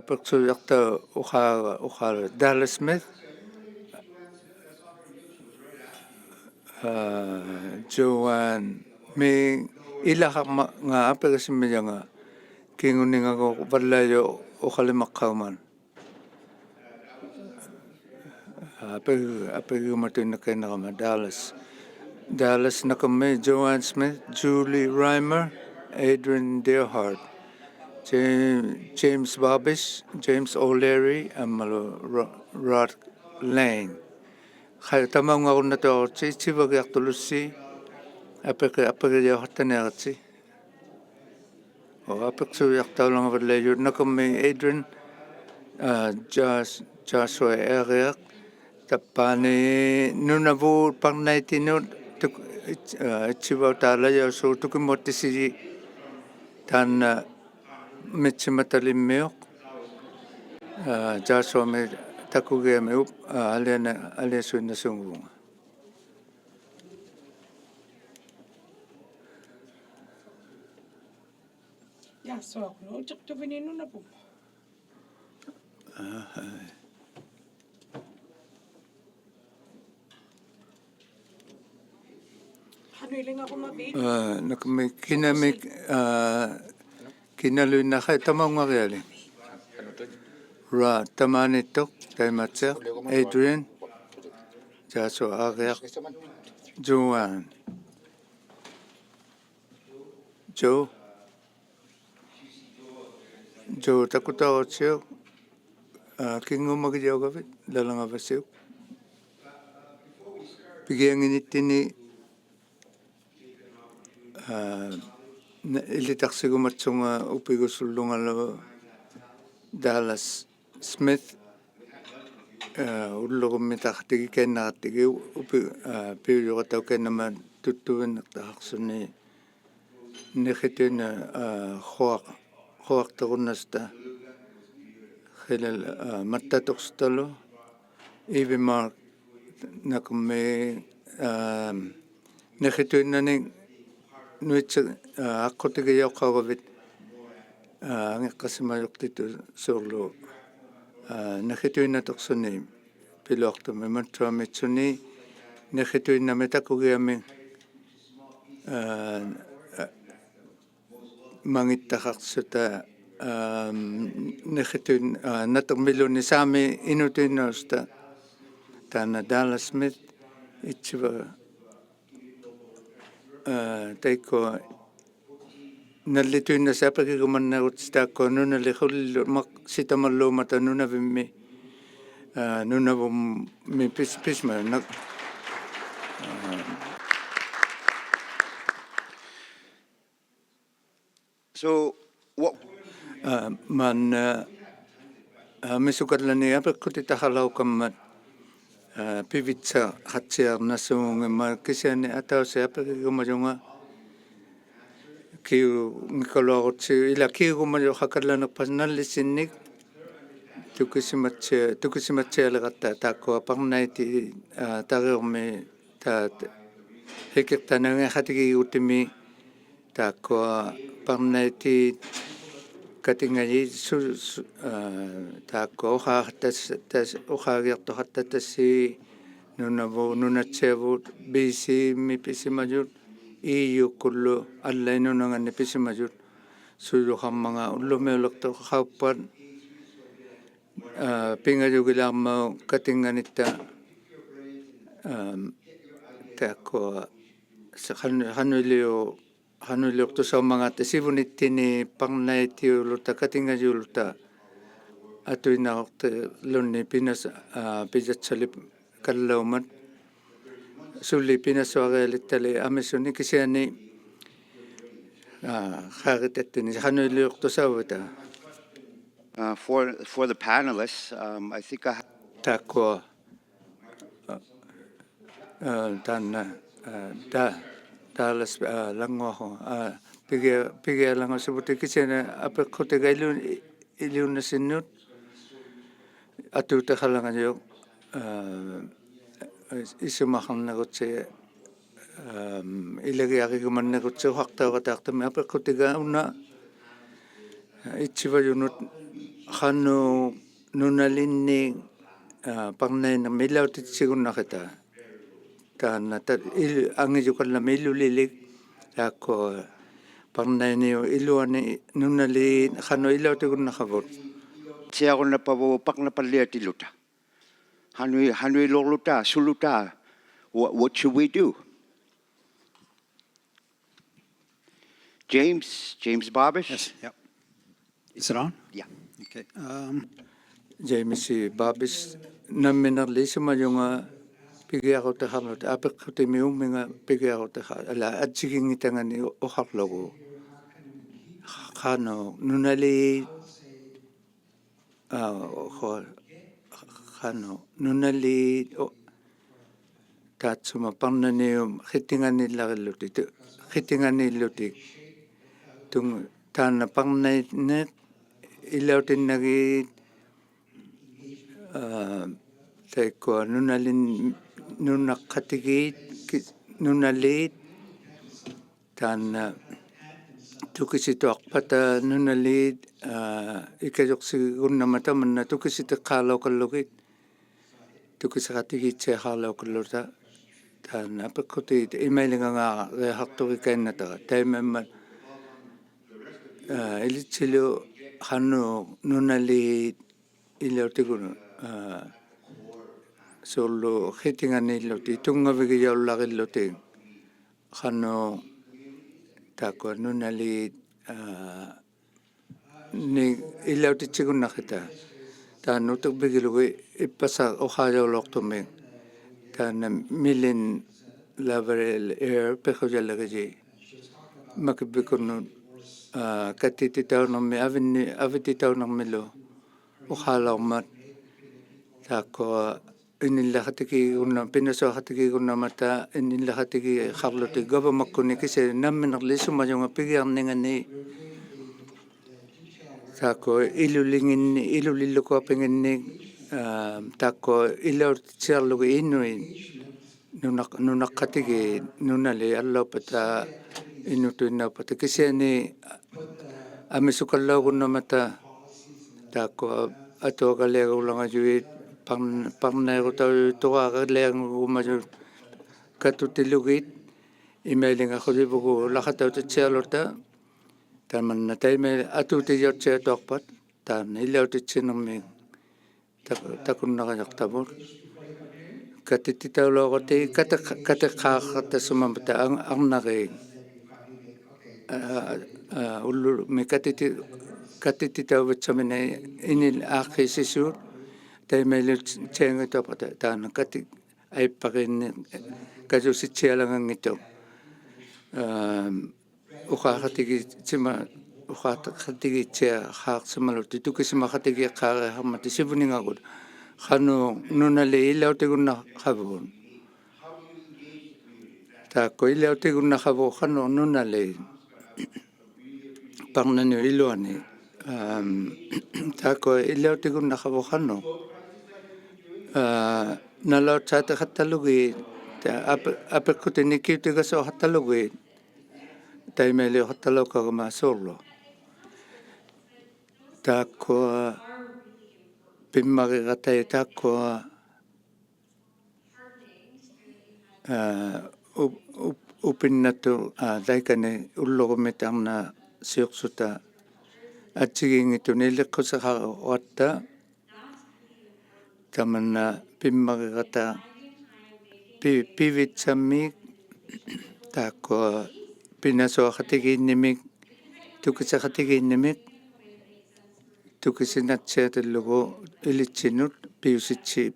ăпэрсуйартаа ухаала Dallas Smith Joan me ilahama nga apegasimianga kinguningago vallayo ᕑᕗ아ᕆ apegumatuinakainagama Dallas nakame Joanne Smith, Julie Reimer, Adrian Dearhart, James Barbish, James O'Leary, and Rod Lane. Tamangaunatorchi, Tivagatusi, Apagayahatanarchi, or Apexuyaktalang nakame Adrian, Joshua Eric, Tapani Nunavu Pangnaitinu. ᕃauyiᓃ ᕃᕗumuᒃ tan ᕃᕗअᕆ 자소메 타쿠게메 알레수인나송궁 Ja, so, ᕃᕗ아ᕆ nakame kinalunakha tamaungariali ra tamanitok taimatser Adrian jaso ariak Joanne Joe takutaotsio kingumagijogavit lalangavasiu pigianginitini ilitarsigumatsunga upigusullungala Dallas Smith ᕑᕗ아ᕆ kennaartigi piujurataukenama tuttuvinnertaharsuni nikhituna huarterunnasta khilal mattatorstalu Ivimar nakme nikhitunnani nuitsa aqutigiyoqqagavit angeqqasimayuqtitu suurlu nikhituinnatorсуни piluartumi mattuamitsuni nikhituinnami takugiami mangittaqarsuta nikhituin natermiluni saami inutuinnuusta taana Dallas Smith itsiva taikko nallituinna sapakigumannagutstaakko nunalihullumaq sitamalluumata nunavimmi nunavummi pisma nak So what man misukallani apekutitahalaukammat pivitsa hatsiarnassuungemma kisiani atausi apekigumajunga kiu ngikaluarutsi ila kiugumaju hakallanerpas nallisinnik tukisimatsialeqatta taakkua parnaiti tariormi taat hikirtanangehatigiguutimi taakkua parnaiti katingayi taakkua uqaagiartoqattatassi nunatsiavut BC mipisimayut kullu allainunanganni pisimayut suyuqammanga ᕑᕗ아ᕆ pingayugilaarmau katinganitta taakkua hanuiliortusaummangatta sivunittini parnaitiuluta katingayuluta atuinnaortilunni pijatsali kallaumat sulli ಪಿನಾᕗಅᕆ amissuni kisiani kharitatini hanuiliortusauvita for the panelists, I think I taakkua taanna Dallas languaho pigialangusivuti kisiana apeqqutiga iliunnasinnut atuutahalangajok исумахарнагутси илагиаригуманнагутси уартауратаартами апеккутига уна итсиваюнут Hanu nunalinni parnaina ᕗau티tsigunnakhata taana angijukalla ᕗululilik taakko parnainiu iluani nunali hanu ᕗau티gunnakhawut Tiagonna pavo pakna palia tiluta. Hanui loluta suluta. What should we do? James Barbish? Yes, yep. Is it on? Yeah. Okay. James Barbish ᕗᕗ나ᕗ pigiaqutaharlut apeqqutimiumminga pigiaqutaha ala atsigingitangani oharlogu khano nunali khano nunali taatsuma parnanium khitinganillutik tung taana parnainet ilautinagi taikko nunaqqatigit nunalit taana tukisituarpata nunalit ikajorsigurnamatamenna tukisiteqqaarlauqallugit tukisaqatigitsiaqaarlauqalluta taana apekkutit imailingangaa reharturikaannataqa taimamma ilitsilu hannu nunalit ilautigun solo khitinganilluti tungavigiyaulaqilluti hannu taakko nunalit ni ilautitsigunnakhita taannutukbigilugi ippasa ohaajauloortumi taana millin lavarel air pehujallagaji makibbikunnu katititaunarmi avititaunarmilu ohaalaormat taakko inillahatikigunnamata inillahatigi harluti govamakkuni kise namminerlisumayunga pigiarningani taakko ilulillukuapinginni taakko ilautitsiarlugu innui nunaqqatigi nunali allaupata innutuinnaupata kisiani amisukallagunnamata taakko atuaqaliaguulangajuit parnairutauyutuaqaliangumajut katutilugit imailingaqulivugu laqatautitsialuta tamanna taimai atuutiyortsiatuarpat taana ᕗautitsinermi takunnaqajaqtavut katititaulooqati kateqqaaqartasumamata arnaqi ullumi katititauvitsamina inil aaqqisisuut taimailut tiangituapata taana kati aippaqinni kasusitsialangangittu uqaaqatigitsia haaqsimaluti tukisimakatigiqqaareharmati sivuningagut hanu nunali ᕗautigунnaqqavun taakko ᕗautigуннаqqavu hanu nunali parnaniu iluani taakko ᕗautigуннаqqavu hanu nalautsaatiqattalugi apekkutinnikkiutigasoqattalugi taimailuqattalauqagama soorlu taakko pimmariqatai taakko upinnatu taikani ᕗᓄᓗᒃ siuqsuta atsigiingituni iliqqusaqaruatta tamanna pimmariqata pivitsammik taakko ಪಿನಾᓱಅᕐತಿಗಿನ್ನಿಮಿಕ್ tukisaqatigiinnimik tukisinatsiatillugu ilitsinut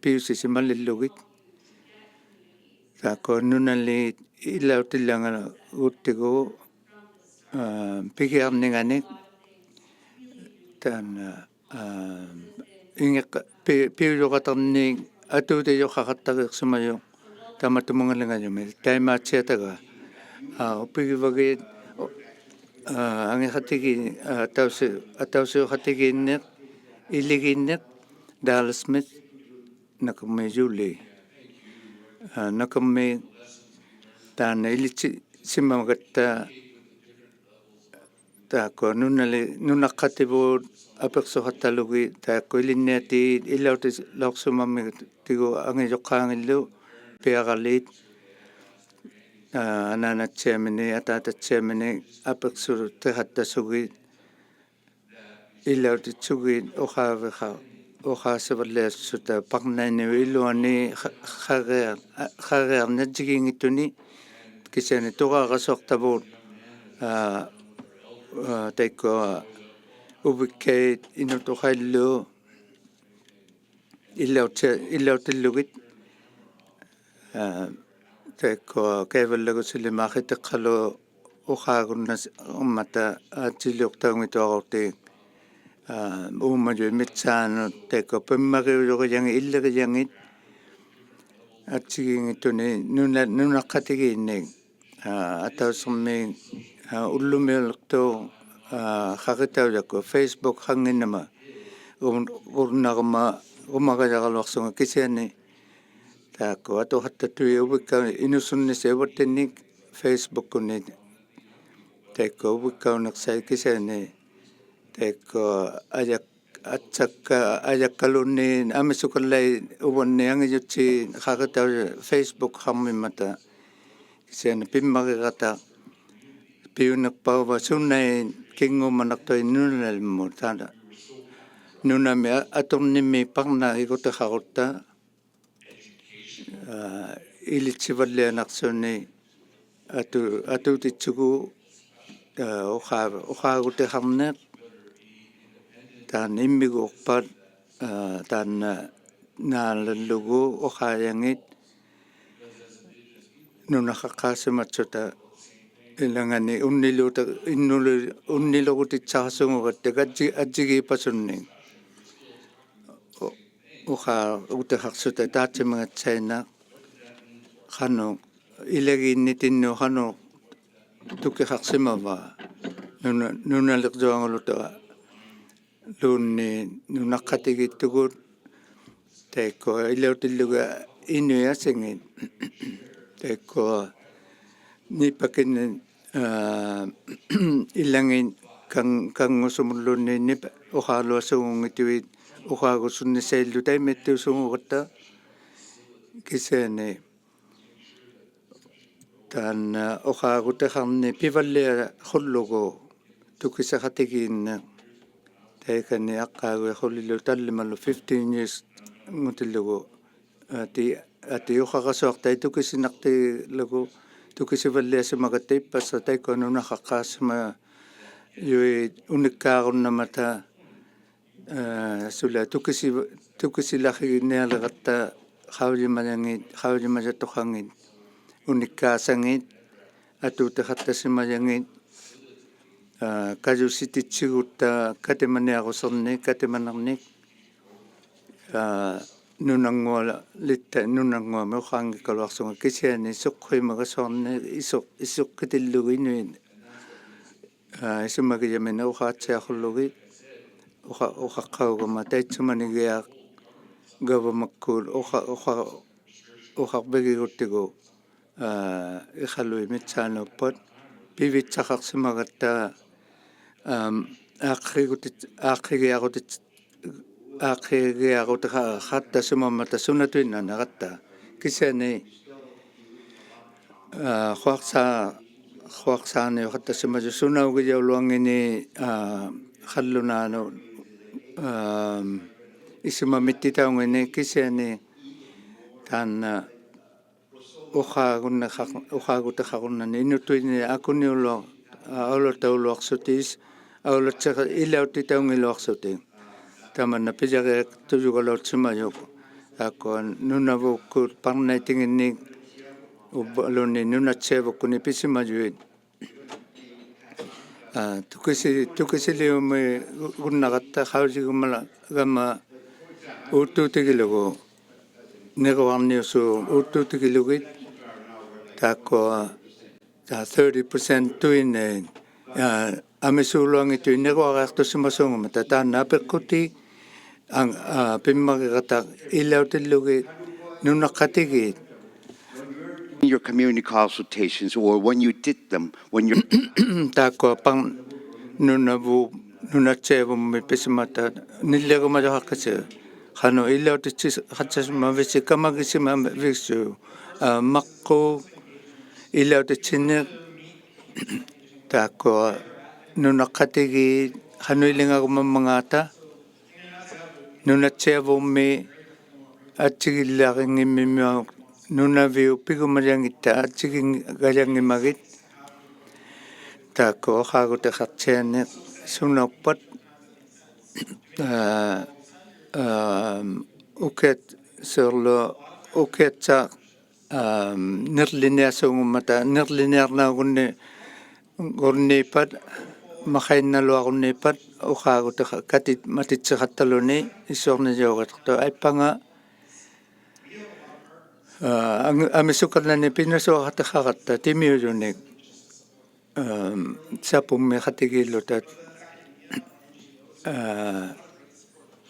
piusisimallillugit taakko nunali ᕗautillangalaguttigu pigiarninganik taana piuluqatarniik atuutiyoqqaqattariqsumayu tamatumungalangajumi taimaatsiataga upigivagit angiqatigi atausiuqatigiinneq iligiinneq Dallas Smith nakammi Julie nakammi taana ilitsi simagatta taako nunaqqativu apersuqattalugi taako ilinniati illauti lorsumammik tigu angijoqqaangillu piaqaliit anaanatsiamini ataatatsiamini apersuteqattasugi illautitsugi oqaasavalliassuta parnaaniu illuani qarearnatsigiingittuni kisani tuqaaqasortavuut taiko uvikkeit inutuqaillu illautilugit taiko kaivallagusilimaaqiteqqalu uqaagunnas ummata aatiliuqtaungituaqorti ᕗᕋᕗᒃ taiko pimmariujoriyangi illeriangit atsigiingittuni nunaqqatigiinnik атаусэрми уллумиулерту хагитаулаку Facebook хангиннама урнарма умагаларалуарсунга кисиани таакку атухаттатуи увикка инусунниса иваттинник Facebook-кунни таакку увиккаунерсай кисиани таакку аяккалунни амисукаллай уванни ангижутси хагитау Facebook хармиммата sen pimmarigata piunnerpauva sunnai kingumanartoi nunalimmu taana nunami atornimmi parna igutaqarutta ilitsivallianarsunni atuutitsugu oqaaguteqarneq taan immiguorpat taanna naalallugu oqaayangit nunaqqaasimatsuta ilangani unnilugutitsaarsungugattag atsigiipasunni uqaagutaqarsuta taatsimagatsaina qanu ilagiinnitinnu qanu tukiqarsimava nunaliqsuanguluta luunni nunaqqatigittugut taikko ilautilluga inuiasingit taikko nipakin ilangin kangusumulluunni nip uqaaluasungungituit uqaagusunnisaillu taimittuusungugatta kisani taanna uqaaguteqarni pivallia qullugu tukisaqatigiinna taikani aqqaagu qullilu tallimallu 15 years ngutillugu atiuqaqasuartai tukisinartilagu tukisivalliasimagattaippassa taikko nunaqqaqqaassima yui unikkaarunnamata sula tukisilaqiginnialeqatta qaulimasatoqangit unikkaasangit atuuteqattasimajangit kajusititsigutta katimaniarusernik katimanarnik nunanguami uqaangikkaluarsunga kisiani suqquimagasoorni isuqqitilluginuit isumagiamina uqaatsiaqullugi uqaqqaugama taitsumanigiaq gavamakkuut uqarpigiguttigu ᕗᕋᕗыμитсааnuuppat pivitsaqarsimagatta aaqigiaqutaqattasumammata sunatuinnanaqatta kisani huaqsaaniuqattasumaju sunaugijauluangini qallunaanu исумамиттитаунгини кисиани таанна уқаагутеқаруннани инутуини акуниулуа аулатаулуарсутис аулатсеқа илаутитаунгилуарсути таманна пижареак тужугалуутсимаюк аккуа нунавуккут парнайтингинник убалуни нунатсеавуккуни писимажуит tukisiliumi gunnaqatta qausigummala gamma uuttuutigillugu neruarniusu uuttuutigillugit taakkoa 30% tuinne amisuuluangittu neruariartussimasungumata taanna apeqquti pimmariqataq illautillugi nunaqqatigit your community consultations or when you did them, when you're taakkoa nunavu nunatseavummi pisimata ᕕᕗअᕆ хано илаутитсис хатсасмависи камагисимам вису макку илаутитсинне тако нунаққатиги хануилингагумаммангаата нунатсеавумми атсигиллаарингиммимиу нунавиу пигумалиангитта атсигингалиангимагит тако хаагутеқартианне сунауппат укет серло укетса ᕕᕗлиниасуунгуммата ᕕᕗлиниарнаагунни горнипат махайнналуаруннипат ухаагутеха катит матитсеқатталуни иссуорнилиугатэрту айппанга амисукаллани пинасуахатахаратта тимиулуник сапумми хатигииллутат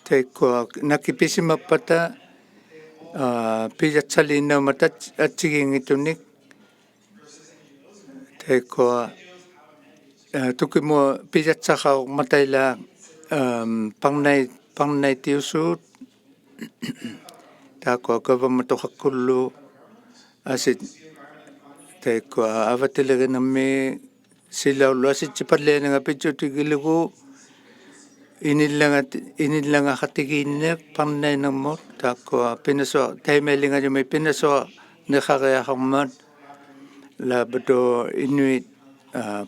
текко накиписимаппата пижатсалииннаумата атсигингитуник текко тукимо пижатсахау матайла пангнайтиусуут тако гаваматохаккуллу асит текко авателегинамми силаулу аситсипаллианага питсутигилугу инилланга хатигииннеқ парнайнэрмут тааккуа пинасуа таймаилингажуми пинасуа нехариахармаат лабато инуит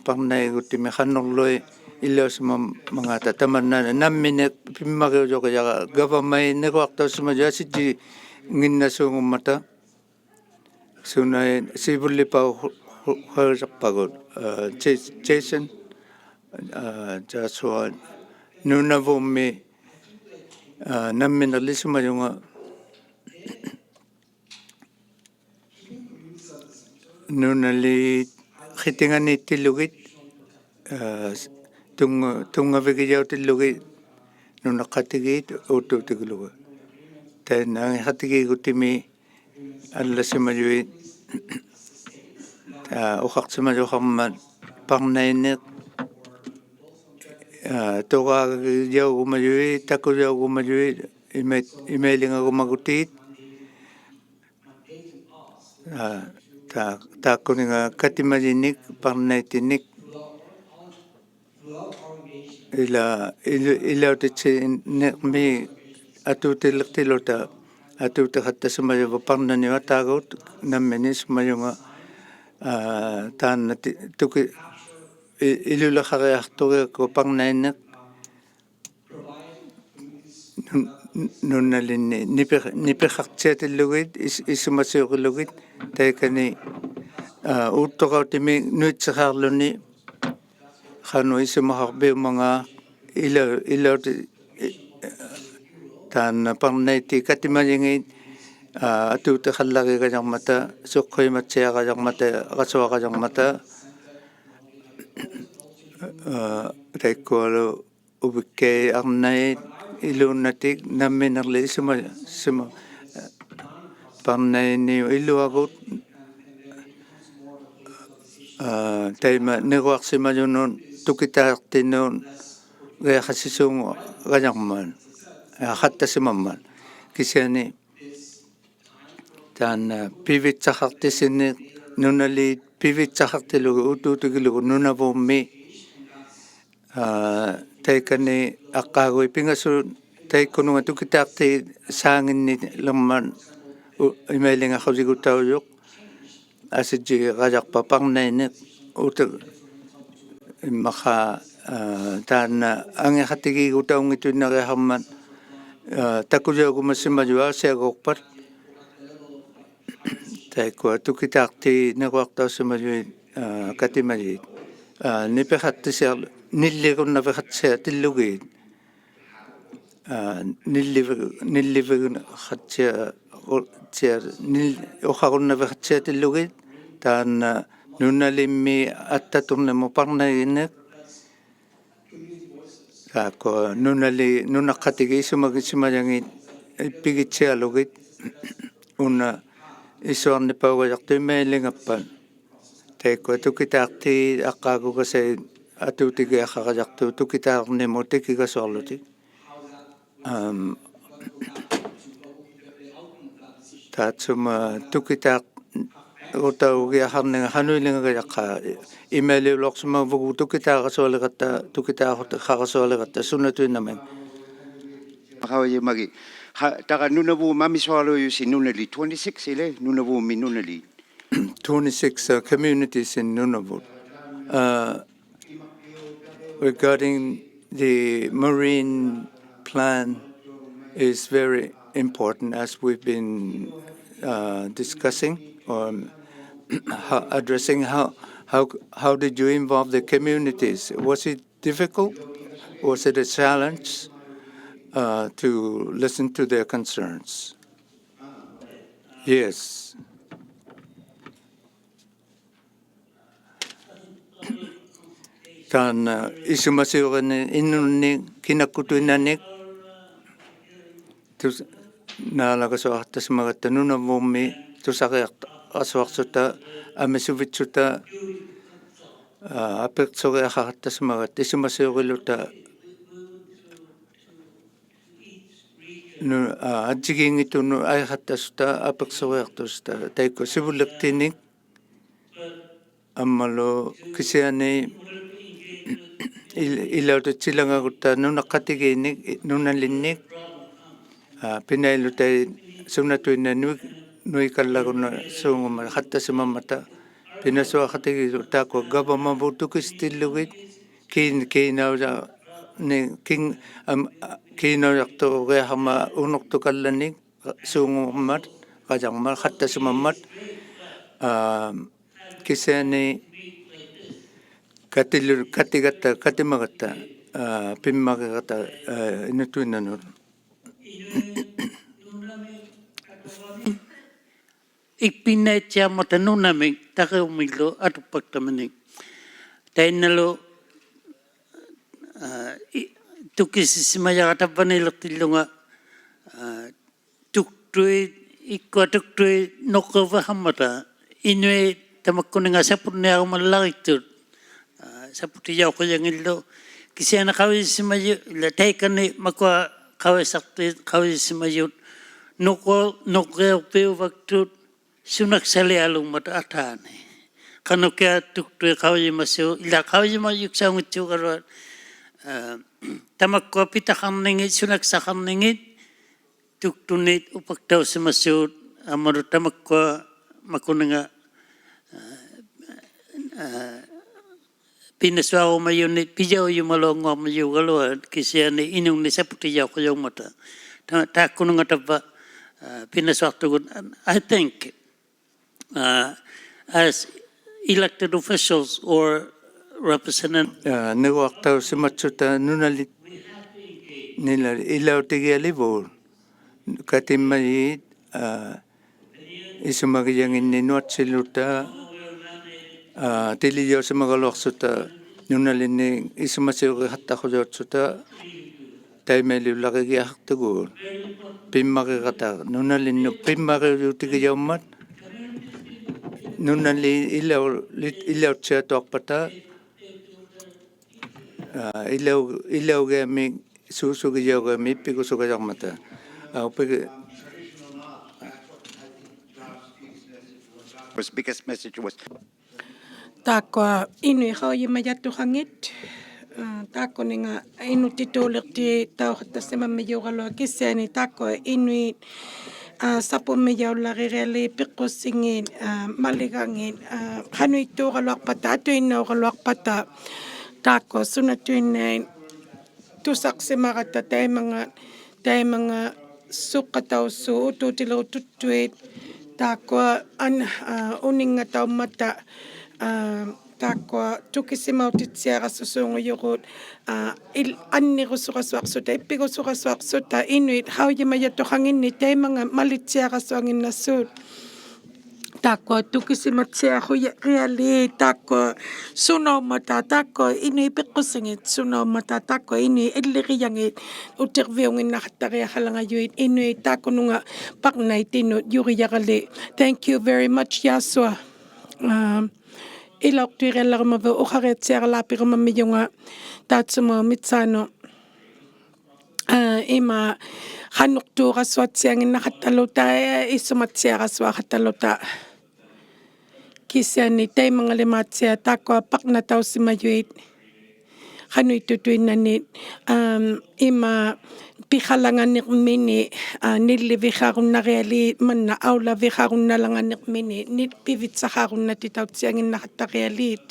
парнайгуттими ханнерлуи иллаусимаммангаата таманнаа наммине пиммариужоқияра гавамай неруартаусима ясити гиннасуунгуммата сунай сивуллипау хойсарпагут Jason Joshua нунавумми намминерлисумаюнга нунали хитинганиттиллугит тунгавигияутиллугит нунаққатигиит уутуутигулуга таанааги хатигигутими алласимаюит ухартималухармат парнайнеқ тогаагиаугумаюи такулиаугумаюи имейлингагумагутиит тааккунинга катималиник парнайтиник илаутитсинерми аттуутиллертилута аттуутехаттасумаюва парнаниуа таагуут намминисмаюнга таанна туки илулахариарториакку парнайнеқ нунналинни нипеқартиатиллугит иссумасиорилугит таакани ууттораутими нуитсеқаарлуни хану иссумахарбиумангаа илаути таанна парнайти катималингит атуутеқалларигажармата суққуиматсиагажармата расуагажармата тайкуалу убиккей арнайт илууннатик намминерли сима парнайни илуагут тайма неруарсималунун тукитаартинуун реахассисуунгу гаярмаан хаттасимаммаан кисиани таана пивитсахартисинни нунали пивитсахартилугу утуутугилугу нунавуумми таикани аққаагуи пингасу таиккунунга тукитаарти саангинни лерман имейлингахусигутауйоқ асиджи гаярпа парнайне ута иммаха таана ангехатигигутаунгитуиннариахармат такулиагумассимажуа сиагоорпат таиккуа тукитаарти неруартаусималуи катималиит нипехаттисиар ниллигуннафехатсиа тиллугиит нилливигун хатсиа тиар охаруннафехатсиа тиллугиит таанна нуналимми аттатурнему парнагиннеқ таакко нунали нунаққатиги исумагисималангит иппигитсиалугит уна исуарнипаугажартуимаилингаппан таикко тукитаарти аққаагугасай атуутигиахақаларту тукитаарнимо тикигасуарлутик таатсума тукитаа утаугиахарнага хануилингаяққа ималиулорсумавгу тукитаарасуалеқатта тукитаархарасуалеқатта сунатуиннаман ᕗauyiᒪги тага нунаву мамисуалуйуси нунали 26 иле нунаву ми нунали 26 communities in Nunavut. Regarding the marine plan is very important as we've been discussing or addressing how did you involve the communities? Was it difficult? Was it a challenge to listen to their concerns? Yes. Tan isumasirani innunni kinakkutuinnanik tus naalagasoartasmagatta nunavummi tusariart asuarsuta amesuvitsuta apertsoriaqartasmagat isumasiriluta аджигингитуну айхаттасута аперсориартуста таикку сивуллертиник аммалу кисиани илаутатсилагагутта нунаққатигиинник нуналинник пинаилутай сунатуиннануик нуикаллагуна суунгума хаттасимаммата пинасуахатигилу таакку гавамавутукистиллугит кинаужа не кин кинояртуриахама унортукалланик суунгуммат qajaqma xattasimammat kisani katigatta katimagatta pimmagata inutuinanur ikpinnaitiammat ᕿᕋᕋmik ᕃaumiᒃ ᕃituppaktamani tainnalu tukisisimayaqatapanilertillunga tuktui ikkuatuktui noqqavahammata inui tamakkuninga sapurniarumallaritut saputiyauquyangillu kisiana qavisisimayu ila taikani makua qavisisimayut noqqiupiuvaktut sunaksalialummata ataani qanukia tuktui qavimasu ila qavimayuksaungitsuugaruat tamakko pitaqarningit sunaksaqarningit tuktunit upaktausimassuut amaru tamakko makunanga pinasuarumayunit pijauyumalonguarmayugaluat kisiani inungni saputiyauquyummata taakkununga tappa pinasuartugut. I think as elected officials or representative ᕃᕗАᕐтауsimatsuta nunalit nila ilautigalivuul katimmayit isumagiyanginni nuatsiluta tiliyausimagaluarsuta nunalinni isumasiurihattaquliutsuta taimaliullaqigiartuguul pimmaqigata nunalinnu pimmaqiliutigiyaummat nunali ilautsiatuarpata ilaugiami suusugiyaugami pikusugajarmata was biggest message was Taakua ᕃᕋăăyimajaturrangit taakkuninga inutituulerti tauqattasimammayuuqalua kisiani taakua inuit sapummiyaularireali piqqussingiit maligangit qanuittuuqaluarpata atuinnauqaluarpata taakua sunatuinnain tusaqsimaqatta taimanga suqqataussu utuutilerututtuit taakua uningataummata taakua tukisimautitsiarassusuunguyuqut annirusuqasuarsuta ippigusuqasuarsuta inuit hauyimajaturranginni taimanga malitsiarasuanginnassuut taakua tukisimatsiarriali taakua sunaummata taakua inui piqqusingit sunaummata taakua inui illiriangit utirviunginnaqattariaqalangayuit inui taakununga paqnaitinut yuriaqali. Thank you very much, Yasua. ᕃᕗअᕆ ᕃᕗअᕆ ᕃᕗअᕆ има ханнортуурасуатсиангиннахатталута исуматсиарасуахатталута кисяни таймангалимаатсиа тааккуа пақнатаусимаюит қануитутуиннани има пихаланганермини нилливихаруннариали манна аулавихарунналанганермини нит пивитсахаруннатитаутсиангиннахаттариалиит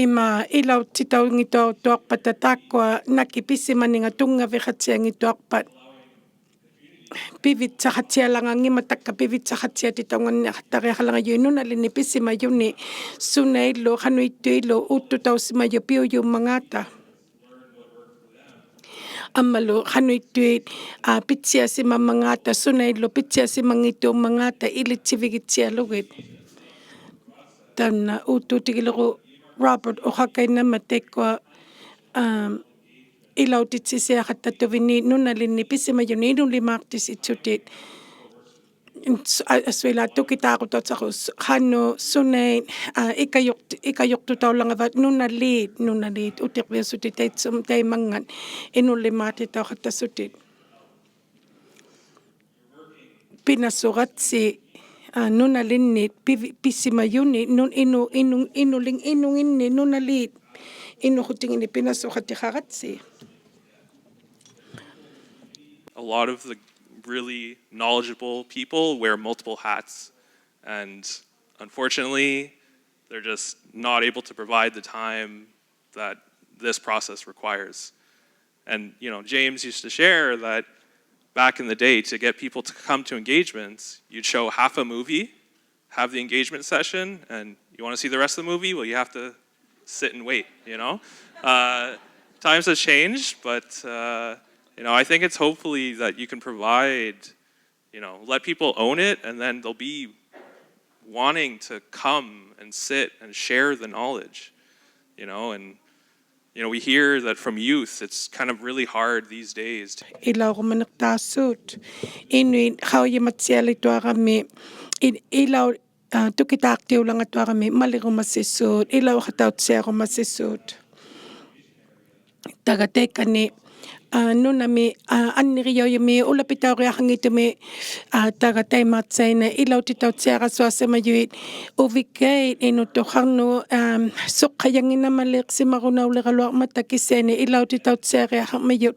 има ᕃᕗтитаунгитуартуарпата тааккуа наки писсиманинга тунгавихатсиангитуарпат пивитсахатсиалангангима такка пивитсахатсиатитаунгannахтариахалангаюи нуналини писсимаюни сунаиллу қануиттуиллу uuttutaussimaju piujummangaata аммалу қануиттуит питсиасимаммангаата сунаиллу питсиасимангитууммангаата илитсивигитсиалугит танна uuttutigileru Robert Ohakkainamma tekwa ilautitsisiaqattatuvini nunalini pissimayuni inulimaartisitsutit asuila tukitaaqutotsaqqus qannu sunai ikayuqtutaullangavat nunalit utiqviasutit taitsum taimangan inulimaartitauqattasutit Pinaᓲratsi nunalinit pissimayuni nun inunginni nunalit inuhutingini Pinaᓲratsi. A lot of the really knowledgeable people wear multiple hats, and unfortunately, they're just not able to provide the time that this process requires. And James used to share that back in the day, to get people to come to engagements, you'd show half a movie, have the engagement session, and you want to see the rest of the movie? Well, you have to sit and wait, Times have changed, but I think it's hopefully that you can provide, let people own it, and then they'll be wanting to come and sit and share the knowledge, and we hear that from youth, it's kind of really hard these days. ᕃᕗअᕆ ᕃᕗअᕆ tukitaaqtiulangatuarami malirumassissuut ᕃᕗஅᕆtautsiarumassissuut tagateikani nunami anniriyoyumi ulapitauriarangitumi tagataimaatsaina ᕃᕗtitautsiarasuassamayuit uvikkeit inutuqarnu suqqayanginamaliqsimarunauleqaluarmatta kisiani ᕃᕗtitautsiariarmayut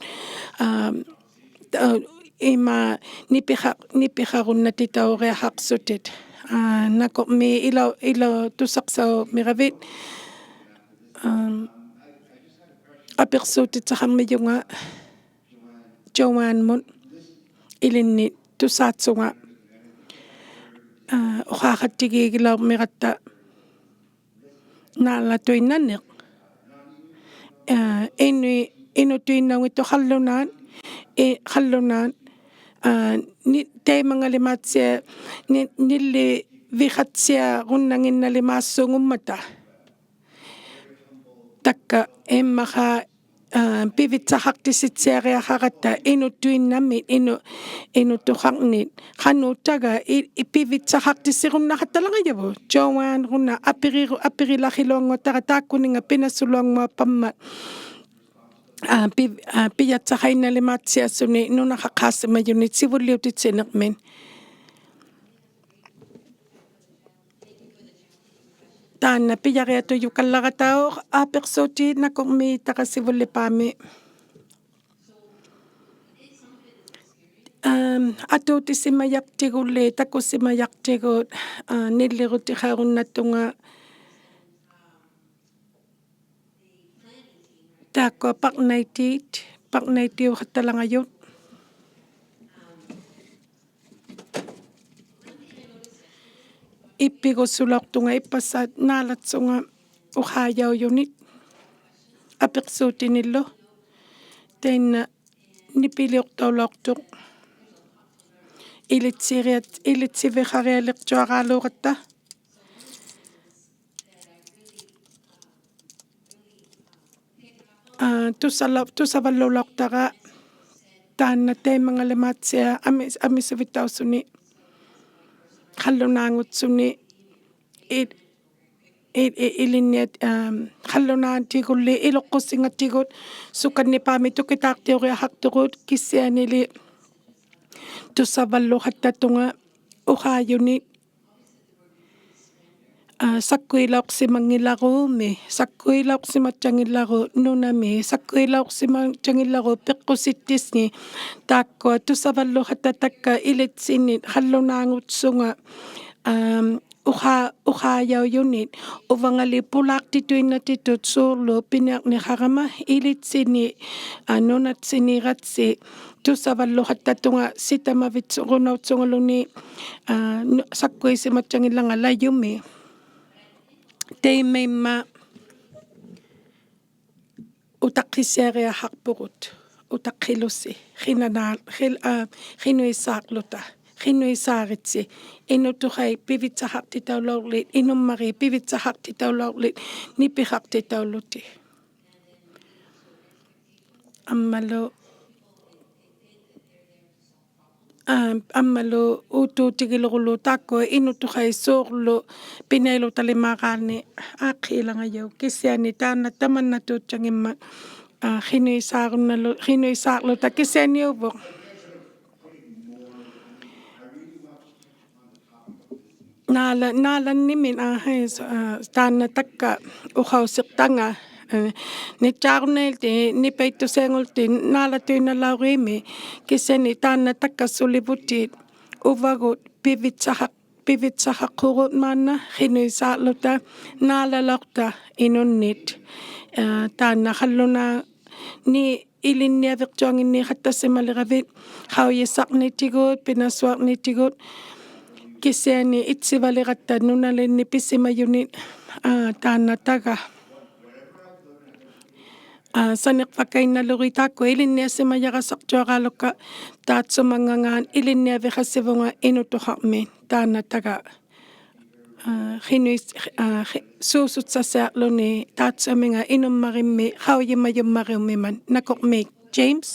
ima nipiqarunnatitauriaqarsutit nako'mi ᕃᕗtusaqsaumiravit apersuutitsaqqarmayunga Joanne ilinni tusaatsunga oqaqattigiigilaarmiratta naallatuinnaneq inutuinnaungittu qallunaat taimangalimaatsia nilli vihatsia runnanginnalimaassuungummata takka emmaqa pivitsaqartisitsiariaqaqatta inutuinnamit inutuqarnit qanuutaga pivitsaqartissirunnaaqattalaqayavu Joanne runna apirilaqiluanguataqa taakkuninga Pinaᓲluanguapamma piyatsaqainnalimatsiassuni nunaqaqqaassamayunit sivulliutitsinermin taanna piyariatuyukallarataaq aapersuuti nako'mi taqasivullipaami atuutisimajaqtigulli takusimajaqtigut nillirutiqaarunnatunga taakua paqnaitiuqattalangayut ippigusulortunga ippassaat naalatsunga uqaayauyunit apersuutinillu tainna nipiliortaulortuq ilitsiviqarialiqtuaqaaluuqatta tusavalluulortaqa taanna taimangalimaatsia amisuvittaussuni qallunaangutsuni iliniat hallunaatikuli iloqqusingatikut sukannipaami tukitaartioriahaqtuqut kissianili tussavalluqattatunga uqaayunit sakkuilauqsimangillaruumi sakkuilauqsimatsangillaru nunami sakkuilauqsimatsangillaru peqqusittisngi taakkua tussavalluqattatakka ilitsinit hallunaangutsunga uqaayauyunit uvangali pulaaqtituinnatitut suurlu piniaqniqarama ilitsini nunatsiniratsi tussavalluqattatunga sitamavitsuqunautsungaluni sakkuisimatsangillangalayumi teimmeimma utaqqisiariaqarpuqut utaqqilussi qinuisaaritsi inutuqai pivitsaqartitaulorlit inummari pivitsaqartitaulorlit nipiqartitauluti ammalu utuutigiluqulu taakku inutuqai suurlu pinailutalemaaqaani aaqiilangayau kissiani taana tamannatuutsangimma qinuisaarluta kissianiuvuq naalannimin taana takka uqausiqtanga nitsaarunnailti nipeittusiangulti naalatuinalauriimi kissiani taana takka sulivutit uvagut pivitsaqaqqugut maanna qinuisaarluta naalalorta inunnit taana qalluna ni ilinniaviqtuanginniiqattasimaliqavit qauyissaqnitigut pinaᓲaqnitigut kissiani itsivaliqatta nunalinni pissimayunit taanataga saniqpakainnalugi taakku ilinniassimayaqasaqtuaqaalukka taatsumangangaan ilinniaviqassivunga inutuqarmin taanataga suusutsasiaqluni taatsuminga inummarimmi qauyimmayummariummiman nakoqmiik James.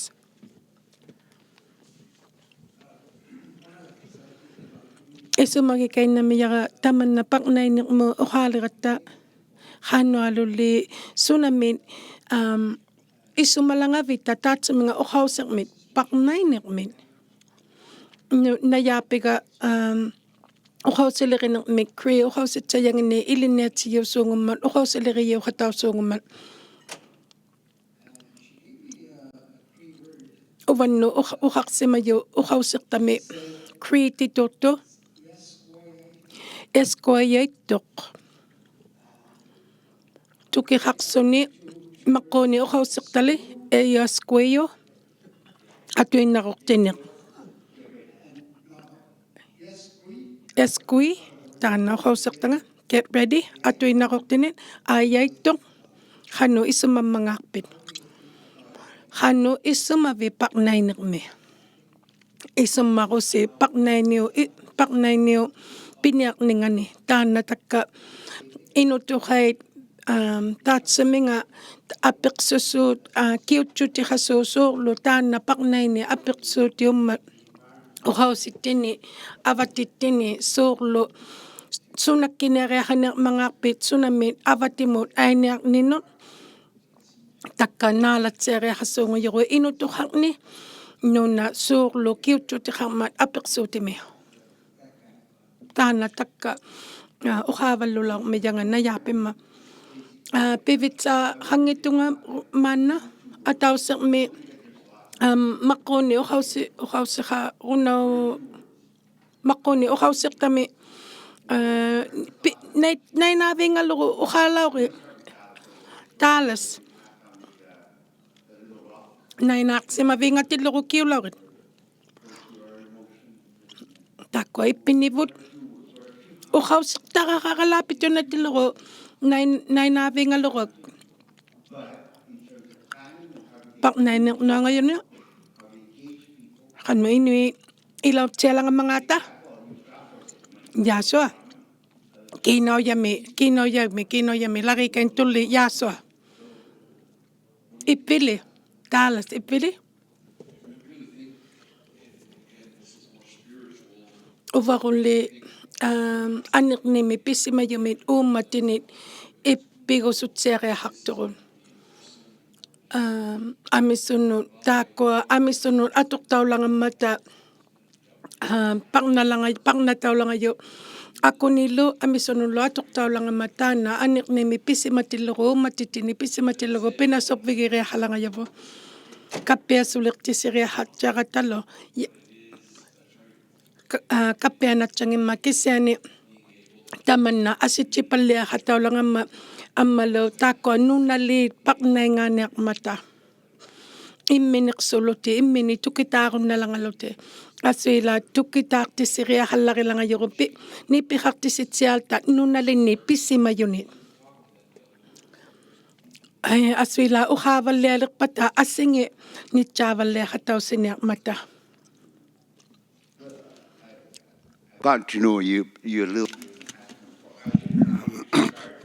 Isumagikainnamiyaqa tamanna paqnainiqmu uqaaliqatta qannualulli sunamit isumalangavita taatsuminga uqausiqmit paqnainiqmit nayaapiga uqausileqiniqmik uqausitsayanginni ilinniatsigiusuungummat uqausileqiuqatausuungummat uvannu uqaqsimayu uqausiqtami tituttu eskuayaytuq tukiqaqsuni maqquni uqausiqtali eyaskuayo atuinnaruqtiniq eskui taana uqausiqtanga get ready atuinnaruqtiniq ayaytuq qanu isumammangaarpit qanu isumavi paqnainiqmi isummarusi paqnainiu piniaqningani taana takka inutuqait taatsuminga apiqsussuut kiutsutiqasuusuurlu taana paqnaini apiqsuutiummat uqausittini avatittini suurlu sunakkiniariaqaniqmangaarpit sunamit avatimut ainiaqninut takka naalatsiariaqassuunguyugu inutuqarni nuna suurlu kiutsutiqarmat apiqsuutimi taana takka uqaavallulauqmiyanga nayaapimma pivitsa qangitunga maanna atausiqmi maqquni maqquni uqausiqtami nainaavingalugu uqaalauqi taalas nainaaqsimavingatillugu kiulauqit takkua ippinivut uqausiqtaqaqaqalaapitunatillugu nainaavingalugu paqnainiqnuangayuni qannu inui ilautsialangamangata yaasua kiinoyami laqikain tulli yaasua ippili taalas ippili uvarulli aniknimi pisimayumit uummatinit ippigusutseeriaqartuqun amisunut taakua amisunut atuqtaulangammata ᕃnautaulangaju akunilu amisunulu atuqtaulangamataana aniknimi pisimatillugu uummatitini pisimatillugu pinasorpigiriaqalangajavu kappiasuliqtisiriaqatjaqatalo kappianatsanngimma kisiani tamanna asitsipalliaqataulangama ammalu taakua nuunaliit paqnaingaaniaqmata imminiqsuluti immini tukitaarunalangaluti asuila tukitaartissiriaqallarilangajurupi nipiqartisitsiaalta nuunalinni pissimayuni asuila uqaavallialiqpata assingi nitsaavalliaqatausiniaqmata Continue you little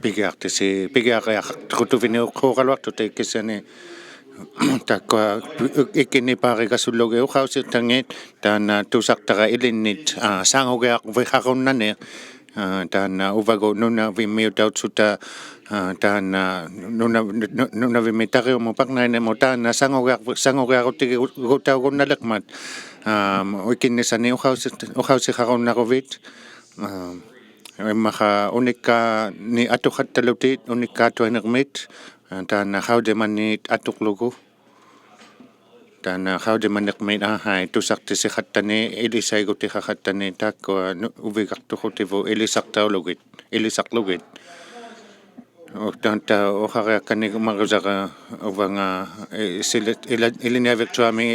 pigiaqtutuviniuqquuqaluartut kissani takua ikinipaarigasullugi uqausiqtangit taana tusaqtara ilinnit saangugiaqviqaqunnani taana uvagu nuna vimmiutautsutta taana nuna vimmitariumu paqnainemu taana sangugiaqutiguutaugunnaliqmat ikinnisani uqausiqaqunnarovit immaqa unikka ni atuqattalutit unikkaatuaniqmit taana qaudimanit atuqlugu taana qaudimaniqmit ahai tusaqtisiqattani ilisaigutiqaqattani taakua uviqartuqutivu ilisaqlugit tanta oqariaqqani marusaqa uvanga iliniavirtuami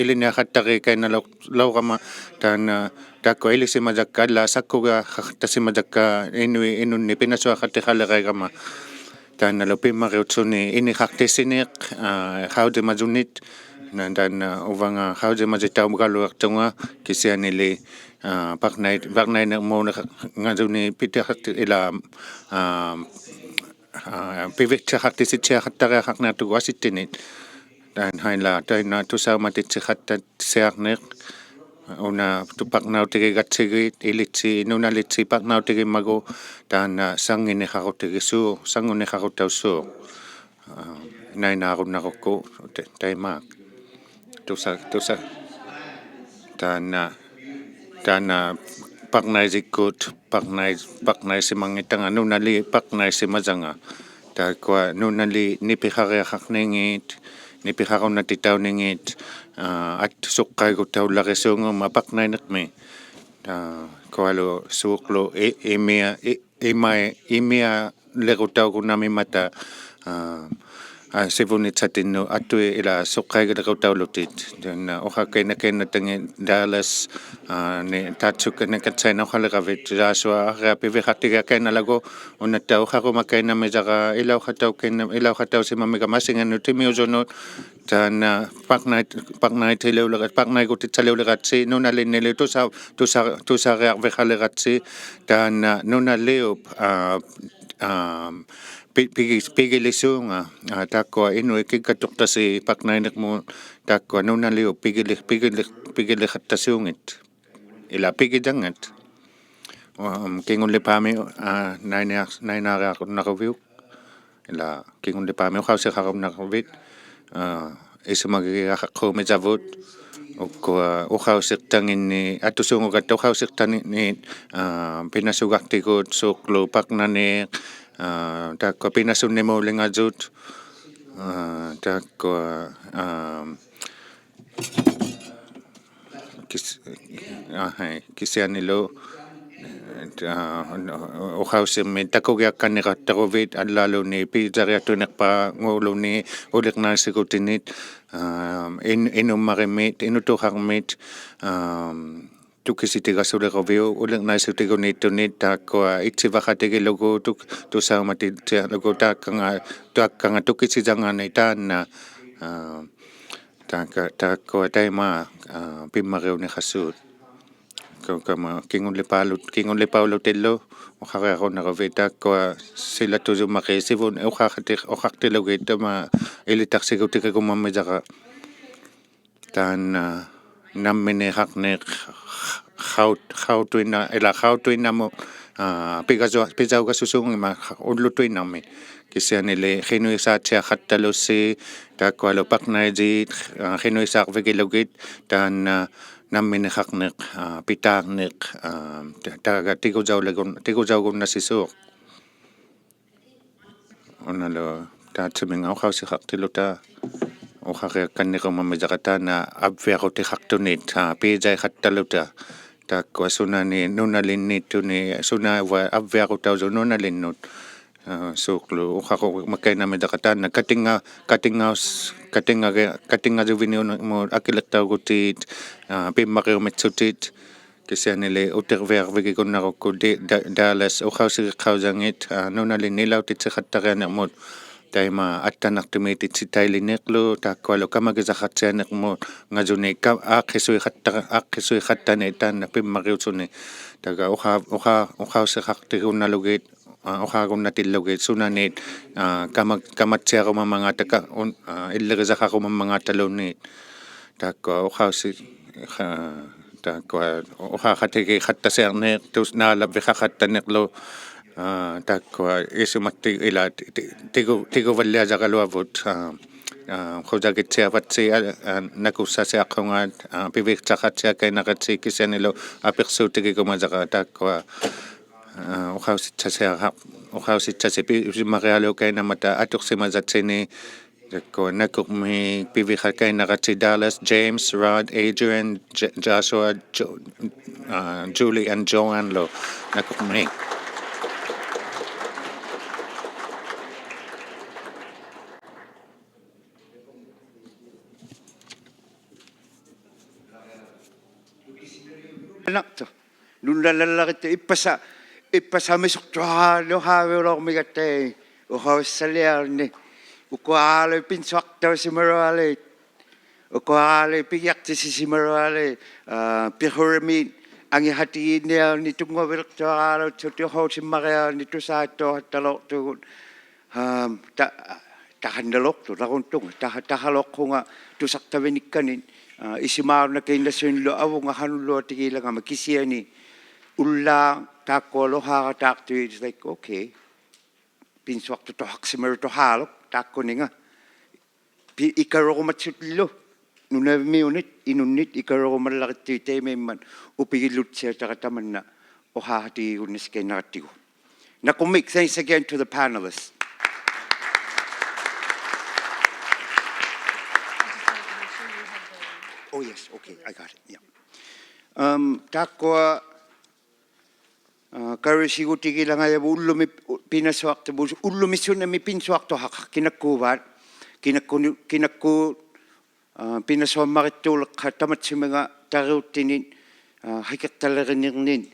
iliniaqattariikainalaurama taana taakua ilisimazakka alla sakkuga tasimazakka inunni ಪಿನಾᓱಅᕐನಿᕑ taana lupimariutsuni iniqartissiniq qaudimazunit taana uvanga qaudimazitaugaluartunga kisianili paqnainермуунеqngazuni pitiqarti ila pivitсиqartisitsiaqattariaqarnertugu asittinit taanhaila taina tusaumatitsиqattatsiarneq una tupaqnautigigatsigit ilitsi nunalitsi paqnautigimmagu taana sangunniqarutaussuu nainaarunnaqukku ᕃᕋàmaak tusa taana paqnaisikkut paqnaisimangitanga nunali paqnaisimazanga taakua nunali nipiqariaqarningit nipiqarunnatitauningit suqqaigutaullarisuungumma paqnainiqmi kualu suuqlu imia lequtaukunnamimata sivunitsatinnu attui ila suqqaigilequtaulutit taana oqaqainakennatangi Dallas ni taatsukanakatsainauqaliqavit Joshua ariapiviqartigiakainalagu unattauqarumakainamisaqa ilauqatausimamikamasinganutimiusunut taana paqnaitiliuleqatsi nunalinnilu tusariarviqaliqatsi taana nunaliup pigilisuunga taakua inuikikkatuqtasi paqnainiqmu taakua nunaliup pigiliqattasuungit ila pigidangat kingunlipaami nainaariaqunnaruviuk ila kingunlipaami uqausiqarumnaruvit isumagiaqaqquumitavut ukkua uqausiqtanginni atusuungugatta uqausiqtanginni pinaᓱugartikut suuqlu paqnaniq taakua pinasunnimuulingasut taakua kisianilu uqausimmi takugiaqqanniqattaruvit allaaluni piitsariattuneqpa nguuluni uliqnaasikutinit inummarimit inutuqarmit tukisitigassuleqoviu uliqnaasutigunittunit taakua itsivaqatigilugu tusaumatitiarlugu taakkanga tukisisangani taanna taakua taima pimmariuniqassuut kama kingunlipaulutillu uqariaqunnaruvi taakua silatusumaqi sivun uqartilugit tama ilitaqsigutiqikummammisaqa taanna namminiqarneq ᕃautuᓄᒃ pigasauga susungi ᕃulutuᓃmi kisianili ᕃnuisaatiaqattalussi taakkualu paknaidit ᕃnuisaaqvikilugit taan namminiqaqneq pitaarneq taaga tigusaugunnasisuuq unalo taatsuminga uqausiqartiluta uqariakkanniqumammisaqataana abviaqutiqartunit piijaiqattaluta taakkua sunani nunalinniittuni sunaiva abviaqutausu nunalinnut suuqlu uqaqumakainamidaqataana katingasuviniunmu akileqtaugutit pimmaqiumitsutiit kisianili utirviarvikikunnarukku Dallas uqausiqiqqausangit nunalinnilautitsiqattarianermut taima attanartumiititsitailineqlu taakkualu kamagisaqartianermut ngasuni aaqqisuiqattani taanna pimmaqiutsuni taga uqausiqartigunnalugit uqaagunnatillugit sunaniit kamatsiaqumammangaataka иллерисақарумаммангааталуунниит тааккуа уқауси тааккуа уқаақатиги қаттасиарнеқ тус наалаввиқақаттанеқлу тааккуа исуматти ила тигуваллиасақалуавут хузагитсиаватси накуссасиаққунгаат пивиqtaqatsiakkainaqatsi кисианилу аперсуутигикумасаqa тааккуа uqausittasi pimmaqialuukainamata atursimasatini takkua ᕃnakurmi piviqakainaqatsi Dallas, James, Rod, Adrian, Joshua, Julie and Joanne lo ᕃnakurmi Naqto nunnalallaritta ippasaamisuktuaalluhaaviulormigattagi uqaussaliarni ukuaalu pinsuartausimarualit ukuaalu pigiartisisimaruali pihurimiit angihatigiinniarni tungavilertuaraalut sutiuqausimmariarni tusaattuaqattalortugut tahannalortu laruntunga tahaloqqunga tusartavinikkanin isimaaruna kiinnasunlu avunga hanulluatigilangama kisiani ullaa taakkualuhaara taartuit like okay pinsuartu tohaqsimarutuhaaluk taakkuninga ikarorumatsutlu nunavmiunit inunnit ikarorumallarittuit taimiimman upigillutsiataqatamanna ohaatigigunniskeinnarattigu ᕃnakurmiq, thanks again to the panelists. Oh yes, okay, I got it. Yeah. Takkua karisigutigilangaya ullumi pinasoaqtabu ullumissunami pinsuartohaqa kinakkuuvaat kinakku pinasoammarittuuleqqa tamatsiminga tariuttinin hikettalerinirnin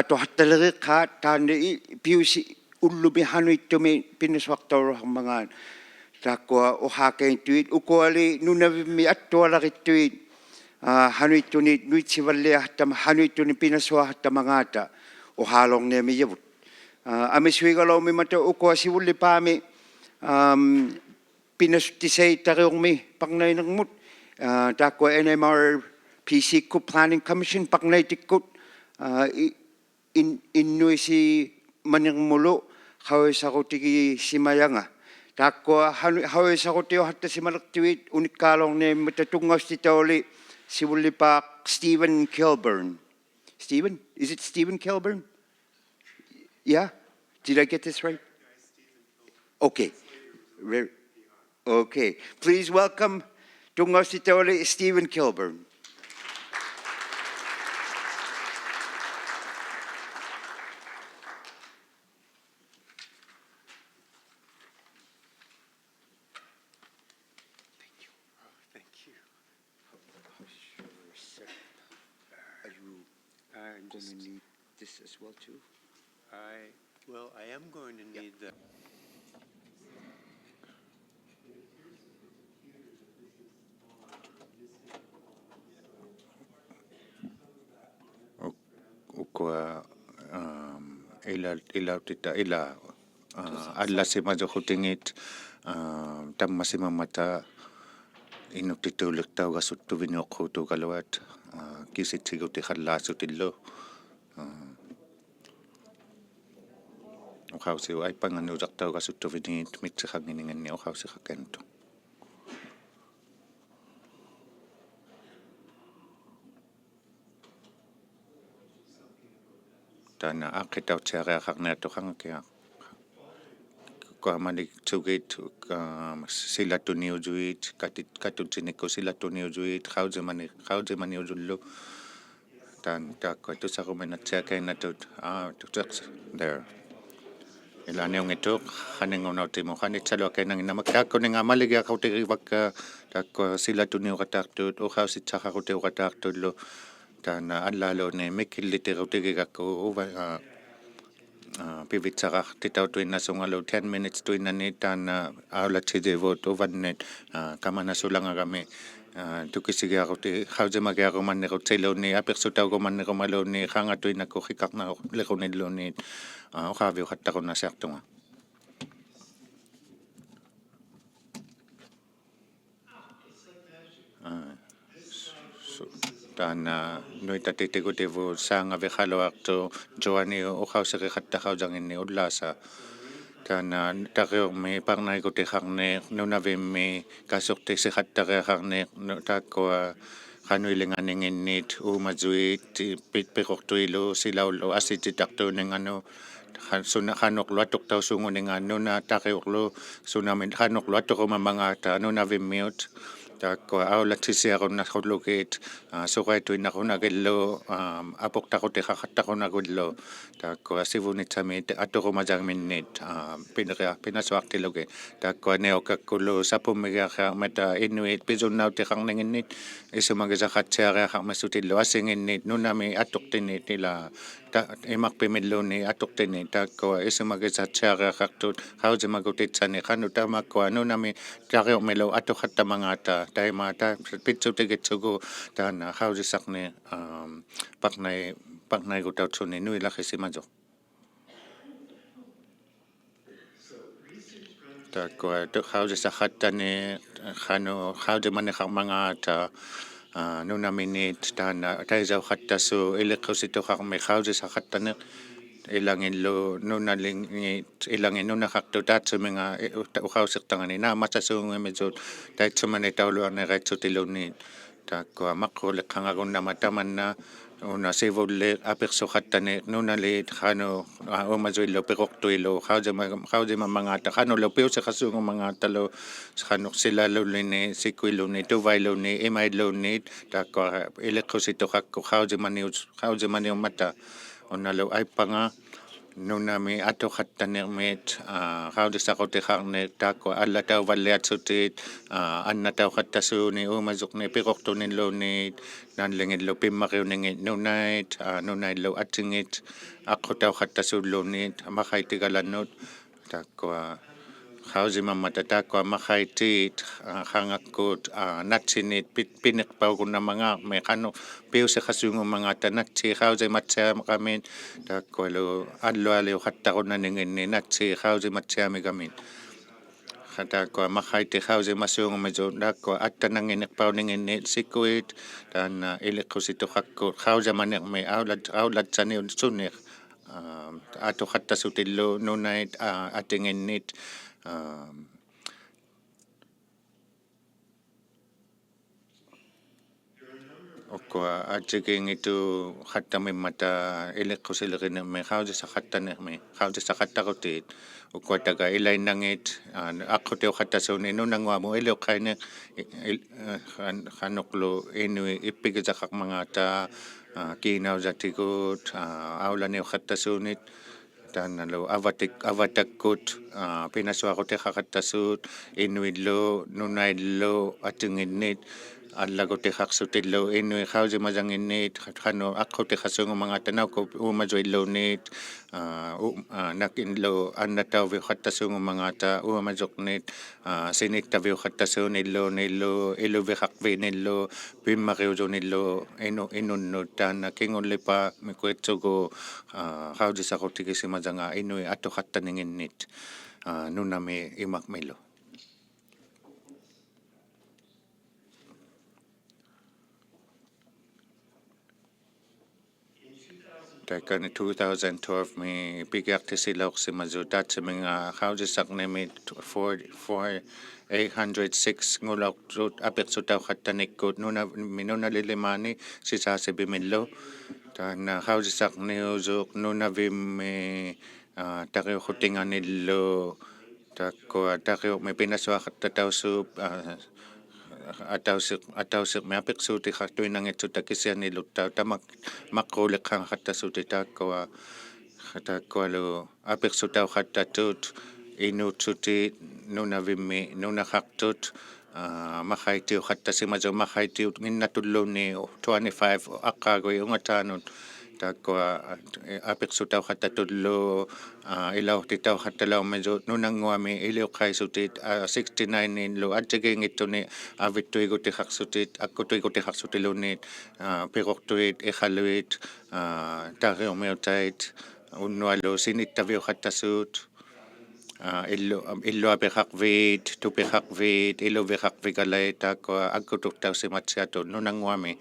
atohattaleriqqaat taanni piusi ullumi hanuittumi pinasoaqtauruharmangaan takkua uhaakaintuit ukuali nunavimmi attualarittuit hanuittuni nuitsivalliahattama hanuittuni pinasuahattamagaata uhaalorniamiyavut amisuigaloomimata ukuasivullipaami pinasuttisaittariormi parnainermut takkua NMRPC-කුත් Planning Commission parnaitikkut ИᓐᓄИᓯᒪनिРмулу хависарутиги симаянга тааккуа хависарутиоhаттасималертуит униккаалорниаммата тунгавститаули сивуллипаақ Stephen Kilburn. Stephen? Is it Stephen Kilburn? Yeah? Did I get this right? Okay. Okay. Please welcome Tungavstitauли Stephen Kilburn. I'm going to need this as well too. I am going to need the. ukua ila allasimajohutingit tammasimamata inutituuliqtaugasuttuvinuoqquutuugaluat kisitsigutiqallaassutillu укаусиу айпанганнуусартаугасуттувинигит митсихангининганни укаусиқаккануту тана аққитаутиариақарниатоқангакиа коамалик тугит силатуниужуит катутиникку силатуниужуит хауземаниужуллу тан тааккуа тусаруминатсиакаинатут тутеқс there иланиунгитоқ ханингунаутиму ханитсалуакаинангинамак тааккунингаамалигиақаутигивакка тааккуа силатуниуратаартуут ухауситсахарутиуратаартуллу таана аллаалууни миккиллитерутигигакку ува пивитсарартитаутуиннасунгалу 10 minutes туиннани таана ᕖлатсидивут уваннит каманасулангагами тукисигиарути хауземагиаруманнерутсилууни аперсутаугуманнерумалууни хаангатуиннакку хикарнарулеруниллууни оqaавиухаттарунасиартунга таана ᕿիտатитигутиву саангавихалуарту джоаниу оqaусериқаттахаужангинни уллааса таана тариорми парнайгутихарни нунавимми касортисиқаттариақарни тааккуа қануилинганингиннит уумазуит пиқортуилу силауллу асититартуунингану ханоқлу атортаусуунгунингаа нуна тариорлу сунамин ханоқлу аторумамангаата нунавиммиут тааккуа аулатсисиаруннаруллугит суқаитуиннарунагиллу апортақутиқақаттарунагуллу тааккуа сивунитсамит аторумасаагминнит ಪಿನಾᓱಅᕐтилуги тааккуа неокаккулу сапуммигиармата иннуит писуннаутиқарнингиннит исумагисақатсиариақармассутиллу асингиннит нунами атортинит ила имарпимиллууни атортини тааккуа исумагисатсиариақартут хаузимагутитсани қану таамаккуа нунами тариормилу атоқаттамангаата таимаата питсутигитсугу таана хаузисарни парнайгутаутсуни нуилахисимазо тааккуа хаузисахаттани қану хаузиманеқармангаата нунаминит таана тайзаухаттасу илеққуситоқарми хаузисахаттане илангиллу нуналингит илангинунахарту таатсуминга ухаусертангани нааматасуунгамисут таитсумани таулуарнериатсутилуунни тааккуа маққулеққангагуннама таманна уна сивулли аперсоқаттани нуналит хану умазуиллу пиқортуилу хаузимамангаата ханулу пиусеқассуунгумангааталу хануқсилалуллини сикуилуни тувайлуни имайлуунниит тааккуа илеққуситоқакку хаузиманиуммата онналу айппанга нунами атоқаттанермит хаудисақутиқарни тааккуа аллатауваллиатсутит аннатаухаттасууни уумасуқни пиқортуниллуунниит наанлингиллу пиммариунингит нунаиллу атсингит аққутаухаттасууллуунниит амақайтигаланнут тааккуа хаузимаммата тааккуа махайтиит хангаккут натсинит пинеқпаугуннамангаарми қану пиусеқассуунгумангаата натси хаузиматсаамиқамин тааккуалу аллуалиухаттаруннанингинни натси хаузиматсаамигамин тааккуа махайти хаузимассуунгумису тааккуа аттанангинеқпаунингинни сиккуит таана илеққуситоқакку хаузаманерми аулатсаниун сунниқ атоқаттасутиллу нунait атингиннит оккуа атсигингиту хаттамиммата илеққусилеринерми хаузисақаттанерми хаузисақаттарутиит уккуатага илайнангит аққутиухаттасууни нунангуаму илеоққайне ханоқлу инуи иппигисақармангаата кинаузатигут ауланиухаттасуунит таанналу аватаккут пинасуарутиқақаттасуут инуиллу нунаиллу атингиннит аллагутиқарсутиллу инуи хаузимасангиннит хану аққутиқассуунгумангаата науку уумасуиллуунниит накинлу аннатаувиухаттасуунгумангаата уумасоқнит синиттавиухаттасууниллууниллу илувиқарвииниллу пиммариусуниллу инуннут таана кингуллипа микуитсугу хаузисақутигисимасанга инуи атоқаттанингиннит нунами имақмилу Taikani 2012 mi pigiartisilaoqsimazu taatsimminga ᕗausisaaqnimi 806 ngulauqsuut apiqsutauqattanikkut nunalilimani sisaasipimillu taana ᕗausisaaqniusuuq nunavimmi taqiuqutinganillu takkua taqiuqmi ಪಿನಾᓱಅᐐೌтауᔪತ್ ătausiq miapiqsuutiqartuinangitsut takisianiluttaa tamakquuliqqanqattasuuti taakkualu apiqsutauqattatut inuutsuti nunavimmi nunaqartut maqaitiuqattasimasu maqaitiut minnatulluunni 25 aqqaagui ungataanut takkua apiqsutauqattatullu ᕃᕗअᕆ nunanguami iliuqqaisutit 69 inlu atsigingituni avittuigutiqarsutit akkutuigutiqarsutilunniit piqortuit iqaluit ᕃaumiutaит unnualu sinittaviuqattasuut illuapiqaqviit tupiqaqviit iluviqaqvikalait takkua akkuturtausimatsiatut nunanguami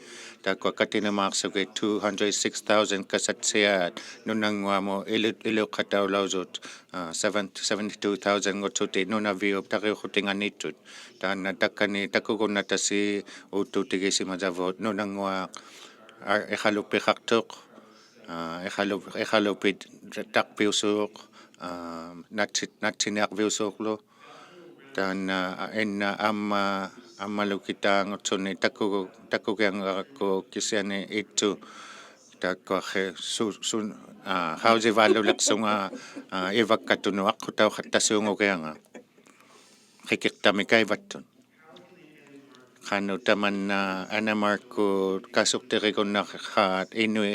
takkua katinamaaqsugit 206,000 kasatsiaat nunanguamu iluqqataulausut 72,000 ngutsuti nunaviup taqiuqutinganittut taana takkani takkukunnatasi uuttuutigisimazavut nunanguaq iqaluppiqartuq iqalupit taqpiusuuq natsiniaqviusuuqlu taana inna ammalukitaangutsuni takkukiangaqakku kisiani itsu takkua sun ᕗausivalluleqsunga ivakkatunu aqqutauqattasuungukianga qikiqtamikaivattun qanu tamanna NMRPC-කුත් kasuqtiqikunnaqaat inui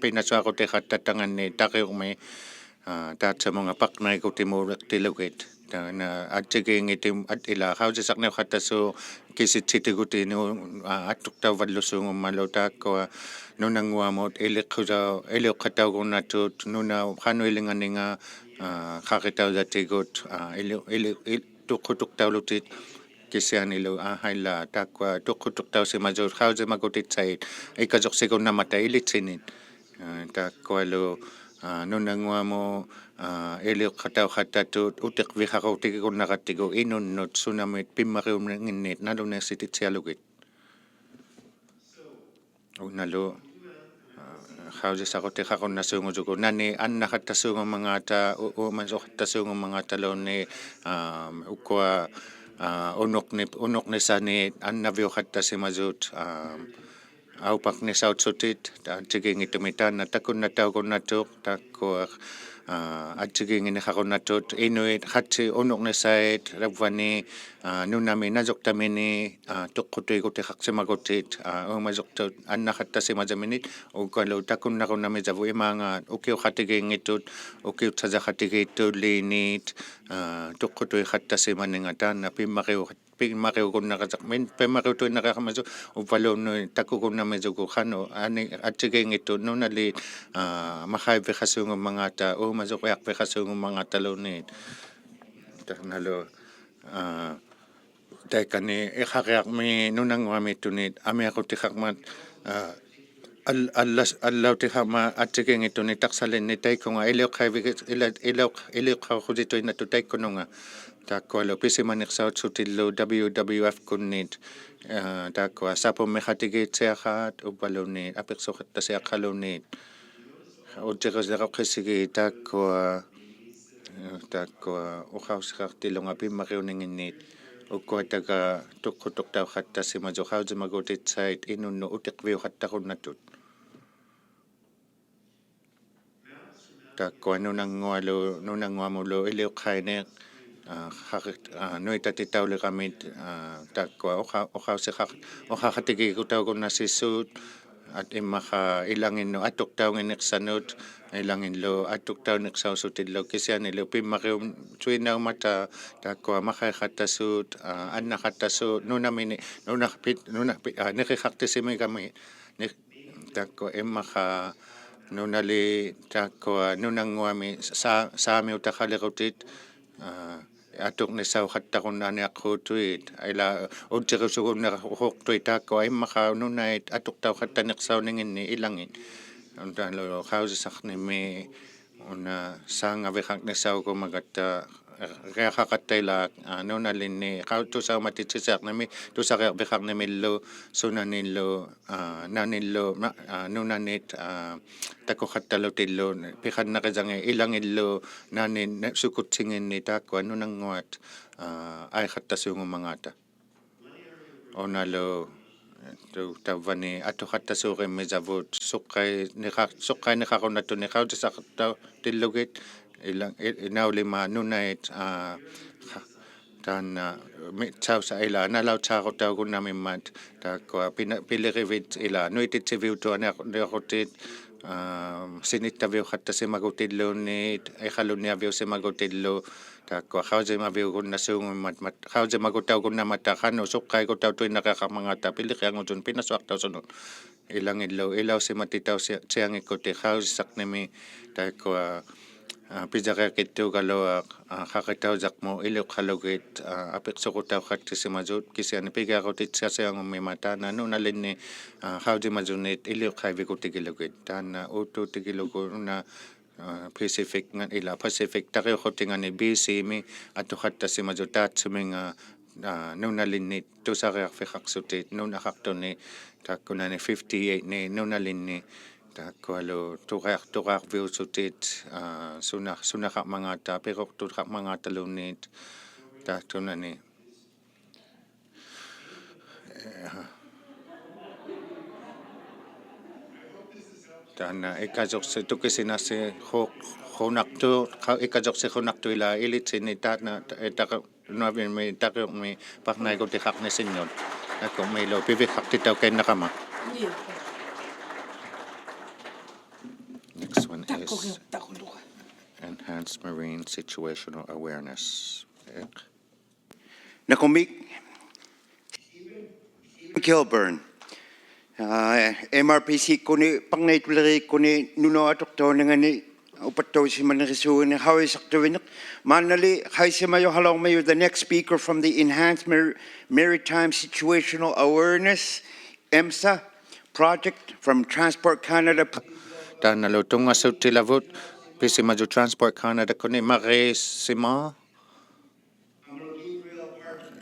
ಪಿನಾᓱಅᐐುತಿqat tatanganni taqiuqmi taatsamunga ᕃᕗnaᕐᒃ taana atsigingittim atila ᕗausisaaqniuqattasu kisitsitiguttinu attuqtauvallusuungummalu taakkua nunanguamut iliuqqataugunnatut nuna qanuilinganinga ᕃᕗătigut tuqqutuqtaulutit kisianilu haila takkua tuqqutuqtausimasut ᕗausimakutitsait ikasuqsikunnamata ilitsinit takkualu nunanguamu iliuqqatauqattatut utiqviqaqutigikunneqattigu inunnut sunamit pimmariumnginnit nalunersititsialugit unnalu ᕗausisaaqutiqaqunnasuungusuku nani annaqattasuungumangata umansuqattasuungumangataluunni ukkua ᕃᕋᒃnisanit annaviuqattasimasut aupaqnisautssutit atsigingitumi taana takunnataugunnatuq takkua atsiginginiqaqunnatut inuit qatsi ᕃᕋᒃnisait ravvani nunami nasuqtamini tuqqutuigutiqarsimagutit uumasuqtut annaqattasimasaminit ukkalu takunnaqunamisavu imaangaat ukiuqatigiingitut ukiutsasaqatigiittuulliinit tuqqutuiqattasimaninga taana pimmariukunnaqasaq pimmariutuinnaqaqamasu uppaluunnui takkukunnamisuku qanu ani atsigingitut nunalit maqaivviqasuungumangata uumasuqiaqviqasuungumangataluunniit taanalu taikani iqaqiaqmi nunanguamittunit amiaqutiqaqmat allautiqaqma atsigingittunit taqsalinni taikkunga iliuqqauqusituinnattu taikkununga taakkualu pisimaniqsautsutillu WWF kunnit taakkua sapummiqatigiitsiaqaat uppaluunni apiqsuqattasiaqqaluunniit utiqusaqoqqisigi taakkua uqausiqartilunga pimmariuninginniit ukkuataga tuqqutuqtauqattasimasu ᕗausimakutitsait inunnu utiqviuqattaqunnatut taakkua nunanguamulu iliuqqaineq ᕃᕗatitaulliqamit taakkua uqaqatigikutaugunnasissuut at immaqa ilanginnu attuqtaunginniqsanut ilanginlu attuqtauniqsausutillu kisianilu pimmarium suinaumata taakkua maqaiqattasuut annaqattasuut nunamini niqiqartisimigami taakkua immaqa nunali taakkua nunanguami saamiutaqaliqutit atuqnisauqattaqunnaniaqquutuit ila utiqisugunneqquuqtuit taakkua immaqa nunait atuqtauqattaniqsauninginni ilangit undalo ᕃauᓐᕋᒃ una sanga vihak ne sauko magata reakakatela nunalini ᕃauᕗniᒃ tusaka vihak ne millo sunanillo nanillo nunanit takuhattalutillo pihannakisange ilangillo nanin sukutsinginni takwa nunanguat aihattasungu onalo tu tavani atuhattasuurimmisavut suqqai niqaqunatuni ᕃauᕗtisaqqautillugit inaulima nunait tan mitsausa ila nalautsaaqutaukunnamimmat takwa pilirivit ila nuititsiviutuaniaqutit sinittaviuqattasimagutillunit iqalunniaviusimagutillu takwa ᕃauᕗmaviukunnasuungummat ᕃauᕗmagutaukunnamata qanu suqqaikutautuinnaqaqamangata piliqiangutun pinasuaqtausunut ilangillu ᕃauᕋimatitausiangikkut ᕃauᕗsaqnimi takwa pisaqiaqittuugaluaq qaqitausaqmu iliuqqalugit apiqsuqutauqattisimasut kisiani pigiaqutitsiasiangumima taana nunalinni ᕃauᕗmasunit iliuqqaivikutigilugut taana uuttuutigilugu Pacific ila Pacific tariuqutingani BC-mi atuhattasimasut taatsuminga nunalinni tusariarfiqaqsutit nunaqartuni takkunani 58 ni nunalinni takkualu tuqaarviusutit sunaqarmangata piqortuqarmangatalunit taattunani taana ikasoqsi tukisinasi qunaqtu ikasoqsi qunaqtu ila ilitsini taatna nuavimi taqiuqmi paqnaikutiqaqnisinñut nakkumilo piviqaqtitaukenneqama. Next one is enhanced marine situational awareness. Nakumik Kilburn. NMRPC kuni ╃naituleri kuni ᕃᕋഅᕆ ᕃupataausimanerisuuni ᕃauᕋᕃ manali ᕃauᕋᕃ the next speaker from the Enhanced Maritime Situational Awareness EMSA project from Transport Canada. Taanalo tungasutilavut pisimaju Transport Canada kuni marisima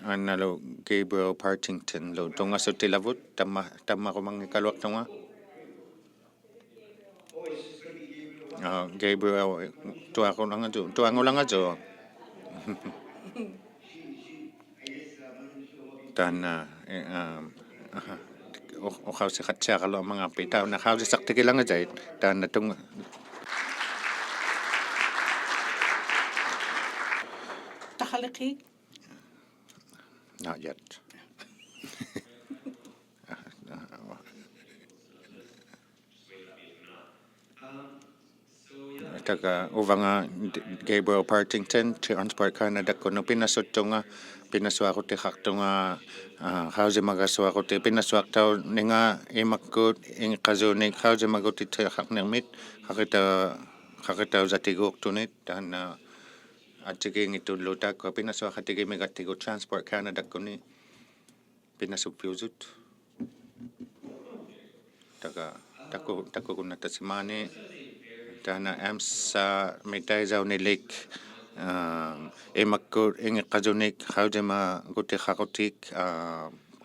Analo Gabriel Partington lo tungasutilavut tamma kumangikaluak tunga Gabriel tuango lang ajo tana ᕃauᕋqatsiaqalu mga pitaw na ᕃauᕋsaqtikilang ajait tana tung Takhaliqi. not yet. Taga uvanga Gabriel Partington Transport Canada kuno pinasutunga pinasuaqutiqaqtunga ᕃauᕗmagasuaquti pinasuaqtauniŋa ïmakkut ïngqasunik ᕃauᕗmagutithiaqarnermit qaqitausatiguuqtunit taana atigiingitullu taakwa pinasuaqatigimigattigu Transport Canada kuni pinasukpiusut taga takukunnatassimani taana EMSA ᕃtizaunilik ïmakkut ïngiqqasunik ᕃauᕗmagutiqaqutik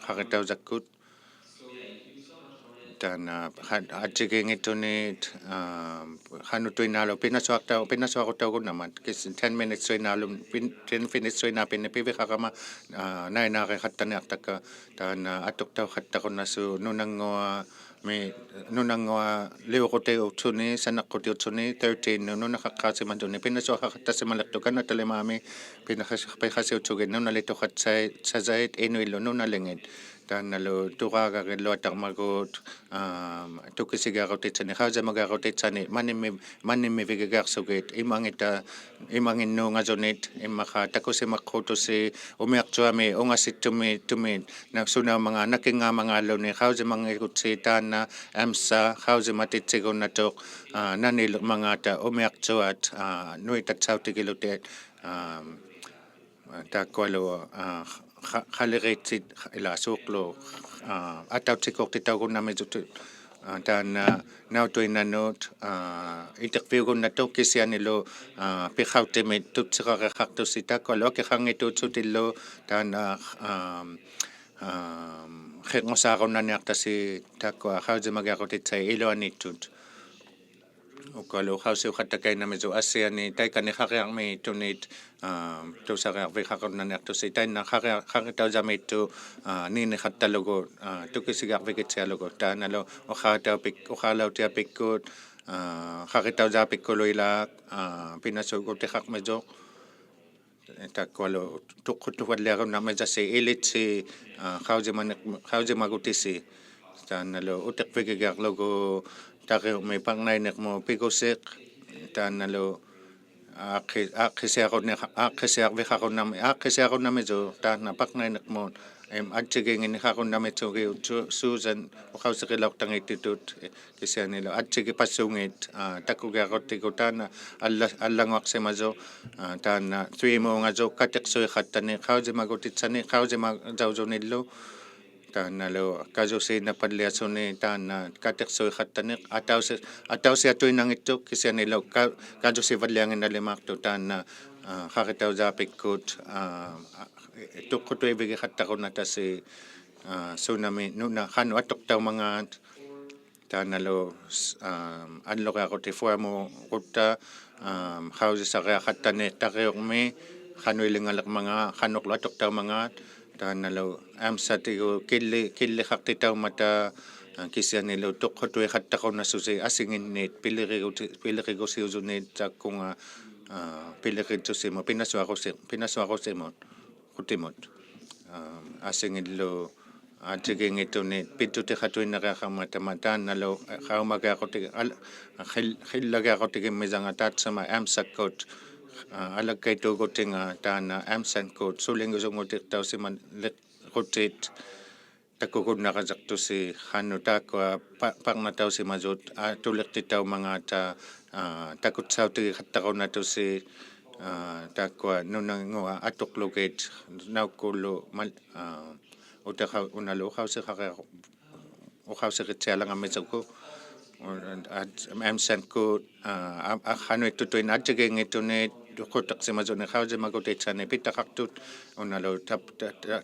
qaqitausakkut taana atigiingitunit qanutuinaalu pinasuaqutaukunnamat 10 minutes suinaalum 10 minutes suinaapinni piviqaqama nainaaqeqattaniartakka taana atuqtauqattaqunnasu nunangua liuqutiutsuni sanaqqutiutsuni 13 nunaqqaaqaasimatuni pinasuaqaqattasimaleqtu kanatalimaami piqasiutsugit nunalituqatsait inuillu nunalingit taanalu tuqaaqaqillu ataqmagut tukisigaaqutitsani ᕃauᕗmagaaqutitsani manimmivigigaaqsugit imanginnuungasunit immaqa takusimaqqutusi umiaqtuami ungasittumi sunamanga nakingaamangaaluni ᕃauᕗmangikutsi taana EMSA ᕃauᕗmatitsigunnatuq nanilmangata umiaqtuat nuitatsautigilutiat taakkualu qaliqiitsit ila suuqlu atautikuqtitaukunnamisut Tana ᕿауᕋᕋᕋ итэрфиугуннату кисианилу пихаутимит тутсеқарехартусситаккуалу акихангитуутсутиллу таана хеқносааруннаниартаси таккуа хаузимагиақутитсай илуаниттут укалу хаусиухаттакайнамису ассиани тайканихариарми тунит тусариарвихақуннаниартусси тайна харитаусамитту нинихатталугу тукисигарвигитсиалугу тааналу ᕃᕗаутаупиккут харитаусаапиккулуилаак ಪಿನಾᓱಅᕐтиқармису таккуалу туққуттугаллиаруннармисасси илитси хаузимагутиси тааналу утеқвигигиарлугу ᕃᕗуми ᕃᕗнаниᕐᒃ пигусеқ тааналу ааққисиарвихақуннамису таана ᕃᕗнаниᕐᒃ атсигингинихақуннамитсуги суузан уқаусеқилаортангиттутут кисианилу атсиги пассунгит таккугиақоттигу таана аллангуарсимасу таана туимуунгасу катеқсуихаттани хаузимагутитсани хаузимазаусуниллу тааналу казусиинаппаллиасуни таана катеқсуихаттани атаусиатуинангитту кисианилу казусиваллиангиналимаарту таана харитаусаапиккут туққутуивигихаттақунатаси сунами нуна хану аттортаумангаат тааналу аллориақути фуаму рутта хаусисариахаттани тариорми хануилингалермангаа ханоқлу аттортаумангаат тааналу EMSA тигу киллихартитаумата кисианилу тоққутуихаттақуннассуси асингинниит пилеригусиусунниит таккунга пилеритсусимо пинасуарусимут хутимут асингиллу атигингитуни питтутихатуиннериахарматама тааналу хаумагиақутиг хиллагиақутигиммисанга таатсама EMSA-кут алаккайтуугутинга таана EMSA-кут сулингусунгутиқтаусиман лекрутит таккукуннақасартуси ханну тааккуа парнатаусимасут тулертитаумангаата ᑕකුৎσауტиқаттақунатуси тааккуа нунангуа атоқлугит науккуллу утаха уналу ухаусеқитсиалангаммисуку EMSA-кут ахануиттутуин атигингитуни туқутақсимасуни хаусимагутитсани питтақартут уналу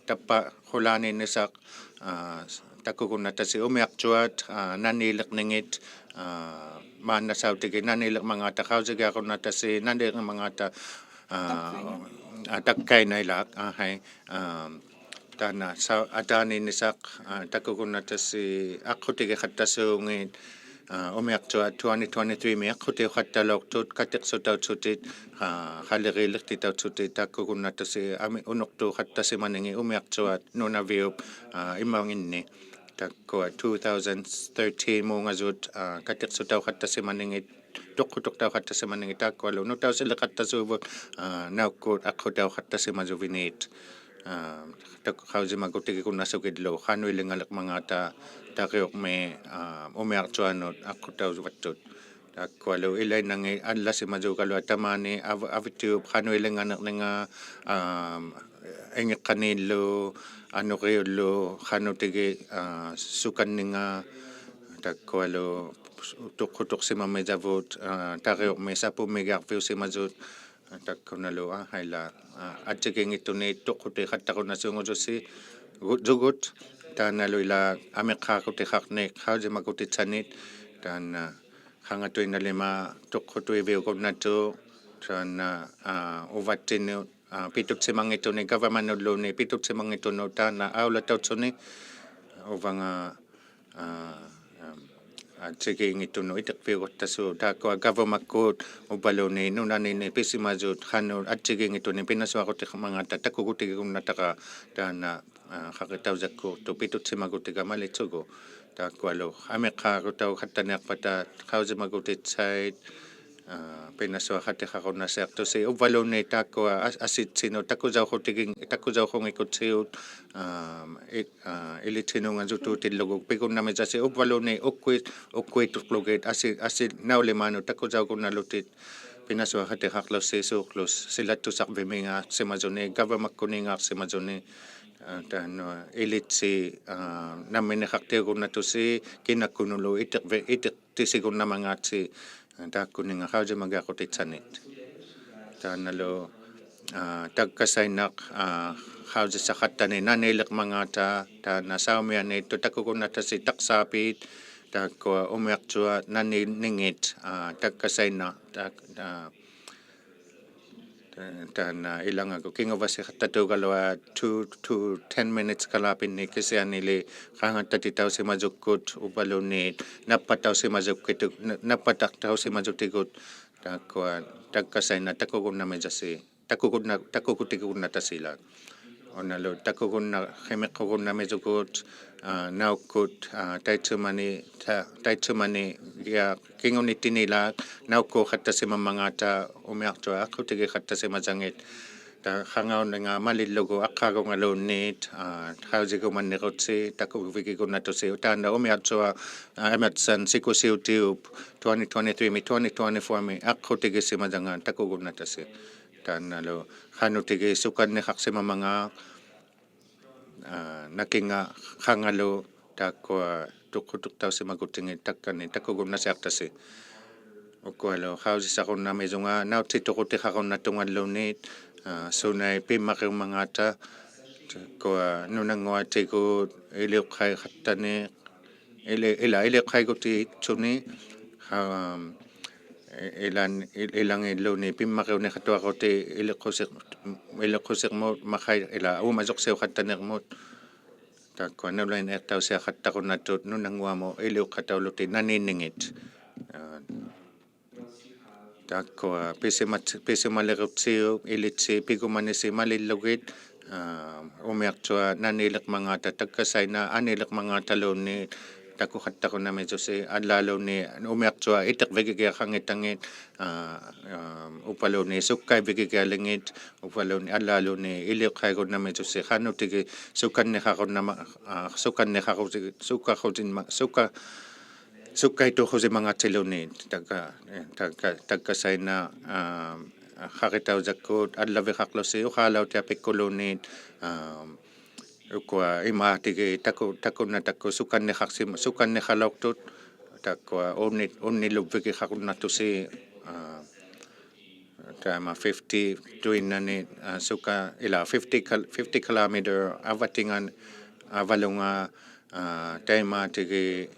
таппа хулааниннисақ таккукуннатаси умиартуат нанилеқнингит мааннасаутиги нанилермангаата хаусигиақуннатаси нанилермангаата таккайнайлаак хай таана атааниннисақ таккукуннатаси аққутигихаттасуунгит умиартуат 2023 миаққутиухатталоортут катеқсутаутсутит халерилертитаутсутит таккукуннатаси ами унортуухаттасиманинги умиартуат нунавиуп иммаунгинни таккуа 2013 мунгазут катеқсутаухаттасиманингит тоққутуқтаухаттасиманинги тааккуалу нутаусилеқаттасуувут науккуут аққутаухаттасимасувинит хаусимагутигикуннасукиллу хануилингалеқмангаата тариорми умиартуанут аққутаусуваттут таккуалу илайнанги алласимазуугалуа тамаани авитиуп хануилинганернинга энгеққаниллу ануриуллу ханутиги суканнинга таккуалу туққутуқсимаммисавут тариорми сапуммигаарфиусимазут таккуналу хайла атсигингиттуни тоққутиқаттақуннасуунгусусси зугут тааналу ила амеққаақутиқарник хаусимагутитсанит таана хангатуиналима тоққутуивиукуннату таана уваттину питутсимангитуни гавамануллуни питутсимангитуну таана аулатаутсуни уванга атсигингитуну итеқпиугуттасу тааккуа ᵣавамаккут упалуни нунанини писимазут хану атсигингитуни пинасуақутиқмангаата таккукутигигуннатаqa таана хақитаусаккуурту питутсимагутига малитсугу тааккуалу амеққаагутау хаттаниарпата хаусимагутитсаит пинасуақатиқаруннасеартуси упалуни тааккуа аситсину таккузаухунгикутсиут илитсинунгасутуутиллугу пикуннамисаси упалуни уккуитурлугит аси наулимаану таккузаукунналутит пинасуақатиқарлуссисуурлус силаттусарвимингаарсимасуни гавамаккунингаарсимасуни ilitsi namminekaktiukunnatusi kinakkunulu itiqtisikunnamangaatsi taakkuningaqqaujimagaqqutitsanit taanalo takkasainnaq qaujissaqattani naniiliqmangaata taana saumiani tutakukunnatasi taqsaapit takkua umiaqtua naniningit takkasainna Tana ilang ako kingawasi tatugalwa 2 to 10 minutes kalapin ni kisianili kangatatiitaw si ᕉᕗαkut upalunit napataw si ᕉᕗαkut napataktaw si ᕉᕗtikut takwa takasay na takukunna medjasi takukutikuna tasila onalo takukunna khemekkukunna ᕉᕗkut ᕉᕗkut ᕃituᕋᕆᕗ ya kingunitinilag ᕉᕗko khattasi mamangata umiaqtua qutigi khattasi mazangit ta khangaw nga malilugo aqago ngalunit qaujigumannirutsi takuvikikunnatusi utanda umiaqtua emerson sikusiutiup 2023 mi 2024 mi aqutigi simazangan takugunnatasi tanalo khanutigi sukanniqaqsi mamanga nakinga khangalo takwa tukutuktaw si magutingit takkani takugunnasiaqtasi ukualo qaujissaqunna mizunga nautituqutiqaqunnatungalunit sunay pimmaqiumangata takwa nunanguatigut iliuqqaiqattani iliuqqaiguti tsuni ilangiluni pimmaqiuniqatuaquti iliqqusiqmut maqai ila umasoqsiuqattaniqmut takwa nulain ertausiaqattaqunnatut nunanguamo iliuqqatauluti naniningit takwa pisimalirutsiu ilitsi pigumanisi malillugit umiaqtua naniiliqmangata takkasaina aniiliqmangataluni takuqattaqunna mejosi allaluni umiaqtua itiqvigigiaqangitangit upaluni sukkaivigigialingit upaluni allaluni iliuqqaigunna mejosi qanutigi sukkaituqusimangatiluni takkasaina qaqitauzakkut allaviqaqlusi uqaalautiapikkulunit ukwa imaatigi takunnatakku sukanniqalauqtut takwa unnilubvigiqaqunnatusi tama 50 tuinnani suka ila 50 kilometer avatingan avalunga taimaatigi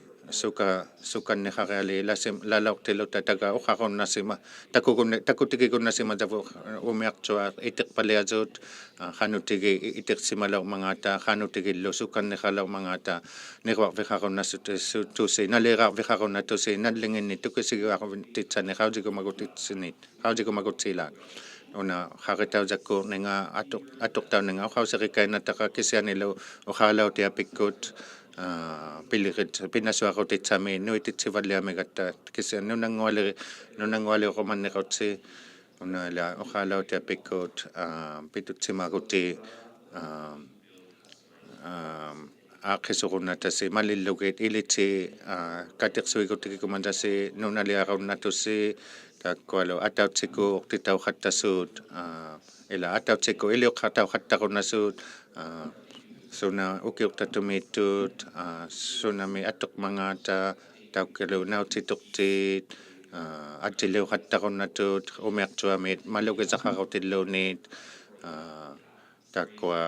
sukanniqaqali lalauqtiluta taga uqaqunnassima takutikikunnasima javu umiaqtua itiqpaliazut qanutigi itiqsimalauqmangata qanutigillu sukanniqalauqmangata niqwaqviqaqunnassutusi naliqaqviqaqunnatusi nallinginni tukisigiaqavititsani qaujigumagutsilaq una qaqitaujakku ninga atuqtauninga uqausiqikainataqa kisianilu uqaalautiapikkut ಪಿನಾᓱಅᕐಟಿತ್ಸಮಿ ನುಯಿತಿತ್ಸಿವಲ್ಲಿಯಮಿಗತ್ತ ಕಿಸಿಯ ನunanguali qomanniqutsi unala uqaalautiapikkut pitutsimaguti aqisuqunnatasi malillugit ilitsi katiqsuigutikikumantasi nunaliaqaunnatusi takkualu ătautsiku ila ătautsiku iliuqqatauqattaqunnasut suna ؤkiuᓐtatumитут sunami atuqmangata taukkilu nautituqtit atiliuqattaqunnatut umiaqtuamit malugisaqaqutiluunit takwa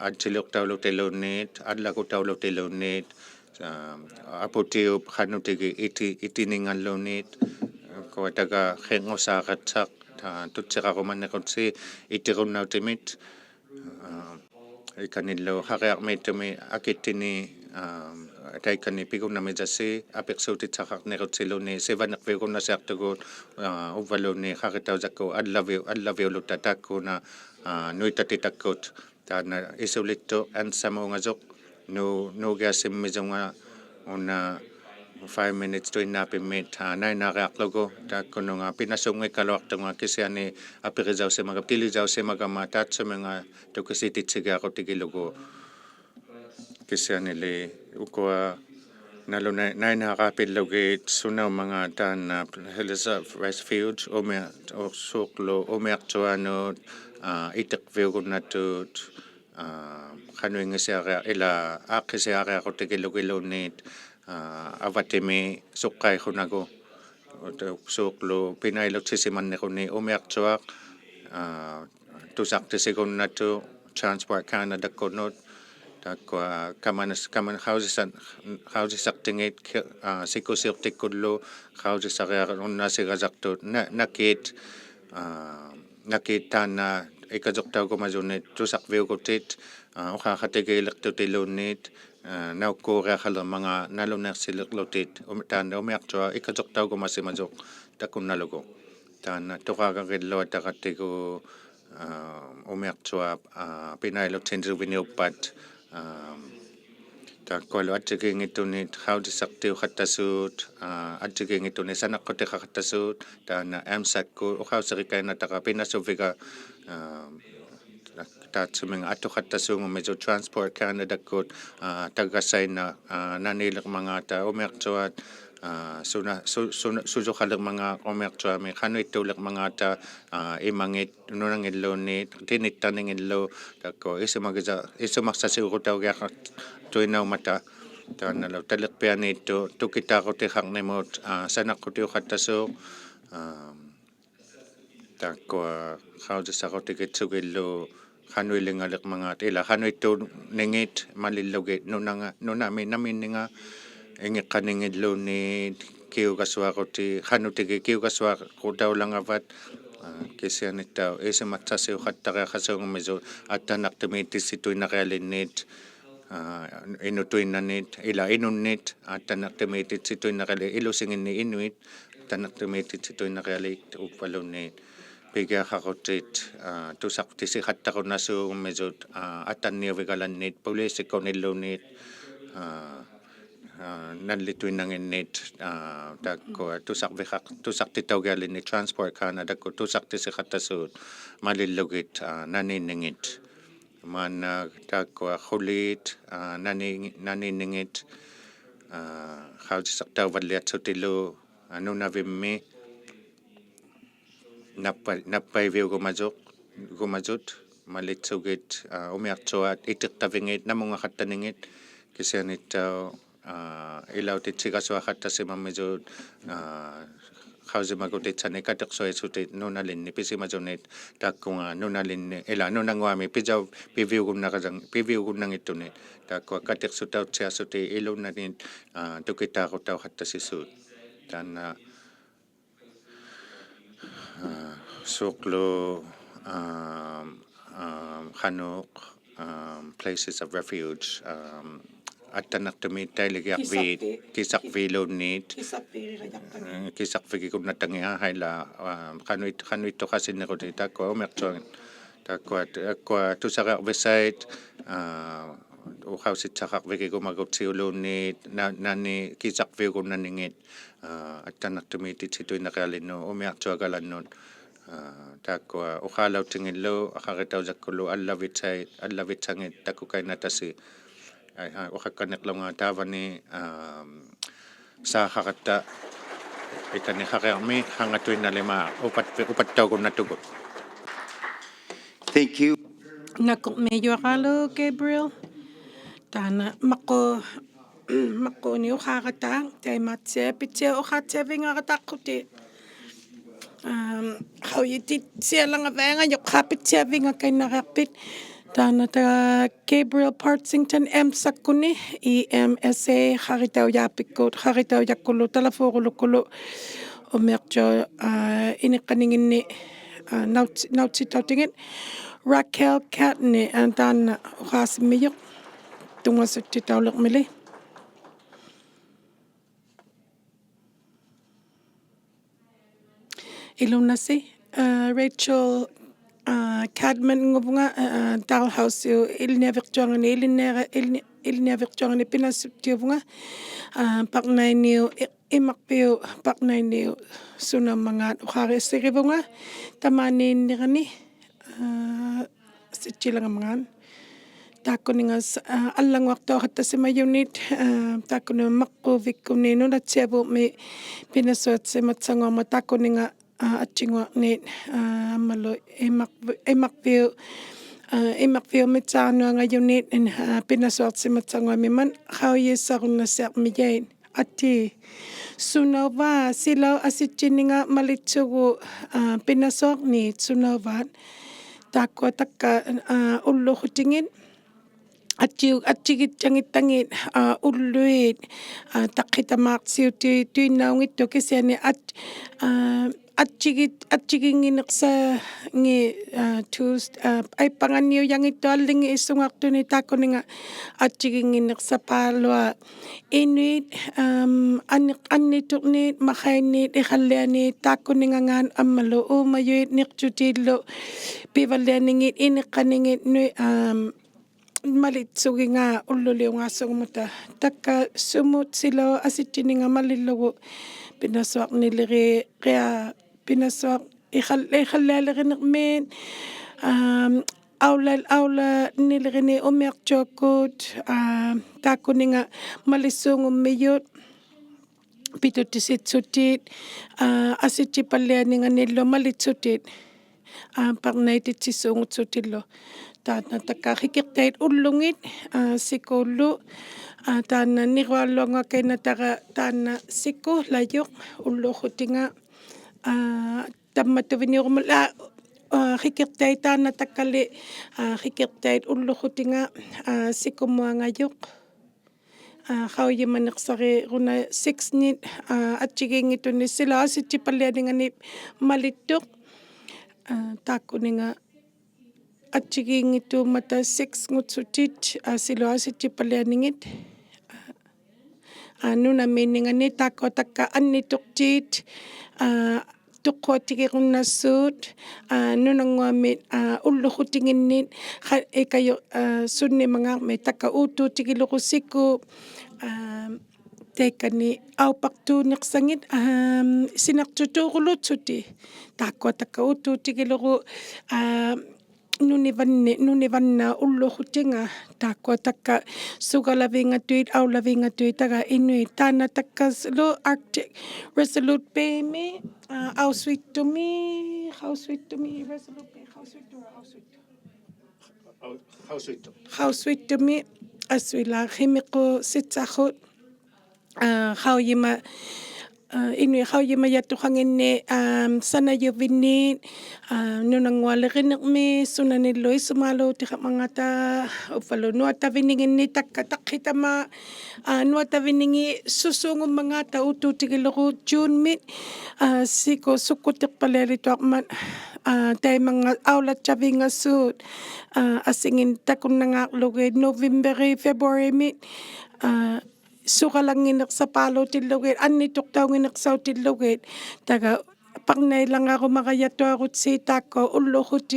atiliuqtaulutiluunit allakutaulutiluunit aputiup qanutigi itiningalluunit kawataga qenqusaaqatsaq tutsiqaqumanniqutsi itiqunnautimit ikanillo haqiaqmiittumi akittini taikani pigunnamijasi apiqsuutitsaqaqniqutsiluni sivaneqvigunnasiartugut uvvaluni qaqitaujakku allaviulutta taakkuna nuitatittakkut taana isulittu ansamuungasoq nuugiassimmizunga una 5 minutes to inapimmit nainariaqlugu taakkununga pinasungikaluartunga kisiani apiqisausimaga pilisausimagama taatsuminga tukisititsigiaqutigilugu kisianili ukua naluna nainaqapillugit sunaumanga taana rice fields umiaqtuanut itiqviugunnatut ħanuingisiaqa ila aaqqisiaqaqu tikilukilunniit avatimi suqqaihunagu suuqlu ᕃnaᕕauᵃisiᒪniquni ᕃùmiaqtuaq tusaqtisikunnatu Transport Canada-kunut takwa kaman hausisaqtingit sikusiuqtikkullu hausisaqearunnasigasaqtut nakit taana ikasoqtaukumazunit tusaqviukutit uqaqatigiileqtutilunnit naukkuureaqaler mga nalunersileqlutit taana umiaqtua ikasoqtaukumasimasoq takunnalugu taana tuqaqaqilluataqattigu ᕃ미aqtua પિનાᕐલુᵃ takkualu atsikingittunit hausisaqtiuqattasuut atsikingittunit sanaqqutiqaqattasuut taana EMSA-kku uqauserikainataqa pinasuvika taatsuminga atuqattasuungumisu Transport Canada-kkut tagassaina naniileqmangata ᕃmiaqtuat susuqaleqmanga ᕃmiaqtuami ҟanuittuuleqmangata imangit nunangilluunniit tinittaningillu takku isumarsasiurutaugiaqartuinnaumata taanalu taleqpianiittu tukitaaqutiqarnimut sanaqqutiuqattasuuq takkua hausisaqutikitzugillu ҟanuilingaleqmangaat ila ҟanuittuuningit malillugit nunami naminninga ingiqqaningilluunniit kiugasuaquti ҟanutigi kiugasuaqutaulangavvat kisianittau isumatsasiuqattariaqasuungumisu attanartimiitissituinarialinniit inutuinnanit ila inunnit attanartimiitissituinariali ilusinginni inuit attanartimiitissituinarialit uppalunniit pigiaqaqutit tusaqtisiqattaqunasuugumisut attanniuvigalannit poliisikunilluunniit nallituinnanginnit takkua tusaqtitaugialinni Transport Canada-kku tusaqtisiqattasuut malillugit naniinningit maana takkua quliit naniinningit hausisaqtauvalliatsutilu nunavimmi nappaiviugumasut malitsugit umiaqtuat itiqtavingit namungaqattaningit kisianittau ilautitsigassuaqattasimammisut qausimakutitsani kateqsuisutit nunalinni pisimasunit takkunga nunalinni ila nunanguami piviugunnangittunit takkua kateqsutautsiasuti ilunnanit tukitaaqutauqattasisuut taana suuqlu qanuuq places of refuge attanartumiittailigiarviit kisaqviiluunniit kisaqvigikunnatangiahaila qanuittoqasinnequti takkua umiaqtuangit takkua tusaqarvissait uqausitsaqarvigigumagutsiuluunniit nani kisaqviugunnaningit attanartumiititsituinarialinnu umiaqtuagalannut takkua uqaalautingillu aqaritausakkullu allavitsangit takkukainatasi uqakkaniqlunga taavani saaqaqatta ikaniqaqiarmi hangatuinnalima upattaukunnatugut. Thank you. Nakuk medyo akalo, Gabriel. Tana mako ni uqaqatang tay matse pitse uqatsevingaaqataquti hauyitit sialangavanga yoqapitsevinga kainaqarpit tana ta Gabriel Partsington EMSA-kkuni EMSA ᕃaritauyaapikkut ᕃaritauyakkullu talafuurulukkullu umiaqjo iniqqaninginni nautsitautingit Raquel Katni tana uqaasimiyoq tungasutitaulermili ilunasi Rachel Cadman ngubunga Dalhousie ilinevirtuangani pinasutiuvunga paqnainiu imakpiu paqnainiu sunamangaat uqarisirivunga tamaniinnirani sitchilangamangaan taakkuningas allanguartauqattasimayunit taakkunima maqquuvikkunni nunatsiavuumi pinasuatsimatsanguama taakkuninga atsinguarniit ammalu imakpiu ᕃᕗअᕆ ಪಿನಾᓱಅᕐತಿᒍৎ ᕃᕗअᕆ ati sunawa silaw asitjininga malitsugu pinasorni sunawan takwa takka ууᓪᓗᒃ atjigit jangitangit ulluit taqqitamaaqsiutiutuinnaungittu kisiani atjigingineqsa ngi aipanganiuyangittu allingi issungartuni taakkuninga atjigingineqsa paalua inuit annituqniit maqainniit iqallianiit taakkuningangaan ammalu uumayuit niqtutiillu pivallianingit iniqqaningit malitsuginga ууллулиунгаасугумута такка сумут сило аситчининга малиллугу пинасуарнилери пинасуар ихаллаалеринермиит аула нилерини умиарчуаккуут тааккунинга малиссуунгуммиют питутиситсутиит аситчипаллианинганиллу малитсутиит парнаититсиссуунгутсутиллу taana takka hikirtait ullungit sikuullu taana nirualluangakaina taana siku layuq ууᓪᓗᒃ tammatuviniurumula hikirtait taana takkali hikirtait ууᓪᓗᒃ sikumuangayuq ᕃᕗಯಿಮನೆqsari runa 6 nit atjigiingituni sila asitjipallianingani malittuq taakkuninga atjigiingittuumata 6 ngutsutit silo asitjipallianingit nunaminningani taakko takka annituqtiit tuqquatigiqunnaassuut nunanguamit ууᓪᓗᒃ ikayo sunnimangaarmi takka uuttuutigiluqusikku teikani aupaqtuuneqsangit sinartutuurulutsuti taakko takka uuttuutigiluqu nunivanna ууᓪᓗᒃ taakko takka sugalavingatuit aulavingatuit taga inuit taana takka lo Arctic Resolute Paymi ausuittumi Resolute Pay hausuittumi asuila himiqu sitsarrut ᕃᕗಯಿᒪЯтухангинни санаювинниит нунангуалеринерми сунаниллу исумаалуутиқамангата уффалу нуатавинингинни такка таққитама нуатавининги сусуунгуммангата уутуутигилеру жуунмит сику суккутеқпалиалитуармат тайманга аулатсавингассуут асингин такуннангаарлугит новембери фебруаримит suqalangineqsapaaluutillugit annituqtaugineqsautillugit taga parnailangarumaqayatuarutsi taakko ууᓪᓗᒃ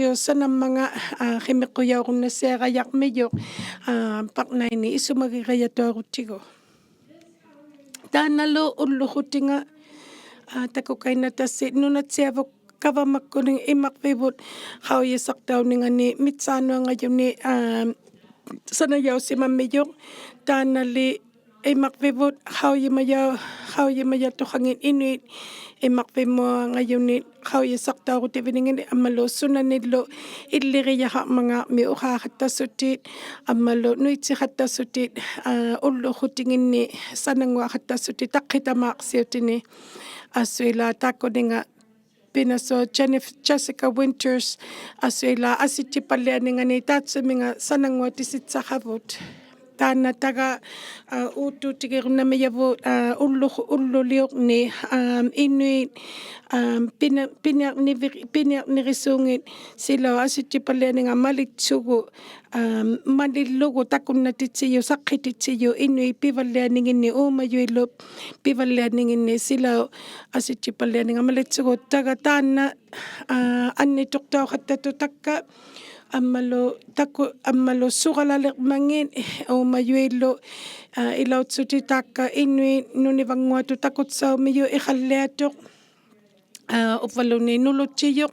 himiqquyaurunnassiaqayarmiyuq parnaini isumagirayatuarutigu taanalu ууᓪᓗᒃ takukainatassi nunatsiavuk kavamakkuning immaqvivut ᕗuйisартаунингани mitсааnuangajuni sanayausimammiyuq taanali immaqvivut ᕗuйимаятухангит инуит иммақвиммуангаюнит ᕗуйисартаарутивинингини аммалу сунаниллу иллирияхармангаарми ухаахаттассутиит аммалу нуитсихаттассутиит ууᓪᓗᒃ санангуахаттассутит таққитамаақсиутини ассуила тааккунинга Pinaso Jessica Winters asuila asitjipallianingani taatsumminga sananguatisitsaqavut taana taga uuttuutigirunnamiyavut ууллулиорни inuit piniarnirisuungit silo asitjipallianinga malitsugu malillugu takunnatitsiyu saqqititsiyu inui pivallianinginni uumayuillu pivallianinginni silo asitjipallianinga malitsugu taga taana annituqtauqattatu takka ammalu suqalalermangit uumayuillu ilautsuti takka inuit nunivanguatu ҭакуۡтсаумию iqalliatuq uffaluni nulutsiyuq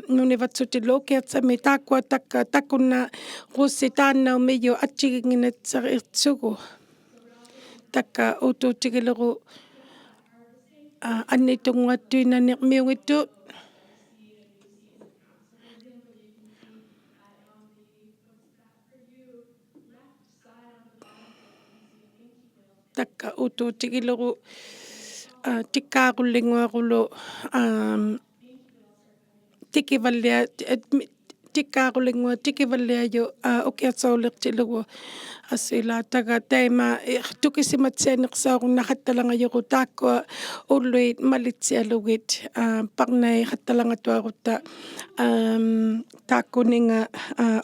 nunivatsutillu ukiatsami taakkua takka takunna qussi taannaumiyu atjiginginatsarirtsugu takka uuttuutigileru annitunguattuinaniqmiungittu takka utuutigilugu tikkaaqullingуaqulu tikivallia tikkaaqullingua tikivalliaju ukiutsauliqtilugu asila taga taima tukisimatsianiqsaarunnaqattalangayuqu taakkua ulluit malitsialugit parnai qattalangatuarutta taakkuninga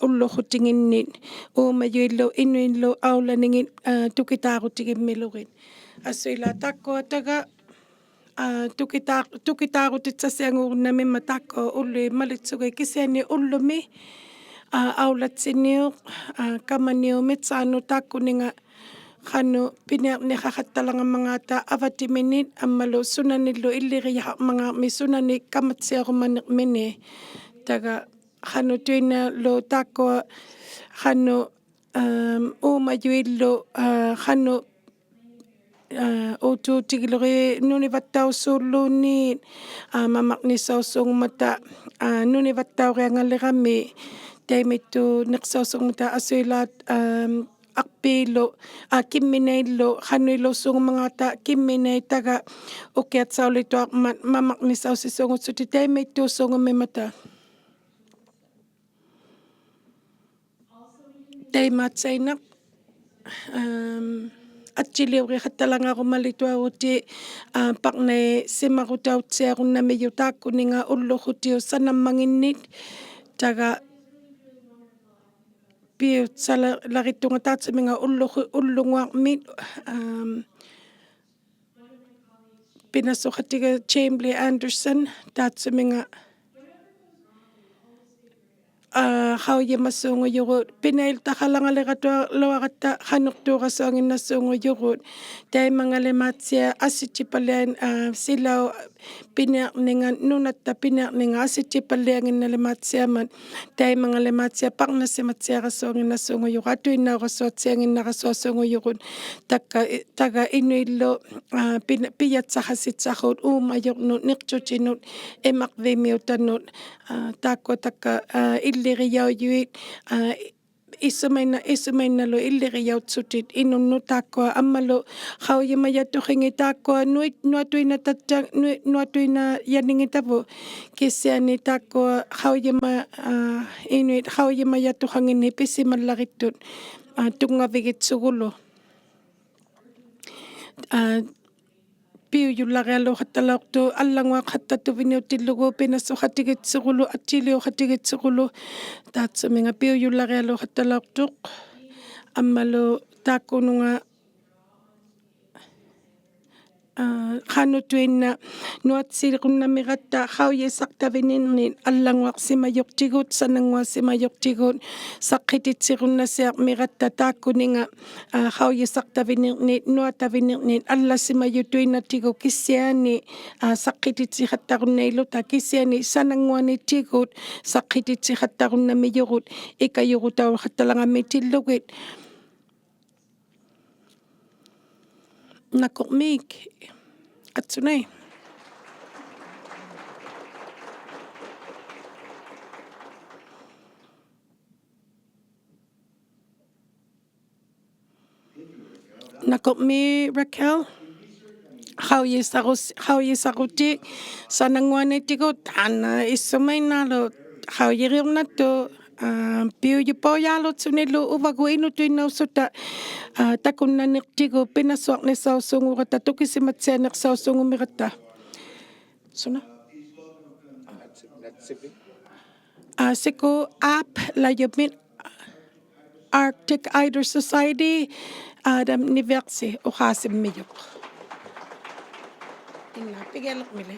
ulluqutiginnit uumayuillu ᕿᕋᕋᕋ tukitaarutigimmilurit asila taakkua taga tukitaarutit-sasianguurunnamimma taakkua ullui malitsugi kisiani ullumi aulatsiniuq kamaniumitsaanu taakkuninga qanu piniarniqaqattalangamangata avatiminit ammalu sunanillu illiriaqarmangaarmi sunani kamatsiarumaneqmini taga qanu tuinalu taakkua qanu uumayuillu qanu utuutigiluqinuunivattausuulluunniit mamaqnisausuungmata nuunivattauriangallerami taimittu neqsausuungmata asuilaat arpiilu kimminaillu qanuiluussuungmangata kimminai taga ukiatsaulituarmat mamaqnisaussisuungutsuti taimittuussuungumimata taimaatsainaq atchiliuriqattalangarumalituaruti parnai simarutautsiarunnamiyu taakkuninga ulluqutiu sanammanginnit taga piutsalaritunga taatsaminga ullunguarmit Pinaᓱatiga Chamberlain Anderson taatsaminga ᕗauyimassuunguyurut pinailtaqalangaleratuarluaqatta qanertuurasuanginnassuunguyurut taimangalimaatsia assitipallian silau piniarninga nunatta piniarninga assitipallianginnalimatsiamat taimangalimaatsia parnassimatsiarasuanginnassuunguyurut atuinnaurasuatsianginnarasuassuunguyurut taga inuillu piyatsaqasitsaqut uumayuqnut niqtutinut ᕃmaqvimiutanut taakkua takka иллириауйуит исумайналу иллириаутсутит инунну тaakkua аммалу ᕗauyimayatuqingi taakkua nuatuina yaningitavу kisiani taakkua inuit ᕗauyimayatuqangini pisimallarittut tungavigitsugulu piuyullarialuqattalaortu аллангуаққаттатувиниутиллугу пинассухатигитсигулу атсилиухатигитсигулу таатсуминга piuyullarialuqattalaortuq аммалу тааккунунга qanuttuinna nuatsiliqunnamigatta ᕗauyiссартавинирнит аллангуарсимайортигут санангуассимайортигут саққититсируnnasiarmigatta тааккунинга ᕗauyiссартавинирнит нуатавинирнит аллассимаютуинатигу киссиани саққититсихаттаруннаилута киссиани санангуанитигут саққититсихаттаруннамиюрут икаюрутауқатталагаммитиллугит ᕃᕋᒃ atsunai ᕃᕋᒃ Raquel ᕗauyisarutik sananguanitigut ana isumainalu ᕗauyiриорнатту piuyupoyaalutsunilu uvaguinutuinnaussuta takunnaniqtigu pinassuarnisausuungurata tukisimatsianiqsausuungumiqatta suna siku app layumit Arctic Eider Society adam niversi uqaasimmiyuq inna pigelaqmile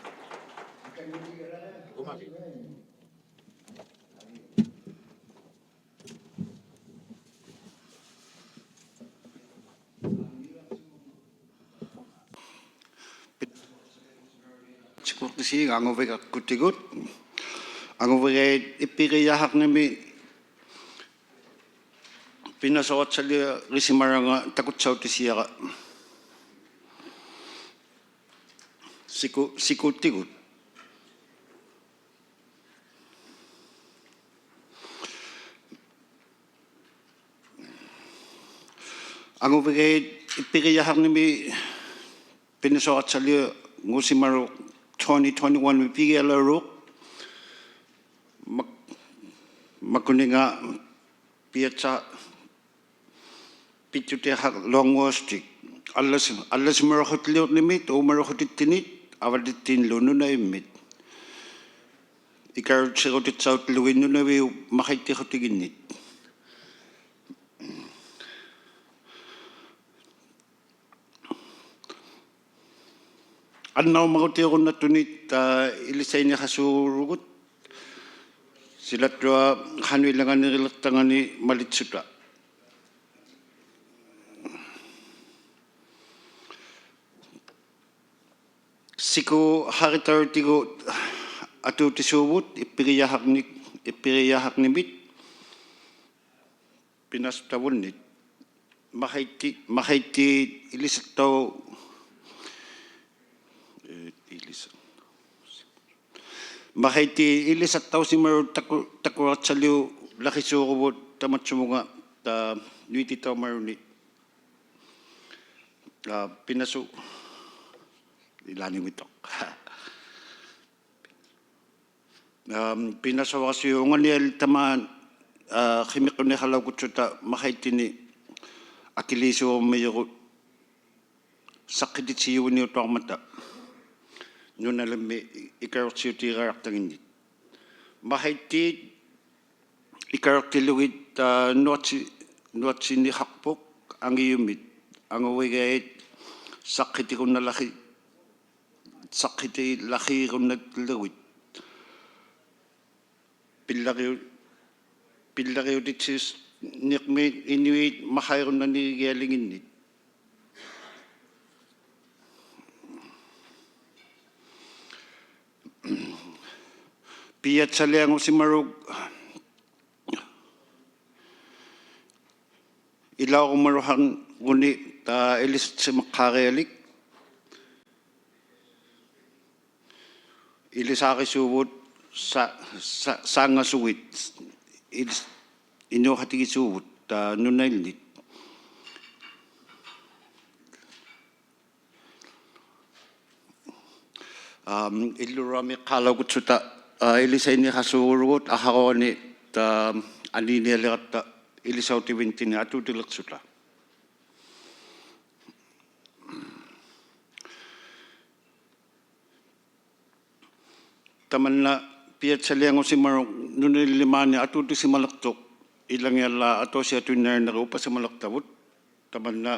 Sikurtisi ангувигаккутигут ангувигэит иппирияхарними пинасоратсалиа рисимаранга такутсаутисиара сикуттигут ангувигэит ipigiyahagnibi Minaᕐᕋᕗ ngusimaru 2021 mipigialaruk makuninga piatsa pitutehak longostik allas marahutliutnimit umarahutittinit avadittin ᕕᓗᕈᒃ ᕃauyiᓴᕈutiᒍৎ makaitikhotiginnit ᕕᕗ아ᕆ ᕃ리사이니하수르굿 silattua hanuilanganirillertangani malitsuta siku haritartigu ătuᕐniᒧᒃ ippiriyahaknimit pinaᓱஅᕐ타วุnnit mahaitti ilisattau mahaitti ilisattausimaru takuratsalliu lakisuuruvut tamatsumuga ta ᕿᕋητaumaruni ಪಿನಾᓱಅᕐನಿಮಿtok ಪಿನಾᓱಅᕐನಿಯಲ್ tamaan khimiqunniqalauqutsuta mahaittini akilisuurummiyorut saqqititigiuniutuarmata nunalami ikarortiutiiraartaginnit mahaitti ikarortilugit nuatsinniqarpuq angiyumit anguigait saqqitilaqiirunnatluguit pillariutitis niqmiit inuit mahairunnanigialinginnit piatsaliangusimaruk ilaurumaruhan guni ta ᕕᕋααᕋᕗ ᕕᕋαᕗsuuvut saangasuit inuuhatigisuuvut ta nunailnit иллурами қалаугутсута илисаиниқасууругут ахаруани та анинниалеқарта илисаутивинтини атутилерсута tamanna piatsaliangusимару нунилимаани атутисималертоқ илангиалла атоосиатуннаарнеру упасималертавут tamanna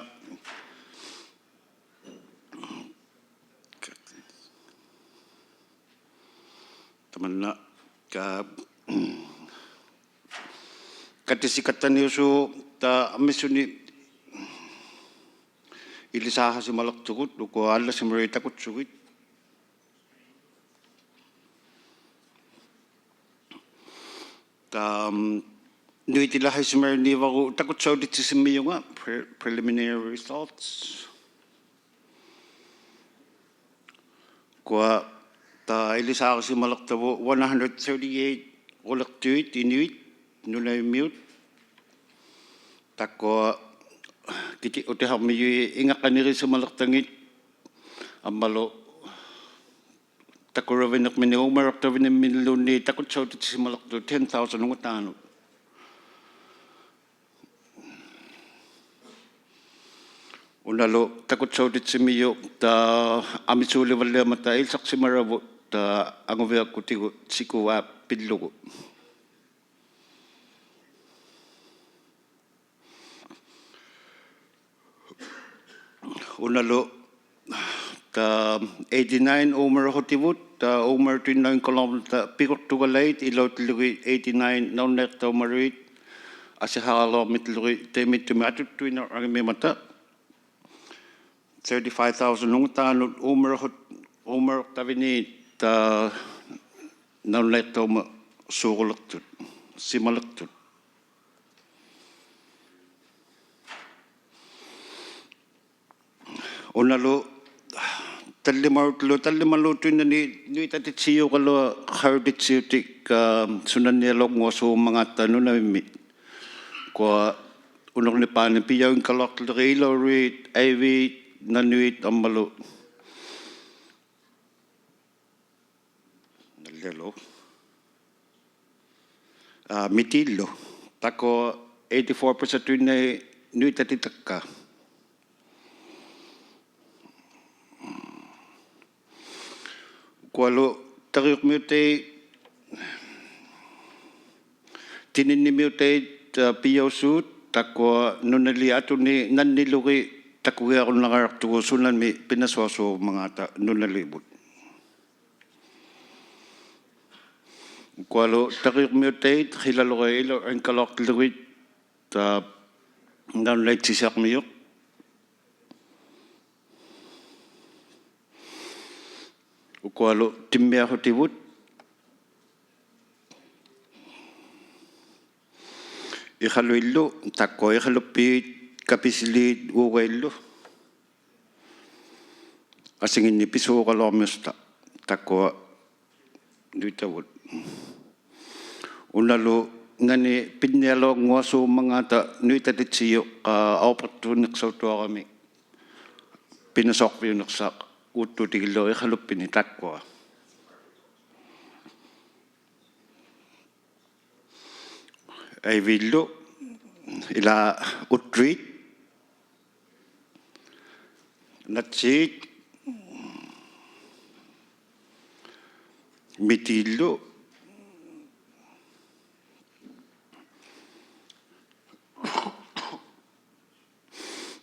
katisikataniusu ta amissuni ilisaahasimalertugut ᕗᕗ아ᕆ타쿠tsugit ta ᕿᑎᕋᓕᕇ미varu ᑕකුತ್ಸೌಟಿತ್ಸಿಮ್ಮಿಯುಂಗ preliminary results kwa ta ilisaahasimalertavu 138 ulertuit inuit ᕿᕋᕗmiut takko kiti utiharmiyui ingaqanirisumalertangit ammalo takuravinermini umaraqtavinimminluunni ҭакутсаутитсималерту 10,000 ungutaanu unalu ҭакутсаутитсимиyu ta amisuulivalliamata ilsaqsimaravu ta anguviakkutigu sikua pillugu unalu ta 89 umarahutивут ta umartuinnoinkolorta piqortugalait ilautillugi 89 naunneertaumaruit asiharalormitlugi teemittumi atuttuineraangimimata 35,000 ungutaanut umaraqtavini ta naunneertauma suurulertut simalertut unalu tallimaluutuinani nuitatitsiuqalua ҟаᕗtitsiutik sunannialoqnguasuummangatta nunamimmi kwa ᕪᓗᒃ ᕃᕗอึᓃᒃ ᕃᕗᕆᕃ ᒥ티ᓕᕆ 닦고 84% ᕃᕗ따티탁카 꽌로 ᕃ땗뮤테 티니니뮤테 피오수 닦고 ᕃᕗ아뚜니 난닐루기 닦고야올나가르투고 순난미 પિનાᓱ어ᕐ 망아타 ᕃᕗ리붓 꽌로 ᕃ땗뮤테 힐랄로게일로 엔칼럭틀루기 다 ᕃᕗ아ᕆ 꽌로 ᕃᕗ아ᕆ티붓 이ᓱᒪηλ루 닦고 이ᓱᒪ삐 카피실리 우가일루 아싱인니 피소갈로미스타 닦고 ᕃᕗ붓 ᕪᓗᒃ ngani pinyalo ngoso mangata ᕃᕗ따티ᓪ ᕐ뒄투닉서토아가미 પિ나ᓱ어ᕐ니ᒃ ᕄ뚜ᕃᕪ ᕃᕗᒃ피니 닦고 아이빌루 일라 ᕃ트릿 나치 ᒥ티ᓕ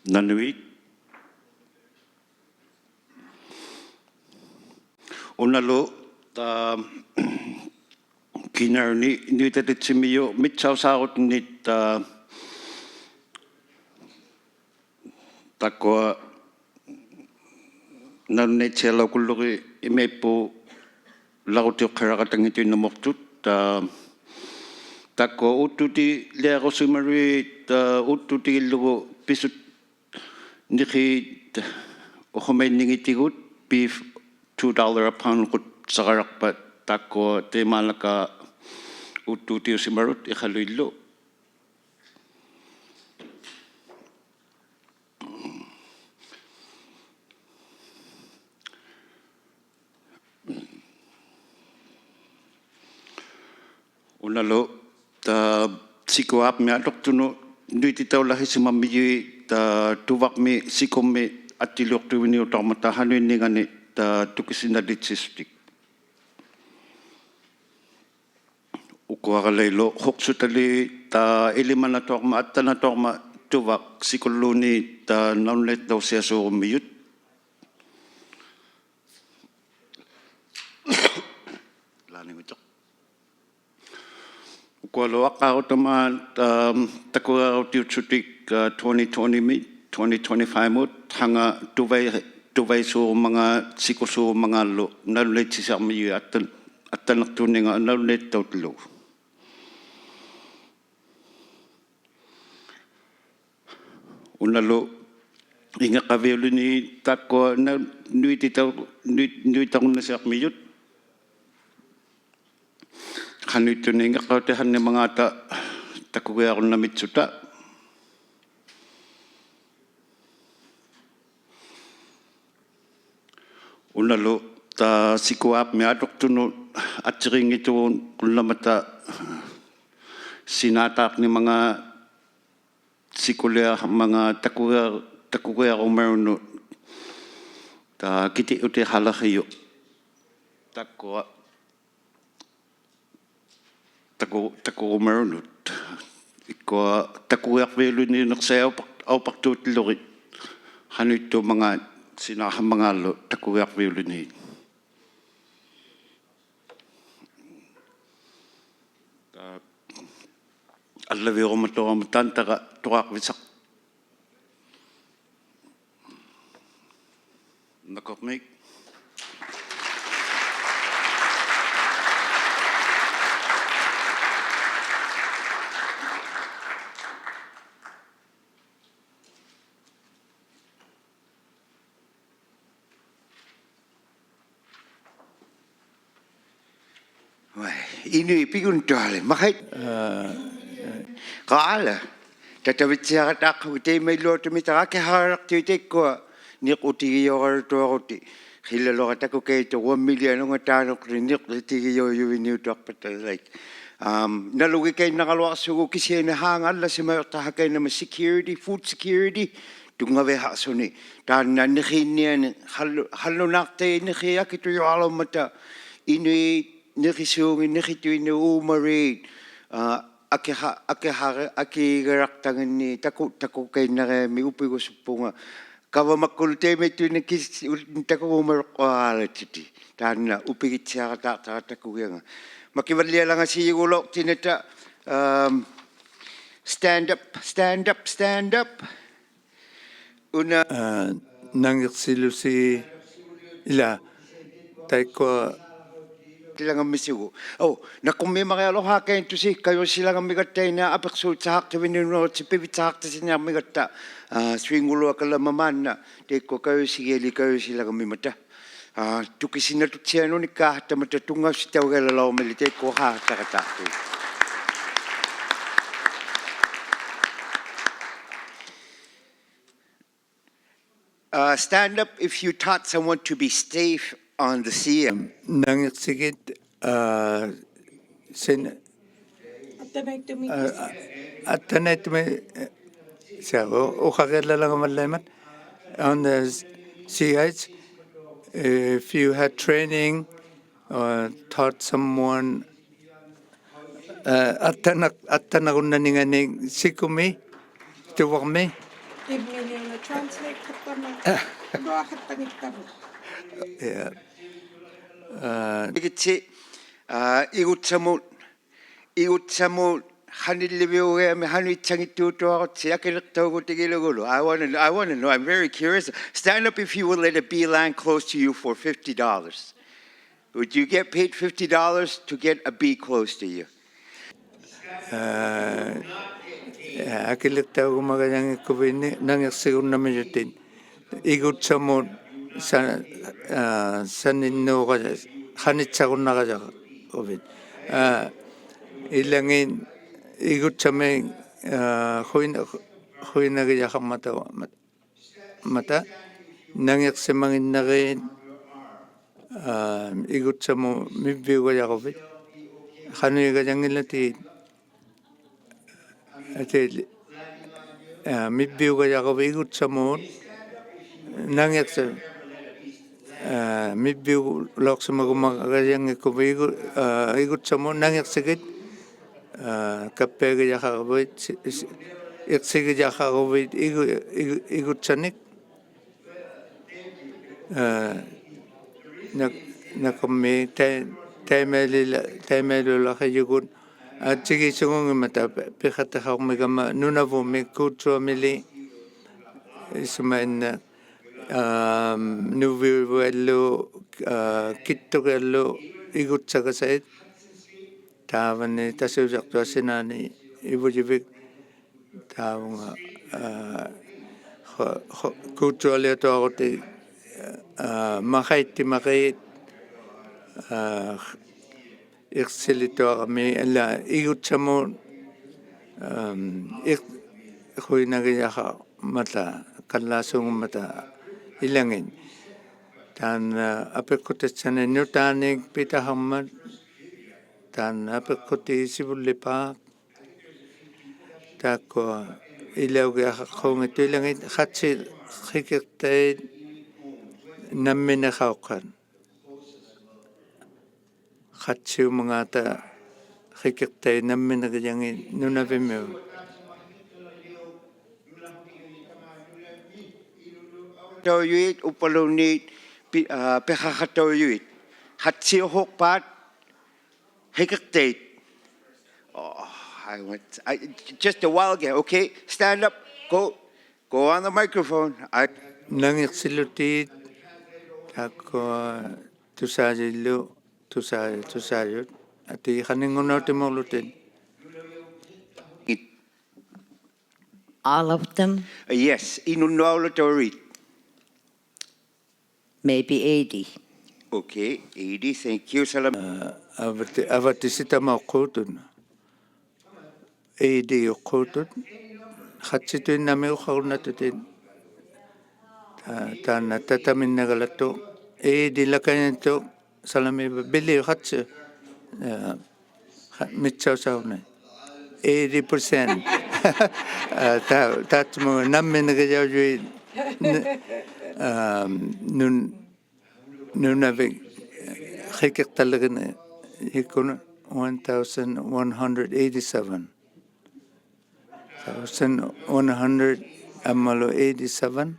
나누잇 ᕪᓗᒃ 기나르니 ᕃᕗ따티ᓪ 미차우사우트니 닦고 나누네첼로굴루기 이메포 라우티오카라가땅이티노목투 닦고 우뚜티 레아고스마리 우뚜티길루고 비숫 니키 오호메닝이티굿 beef $2 a pound 굿 사가락바 닦고 테말라카 우뚜티오시마룻 이ᓱᒪ일루 ᕪᓗᒃ ᕃᕗ아ᕆ 미아독투누 ᕃᕗ따우ᴅ tuwakmi sikommi attilortuini utarmata hanuinningani tukisinalitsistик ukuaraleilo hoqsutali ilimanatoorma attanatoorma tuwak sikulluuni ᕃᕗtausиасууруммиют лаанимитеқ ukualuaqqaarutama takuarutiutsutик 2025 mut hanga tuvaisuurumanga sikusuurumangaallu ᕃᕗtisarmiyu attanertuunninga ᕃᕗtautilugu ᕃᕗᒃ ingeqaviuluni takkua ᕃᕗtarunnasiarmiyut qanuttunni ingeqautihannimangaata takkugiarunnamitsutta ᕃᕗᒃ ᕃᕗ아ᕆ miatortunu attiringituun qullamata sinaataaqnimanga sikuliarmanga takkugiarumarunu kitiutiqaleriyu takkua takkurumarunut ikkua takkugiarviuluni nersaaupartuutlurit hanuttuumanga sinaarmangaallu takkugiarviuluni аллавиоруматторама таантара туаақвисақ накормик ini pigun tale makai kala Tatavitsiyaqataqqu ᕃᕋᕃmitäᕐnaᓅ ᕃᕗutigiyoqarutuaquti qillaloratakukeito 1 million taanuqri ᕃᕗutigiyoyuviniutuarpat like nalugikainnaqaluarsugu kisiana haangalla simayortahakainama security food security tungavehaasuni taanna niqiinniani hallunaartainniqiakituyoarlummata inuit niqisuungi niqituinni ууᓪᓗᒃ akigaraqtanginni takukainnareami upigusuppunga kavamakkuluteemittuinni takuumereqqoraalatiti taanna upigitsiaqataaqtaqatakugianga makivallialangasiigulortinata stand up una nangirsilusi ila taikwa tilangammisigu nakkummiimarialohaakaintusi kayusilangammigattaina apersuutsaaqtivinunortipivitsaaqtasiniarmigatta swinguluakalamamaanna teikko kayusigiali tukisinatutsianunikkaahtamata tungassitaugalalormili teikko haataqataartu stand up if you taught someone to be safe on the sea. nangirsigit sen аттанайтми сао охагерлалагамаллаймат on the sea ice if you had training or taught someone attanagunnaningani sikumi tuwarmi yeah Igitsi igutsamut hanilliviugeami hanuitsangittuutuarutsi akilertaugutigilugulu I want to know I'm very curious. Stand up if you would let a beeline close to you for $50. Would you get paid $50 to get a bee close to you? akillertaugumaganangikkuvinni nangersigurnamijutin igutsamut saninnuuqa hanitsagunnaqajaquvit ilangin igutsame huinagijaqarmata mata nangersimanginneriin igutsamu mivviugajaquvit hanuigajangillati atil mivviugajaquvit igutsamuut nangersa mibbiu loqsimagumagayanngikkuvigu igutsamu nangersigit kappeegijaqaruvit iqsigijaqaruvit igutsanik nakammi taimelulaqiyugut atigisungungimata piqataqarmigama nunavumi kuutsuamili isumainna nuviuallu kittugallu igutsagasait taavani tasuusartuassinaani ivujivik taavunga kuutsualiatuaruti maqaittimaqit iqsilituarami alla igutsamu huinagiyaqa kallaasuungummata ilangin tan apekkutatsanen nutaanik pitahammat tan apekkuti sivullipaaq taakko ilaugiaqaqquungittu ilangit qatsi qikertait namminaqauqqan qatsiumangata qikertai namminagiyangi nunavimmiu Tauyuit upalunit pehaqatauyuit hatsiohokpat hikaktate. Just a while ago. Okay, stand up. Go on the microphone. nangirsilutit takko tusayut ati qaningunautimorlutin All of them, Yes, ᕃᕋᕃmitäᕐnaᓅ. maybe 80. Okay, 80. Thank you, Salam. avatisitamaqqutun eidi uqqutut ᷉뚜인나미우қарунатутин таана татаминнагалатту дилаканатту саламива били хатсу митсаусауна 80% татму намминагажауи нунавик хикерталлагана хикуна 1187 1100 amalu 87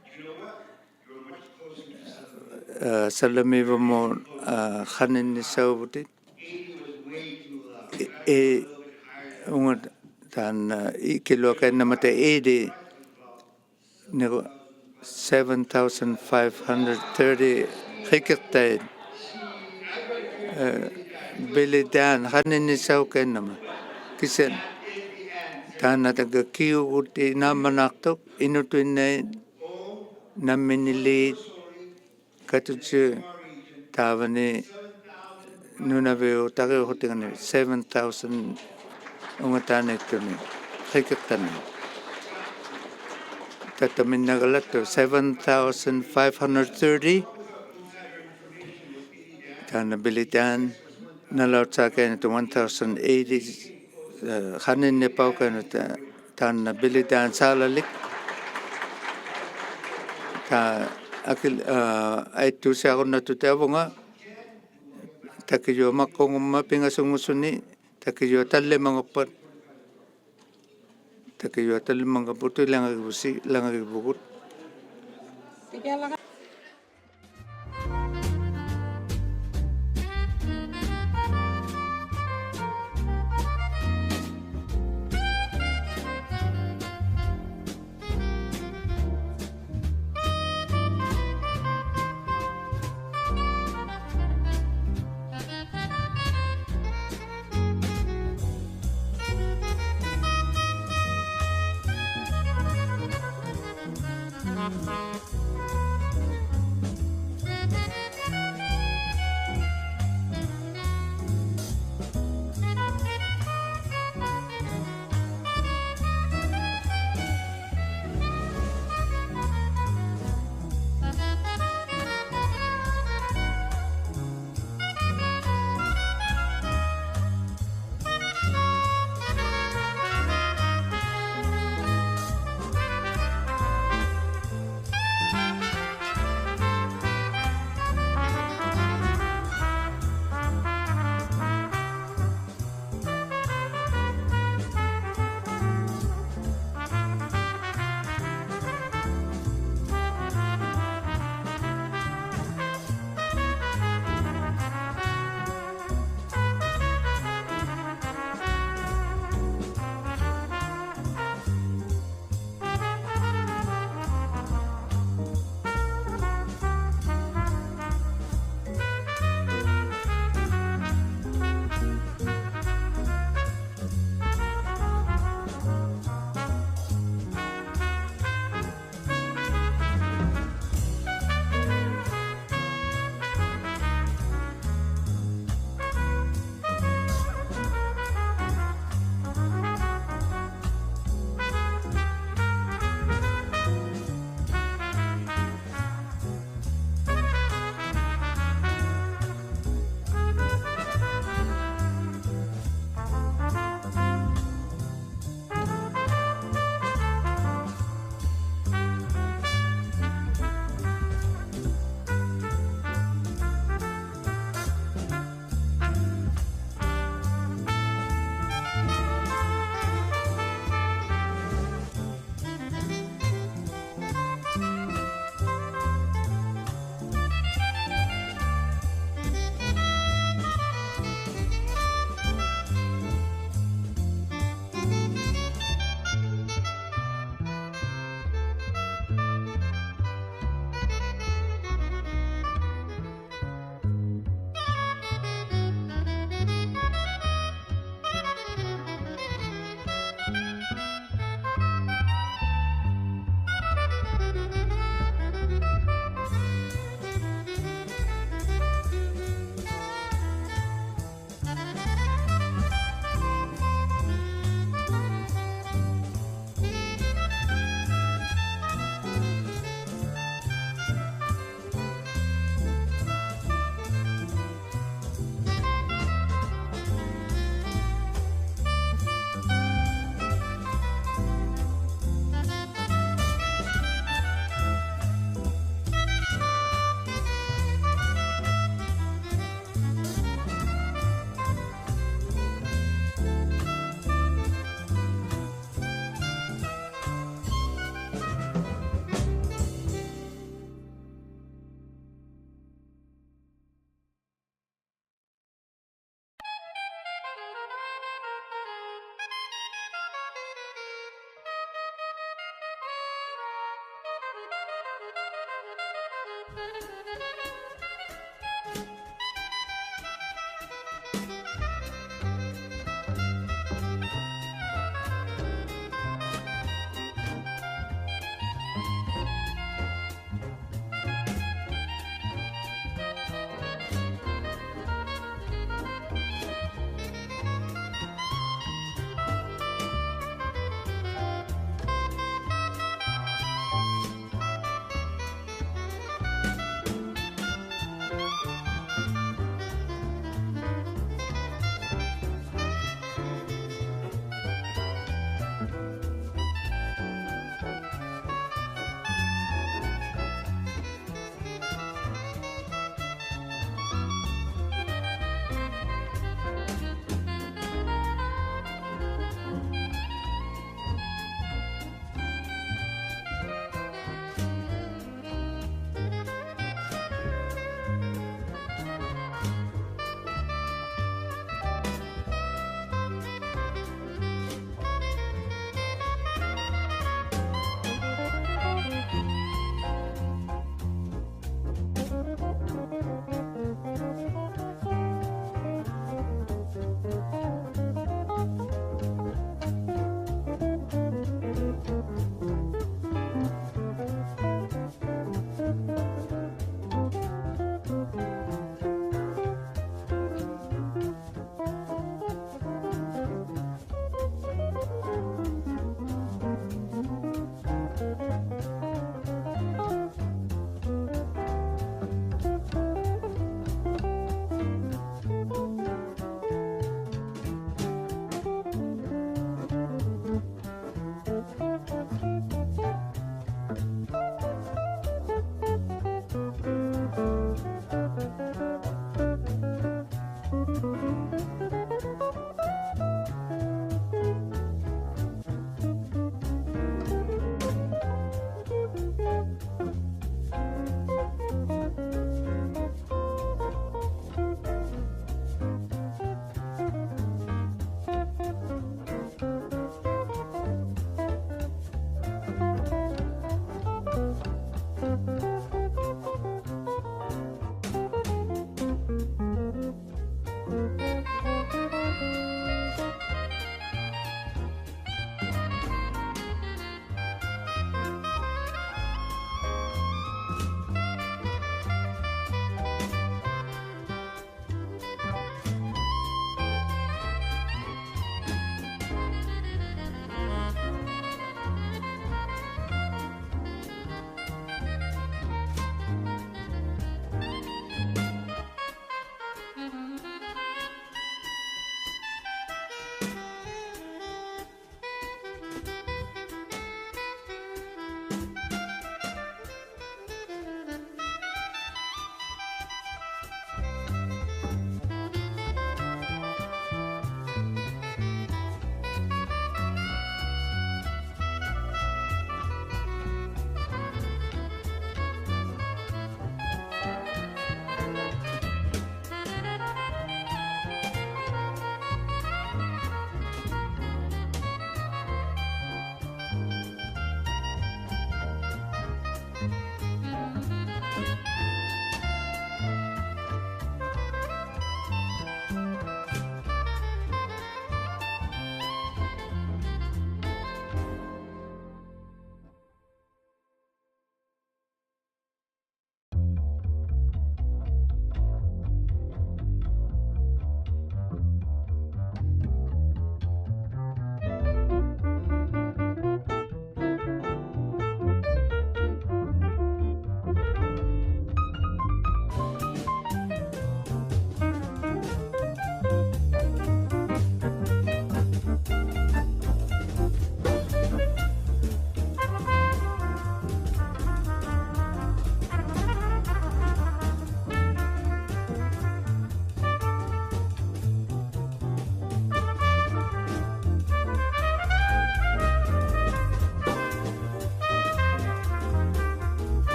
salamiva mo ᕗᕋᕆᒃ ungat tan ikilokanamata 80 nego 7,530 hektar belidan ᕗᕋᕆᒃ kisen tan ataga kiuguti namanaktok inutuinay naminili katutsu tavani nunaveo tagay hotingani 7,000 ungatanetuni hektarni tataminagalatto 7,530 tana bilitan nalautsakan to 1,080 ᕗᕋᕆᒃ tana bilitan salalik ta akil ăતુᕭniᒃ takiyomaqqungumma pingasungusuni takiyotallimangorpat takiyotallimangaput langagibugut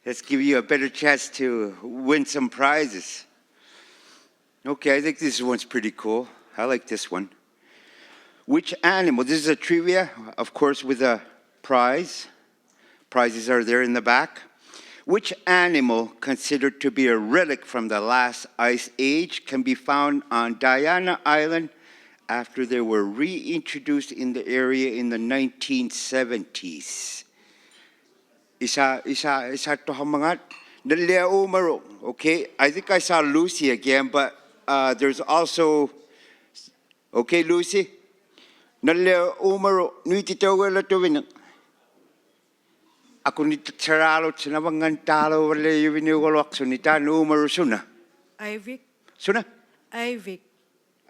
Let's give you a better chance to win some prizes. Okay, I think this one's pretty cool. I like this one. Which animal, this is a trivia, of course, with a prize. Prizes are there in the back. Which animal, considered to be a relic from the last ice age, can be found on Diana Island after they were reintroduced in the area in the 1970s? Isa to hamangat. ᕕᕗഅᕆ. Okay, I think I saw Lucy again, but there's also, okay, Lucy? ᕕᕗअᕆ ᕕᕗητᕍഥ Ako ni tsaralo tsinabangan talo wala yuvinugolok sunita numero suna. Ivik. Suna? Ivik.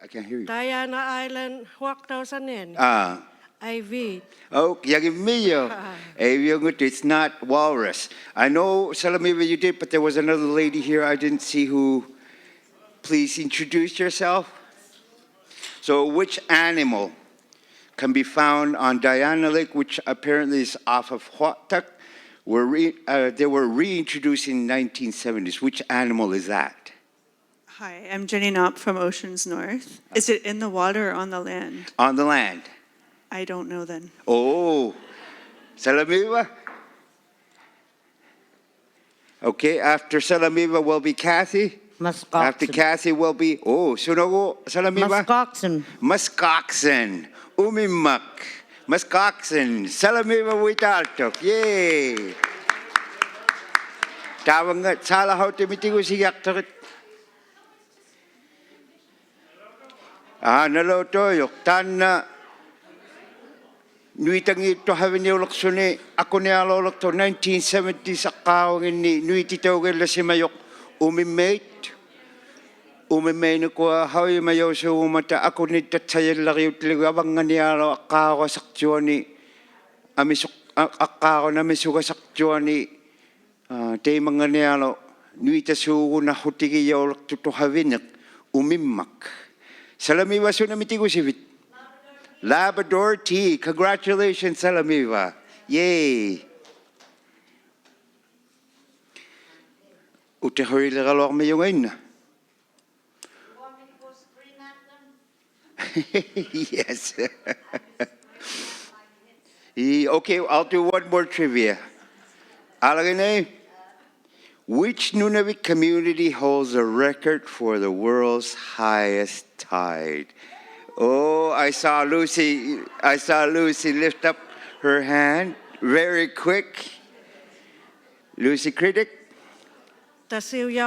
I can't hear you. Diana Island, ᕃauᓄᓃ. Ivik. Oh, yagimiyo. It's not walrus. I know, Salamiva, you did, but there was another lady here. I didn't see who. Please introduce yourself. So, which animal can be found on Diana Lake, which apparently is off of ᕃauᓃ? They were reintroduced in the 1970s. Which animal is that? Hi, I'm Jenny Knopp from Oceans North. Is it in the water or on the land? On the land. I don't know then. Oh, Salamiva? Okay, after Salamiva will be Kathy. After Kathy will be, sunogo, Salamiva? ᕃᕗઅᕆ. ᕃù미ᒃ. ᕃᕗઅᕆ. Salamiva Witaltok. Yay. Tawangat salahautimitig usigaktarit. ᕕᕗatauyᕅ. Tanna. Nuitangito haviniulaksuni. Ako ni alolakto 1970s akawangin ni ᕕᕗητᕍഥ ᕕᕗअᕆ. Umimeno ko ᕃauಯಿᒪᒐᓱअᕆ ako ni tatsayallariutligu abanganialo akkaago sakjuani amisuk akkaago namisuga sakjuani teimanganialo nuitasuuguna hutigiyaulaktutuhavinik ᕗ미ᒃ. Salamiva sunamitigusivit. Labrador T. Congratulations, Salamiva. Yay. Utehorilagalok mo yung ngayon. Yes. Okay, I'll do one more trivia. Alagane, which Nunavik community holds a record for the world's highest tide? Oh, I saw Lucy lift up her hand very quick. Lucy Critic? ᕃᕗઅᕆ.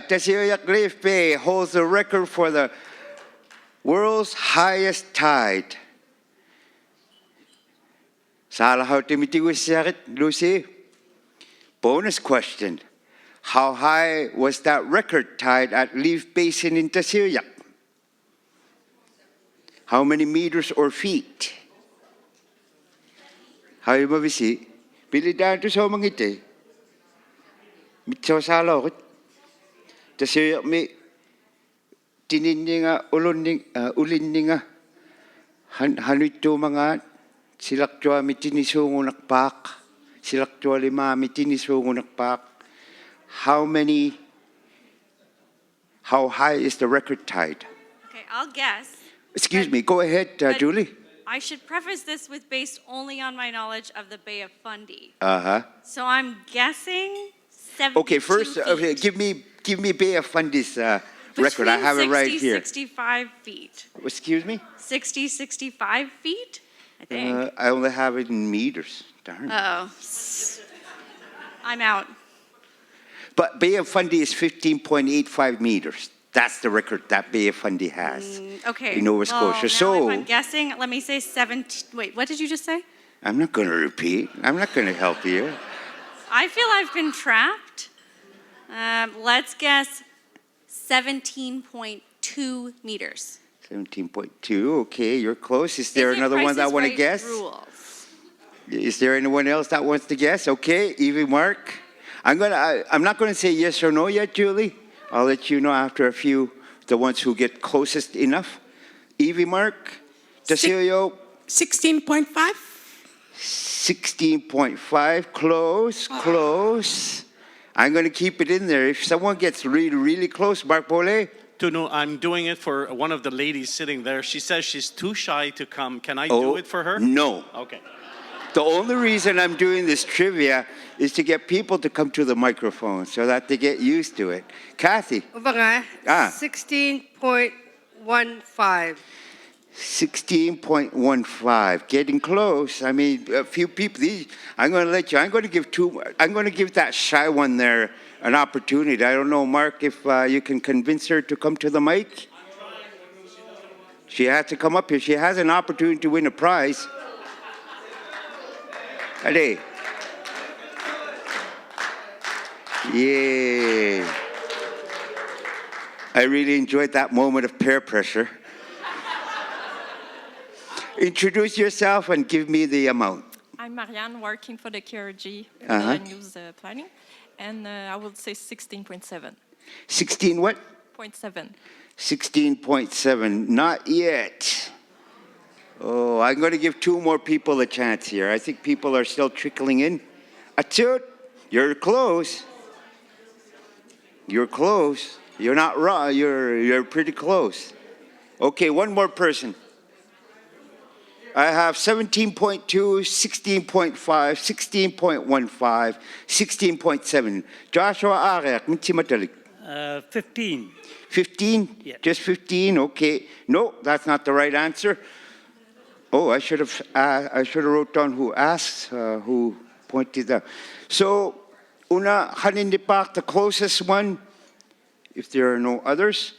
ᕃᕗअᕆ holds the record for the world's highest tide. Salahautimitig Lucy. Bonus question. How high was that record tide at Leaf Basin in ᕃᕗઅᕆ? How many meters or feet? How you mabisi? Bilidan to so mangite. Mitso salokit. ᕃᕗअᕆ me tininninga ulinninga hanuittu mga silaktua mitinisungunakpak silaktua lima mitinisungunakpak. How high is the record tide? Okay, I'll guess. Excuse me, go ahead, Julie. I should preface this with based only on my knowledge of the Bay of Fundy. Uh-huh. So I'm guessing 72 Okay, first, give me Bay of Fundy's record. I have it right here. 65 feet. Excuse me? 65 feet, I think. I only have it in meters. Darn. Uh-oh. I'm out. But Bay of Fundy is 15.85 meters. That's the record that Bay of Fundy has Okay. in Nova Scotia. Now So if I'm guessing, let me say 17. Wait, what did you just say? I'm not going to repeat. I'm not going to help you. I feel I've been trapped. Let's guess 17.2 meters. 17.2. Okay, you're close. Is there another one that want to guess? Rules. Is there anyone else that wants to guess? Okay, Evie Mark. I'm not going to say yes or no yet, Julie. I'll let you know after a few, the ones who get closest enough. Evie Mark, ᕃᕗ. 16.5. 16.5, close, close. I'm going to keep it in there. If someone gets really, really close, Mark Bole. Tunu, I'm doing it for one of the ladies sitting there. She says she's too shy to come. Can I do it for her? No. Okay. The only reason I'm doing this trivia is to get people to come to the microphone so that they get used to it. Kathy. 16.15. 16.15, getting close. I mean, a few people. I'm going to let you. I'm going to give that shy one there an opportunity. I don't know, Mark, if you can convince her to come to the mic. She has to come up here. She has an opportunity to win a prize. Allez. Yeah. I really enjoyed that moment of peer pressure. Introduce yourself and give me the amount. I'm Marianne, working for the KRG, Land Use Planning, and I would say 16.7. 16 what? 0.7. 16.7, not yet. Oh, I'm going to give two more people a chance here. I think people are still trickling in. Atoot, you're close. You're close. You're not wrong. You're pretty close. Okay, one more person. I have 17.2, 16.5, 16.15, 16.7. Joshua Arek, ᕕᕋᕈᕃ. 15. 15? Yeah. Just 15? Okay. No, that's not the right answer. Oh, I should have wrote down who asked, who pointed out. So, ᕪᓗᕃ, the closest one, if there are no others.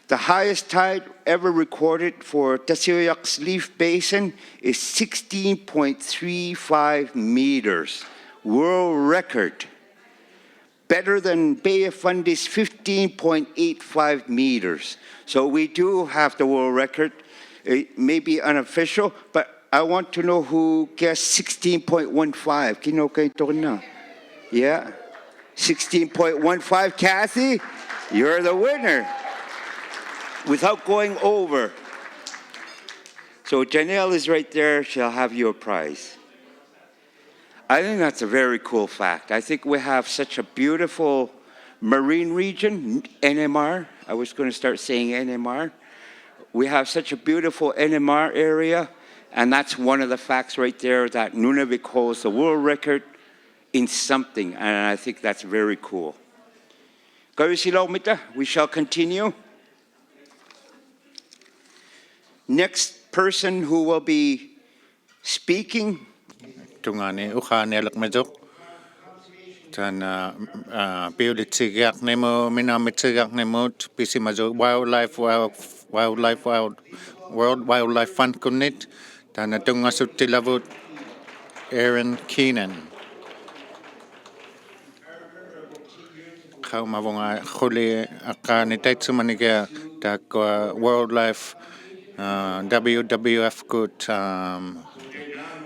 The highest tide ever recorded for Tasiyak's Leaf Basin is 16.35 meters. World record. Better than Bay of Fundy's 15.85 meters. So we do have the world record. It may be unofficial, but I want to know who guessed 16.15. Kino kayo to na? Yeah. 16.15. Kathy, you're the winner. Without going over. So Janelle is right there. She'll have your prize. I think that's a very cool fact. I think we have such a beautiful marine region, NMR. I was going to start saying NMR. We have such a beautiful NMR area, and that's one of the facts right there that Nunavik holds the world record in something, and I think that's very cool. We shall continue. Next person who will be speaking. Tungani ᕗᓄηᒃ Tana ᕗᕗniᒃ ᕗᕗᓂᒃ Pisimazo World Wildlife Fund Kunit Tana ᕗᕗniᒃ Aaron Keenan. How mavonga khuli ᕗᕗniᒃ tak Wildlife WWF-කුත්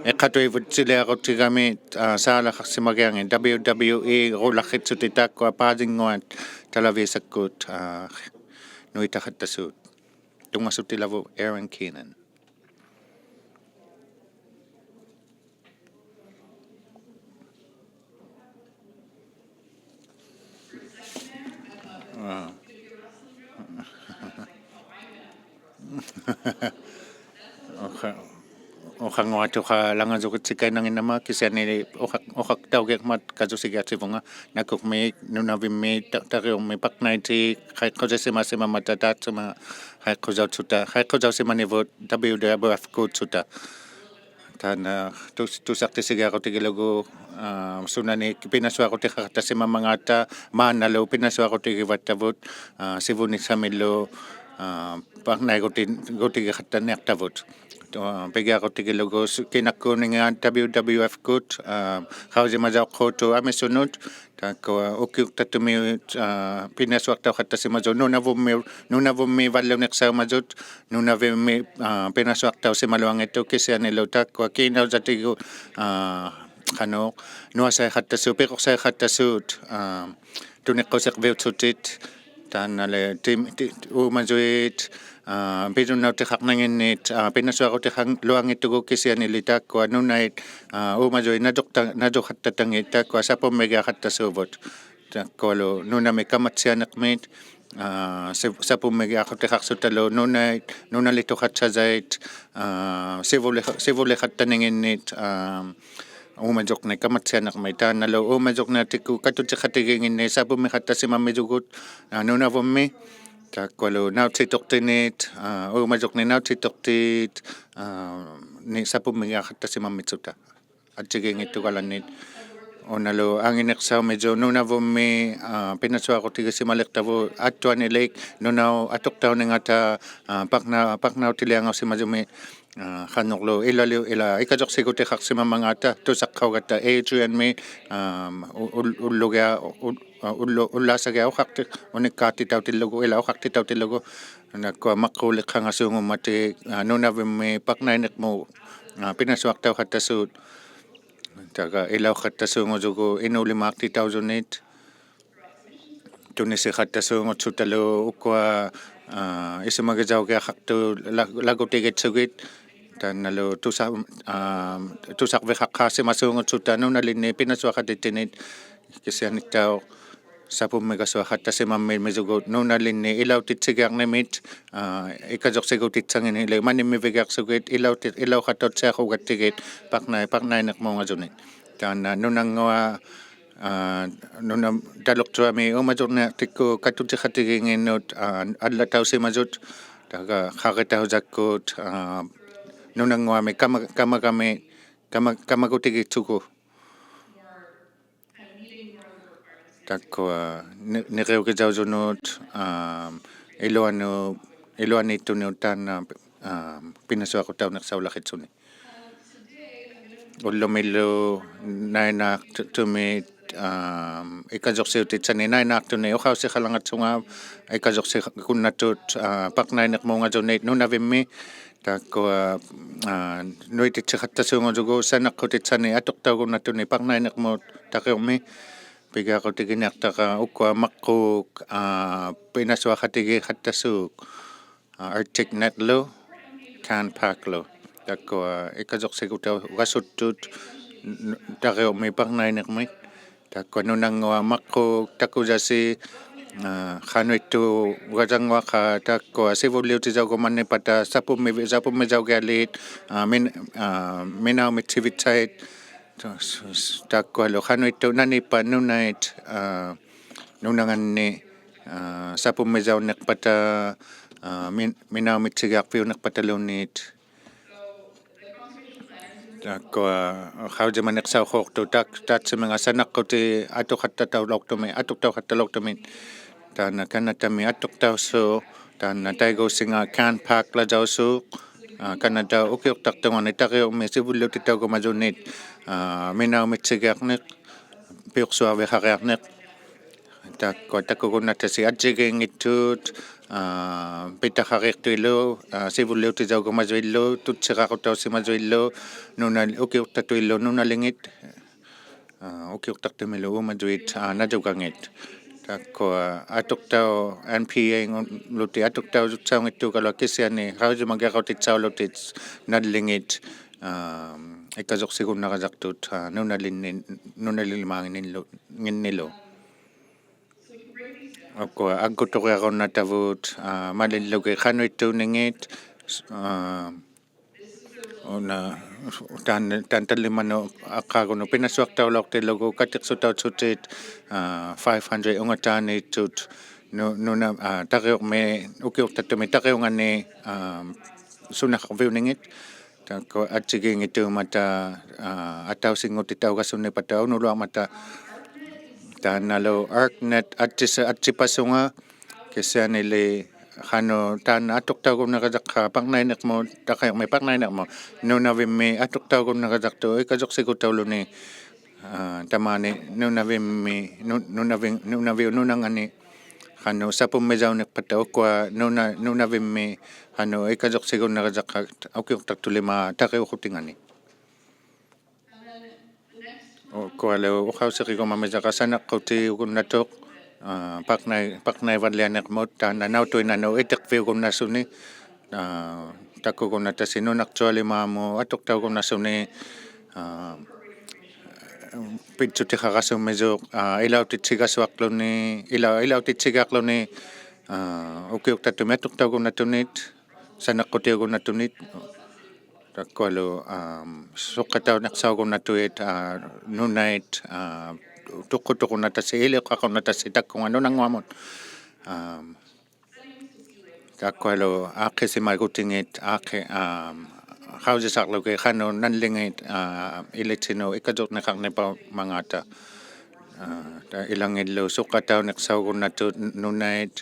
ᕗᕗᕋᕃ 사알ахsimagangin WWE ᕗᕗᒃ paadinguat talavisakkut nuitahattasut tungasutilavu Aaron Keenan. ᕗᕗ ᕗᕗlangazukitsikananginama kisani ᕗᕗᒃtaugekmat kazusigatsivunga nakukmi nunavimmi ᕗᕗniᒃ ᕗᕗsimasimamatatatuma ᕗᕗausimanivut WWF-කුත් Tana tusaktisigaqutigilugu sunani પિનાᓱઅᕐટિχατασιμamangata maanalo પિનાᓱઅᕐટિgivattavut sivunissamillu paqnaigutigiqattaniartavut pigiaqutigilugu kinakkuuningaan WWF-කුත් qausimasaoqqhuutu amisunut ᕗᕗniᒃ પિનાᓱઅᕐτauqattasimazu nunavummi valluniqsaumazut nunavimmi પિનાᓱઅᕐτausimaluangittu kisianilu takkua kiinausatigu qanu nuasaiqattasu piqorsaiqattasuut tuniqqusиqviutsutit taanale ууᓪᓗᒃ ᕃ땗나ᕐᕃ ಪಿನಾᓱಅᕐನಿᕐ кисианилитааккуа нунait ууᓪᓗᕃ ᕃ땗хаттатангиттааккуа сапуммегиахаттасуувут таккуалу нунами каматсианеқмит сапуммегиахаттахарсуталу нунait нуналитухатсазаит сивулехаттанингиннит ууᓪᓗᒃ каматсианеқмит тааналу ууᓪᓗᒃ катутиқатигингинни сапуммихаттасимаммисугут нунавумми таккуалу ᕃᕗтитортинит ууᓪᓗᒃ ᕃᕗтитортит ни сапуммигиахаттасимаммитсута атсигингиттугаланнит оналу ангинерсаумижу нунавумми пинаᓱаақутигисималертаву аттуанилик нунау аттортаунингата ᕃнаутилиангорсимажуми ханнорлу илалу ила икажорсигутихарсимамангаата тусаққаугата Adrian-ми ᕪᕗᒃ униккаартитаутиллугу илаухартитаутиллугу наккуа маққуулиққангасуунгуммати нунавимми ᕃнаинеқму пинаᓱартаухаттасуут тага илаухаттасуунгусугу ᕃᕋлимаартитаусунит тунисихаттасуунгутсуталу уккуа исумагизаугиахарту лагутигитсугит таанналу тусарвихаққаассимасуунгутсута нуналинни пинаᓱақатиттинит кисианиттао сапуммигасуахаттасимамми мисугут нуналинни илаутитсигиарнимит икажорсигутитсангини маниммивигиарсугит илаухаттотсиахугаттигит ᕃнаинеқмуунгасунит таана нунангуа нуна талортуами ууᓪᓗᒃ катутихатигингиннут аллатаусимасут тага харитаусаккуут нунангуами камагутигитсугу таккуа нериукитаусунуут илуаниттунуут таана пинаᓱақутаунерсаулахитсуни уллумиллу наинаартумит икажорсиутитсани наинаартуни охаусихалангатсунгаа икажорсикуннатут ᕃнаинеқмуунгасунит нунавимми таккуа нуититсихаттасуунгусугу санаққутитсани атортаугуннатуни ᕃнаинеқмуут тақиумми пигиақутигиниартаqa уккуа маққуук пинаᓱахатигихаттасуук Arctic netlу can packlу таккуа икажорсигутау гасуттут тақиумми ᕃнаинеқмит таккуа нунангуа маққуук такузаси хануитту угасангуаqa таккуа сивуллиутисаугуманнипата сапуммизаугиалиит минаумитсивитсаит таккуалу хануитту наниппа нунait нунанганни сапуммизауннерпата минаумитсигиарпиунерпаталуунниит таккуа хаудиманерсаухоорту таатсимага санаққути атуқтаухатталортуми таана канатами аттортауссуу таана тайгуусинга can pack ладаусуу канада укиортартунгани тариумми сивуллутитаугумасунит минаумитсигиарнеқ пиорсуарвихариарнеқ таккуа такугуннатаси атсигингитсуут питахариартуилу сивуллутитаугумасуиллу тутсеқарутауссимасуиллу нунал укиортатуиллу нуналингит укиортартумилу ууᓪᓗᒃ натукангит таккуа атортау NPA лути атортаусутсаунгиттуукалуа кисиани раусимагеқутитсаулутит наллингит икажорсигуннарасартут нуналилимаагиннилу аккуа аггуториаруннатавут малиллуги хануиттуунингит она таанталлиману аққаагуну пинаᓱартаулортиллугу катиқсутаутсутит 500 унгатааниитсут нуна тариорми укиортаттуми тариунгани сунақарвиунингит такку атсигингиттуумата атаусингутитаугассуннипата ууᓪᓗᒃ тааналу ArcNet атсипассунга киссаанили хану таана аттортаугуннерисаққа ᕃнаинеқму тақиорми ᕃнаинеқму нунавимми аттортаугуннерисарту икажорсигутаулуни тамаани нунангани хану сапуммизаунерпата уккуа нунавимми хану икажорсигуннерисаққа аукиортартулима тариухутингани уккуалу ухаусеригумамисаqa санаққути угуннатоқ ᕃᕋᕃ ᕃᕗ니ᒃ ᑕᑯꓴauṭިٿ ᕃᕗʒᕆ ă뚜ᕐ니무ᒃ ᕃᕗʒቲᒃ ᕃᕗutitsigassuaqluni ууkiuᓐtaતુми ă뚜ᕐni무ᒃ санеққутиугуннатунит таккуалу соққатауниқсаугуннатуит нунait туққутуқуннатасси илиққақуннатасси таккунга нунангуамут таккуалу ааққисимагутингит ааққи хаусисарлуги хану наллингит илитсину иккатуорниқарнипа мангаата илангиллу соққатауниқсаугуннатут нунait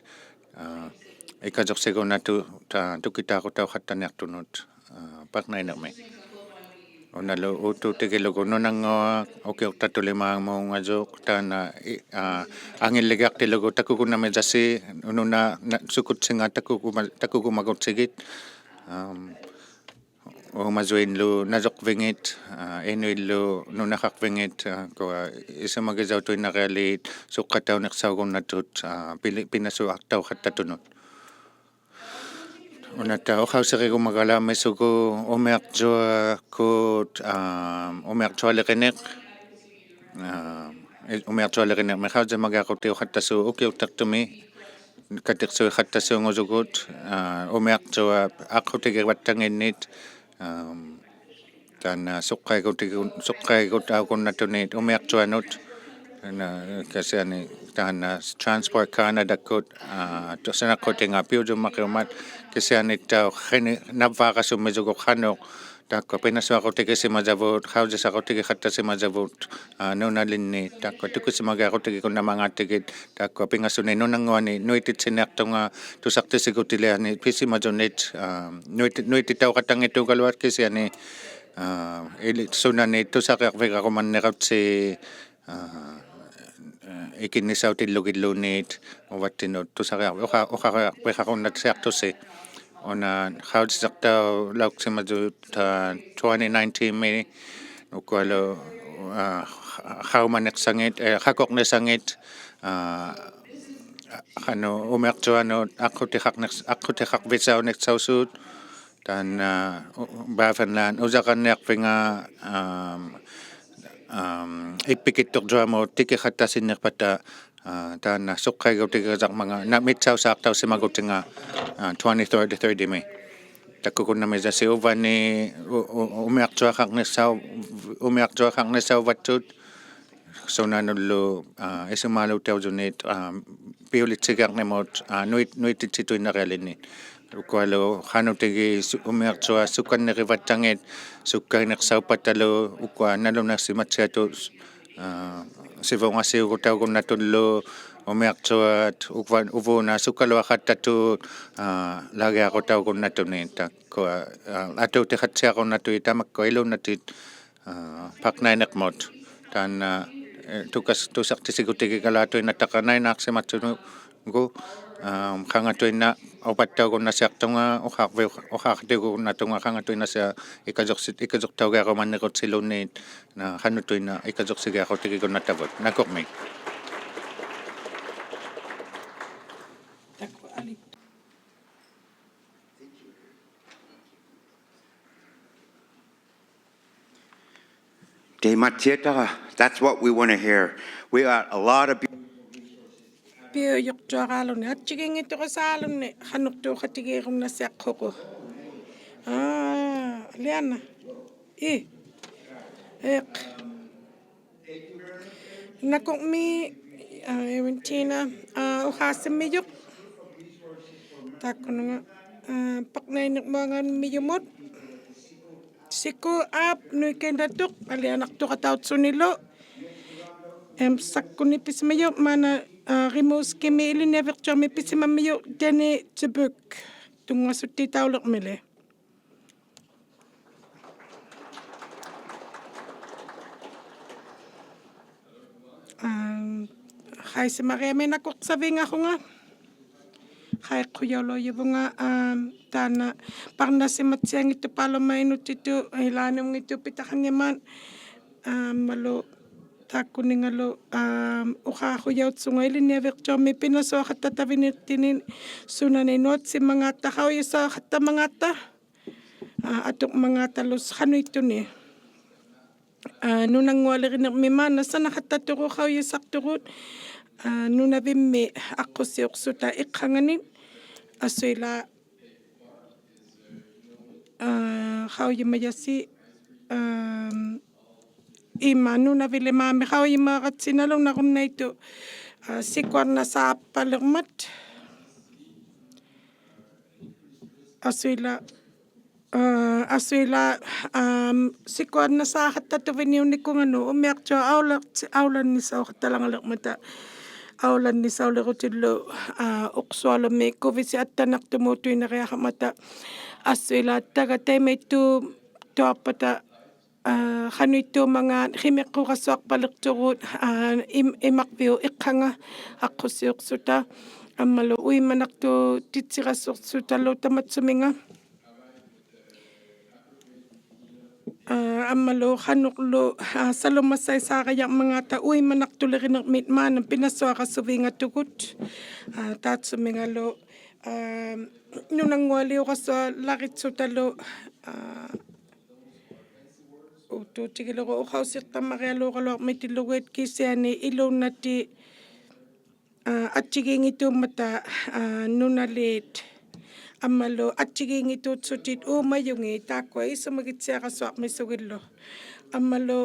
иккаторсигуннату тукитаақутаухаттаниартунут Паᕐнаниᕐᒃ уналу ууттуутигилугу нунангуа укиортатулимаагмуунгазууқ таана ангиллигиартилугу такугуннамисасси нуна сукутсинга такугумагутсигит ууᓪᓗᒃ назоқвингит инуиллу нунахақвингит куа исумагизаутуиннариалиит суққатауниқсаугуннатут ಪಿನಾᓱಅᐐтаухаттатунут уната ᕃᕗсеригумагалааммисугу ууᓪᓗᒃ ᕃᕗалеқинеқ михаутимагақутиухаттасу укиуттартуми катирсуихаттасуунгусугут ууᓪᓗᒃ аққутигиваттангиннит таана соққаигутаагуннатунит ууᓪᓗᒃанут касиани таана транспорт канадаккут тусанаққутинга пиудуммақиумат кисианиттау хини навваагасуммисугу хануқ такка пинаᓱаруутикисимасавут хаусисаруутигихаттасимасавут нуналинни такка тукисимагаарутигикуннамангааттигит такка пингасуни нунангуани ᕿᑎᕋᓕᕇми тусартисигутилиани писимасунит ᕿтитауқатангитугалуат кисиани или сунани тусақиарвигаруманнератси икиннисаутиллугиллуунниит уваттинут тусариарви охариарпихаруннатсиартусси она хаутисартау лауксимазут 2019 ми укуалу хауманеқсангит хакорнесангит хану ууᓪᓗᒃ аққутиқарвисаунеқсаусуут таана баафанлаан усақанниарпинга иппикиттортуамуут тикихаттасиннерпата таана соққаигутигисармага намитсаусаартаусимагутинга 20-30 ми таккукуннамисасси увани ууᓪᓗᒃ сонануллу исумаалуутаусунит пиулитсигаарнимут ᕿтитситуиннариалинни укуалу ханутиги ууᓪᓗᒃ сукканнериваттангит суккаинерсауппаталу укуа налунерсиматсиату сивонгасиугутаугуннатуллу ууᓪᓗᒃ увуна суккалуахаттату лагиарутаугуннатуни таккуа аттуутихатсиаруннатуи тамакку илуннатит Паᕐнаниᕐᒃ таана тусартисигутигигалаатуиннаттақарнайнаарсиматсунугу хангатуинна опаттаугуннасиартунга охаартигугуннатунга хангатуиннасиа иккасортаугиаруманнерутсилунниит ханнутуинна иккасорсигиарутигигуннаттавут накорми That's what we want to hear. We got a lot of пиуйортуаралуни атчигингитторисаалунни ханнуктуухатигиеруннассиаққуқу лиана накорми евентина ухаассиммиюқ таккунунга Паᕐнаниᕐᒃ ᕃᕗап нуикендатуқ алианартуқатаутсунилу EMSA-куни писмию мана римускими илинавертуарми писимаммию ᕃᕋтьыбүк тунгасуттитаулермиле хайсимариаминакорсавингахунга хайққуйолоювунга таана парнасиматсиангитту палумаинуттиту илааниунгитту питахангимаан малу takkuningalo uqaquyautsungailiniaviqtuarmi pinaᓲaqattavinirtinin sunaninnuat simangata ᕗ우이사ᕐ타mangata atuqmangatalus ᕗᕆ이tuni nunangualerinermimana sanaqattatuqu ᕗ우이사qtuqut nunavimmi aqusiuqsuta iqqanganin asuila ᕗ우이ᒪ자시 ima nunavilemaami ᕗ우이마aqatsinalung naqunnaitu sikuarnasaappalermat asuila sikuarnasaaqattatuviniunnikunganu umiaqtua aulannisauqattalangalermata ᕗᵉnisauleritillu uqsualumi kuvisi attanartumuutuineriaqamata asuila tagataimiittu tuarpata ᕗᕆituumangaat qimeqqurassuarpalerturuut imaqviu iqqanga aqusiuqsuta ammalu uimanartu titsirassuqsutallu tamatsuminga ammalu qanuqlu salumassaisaaqayarmangata uimanartulerinermit maanam pinaᓲaqassuviingatukut taatsumingalu nunangualiuqassua laritsutalu utuutigileru uqausirtamarialuuqaluaq mitiluguit kisiani ilunati atchigiingituummata nunaliit ammalu atchigiingituutsutit uumayungi taakkua isumagitsiaqassuaq misugillu ammalu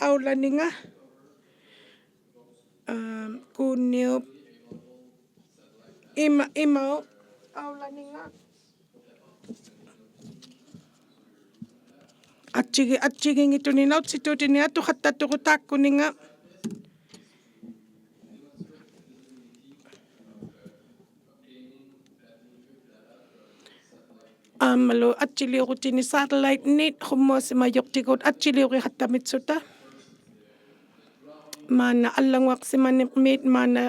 aulaninga kuunniup imaup aulaninga atchigiingituni nautsituutini atuqattatuqu taakkuninga ammalu atchiliuqutini satellite net qummuasimayortikut atchiliuqiqattamitsuta maana allanguaqsimaniqmit maana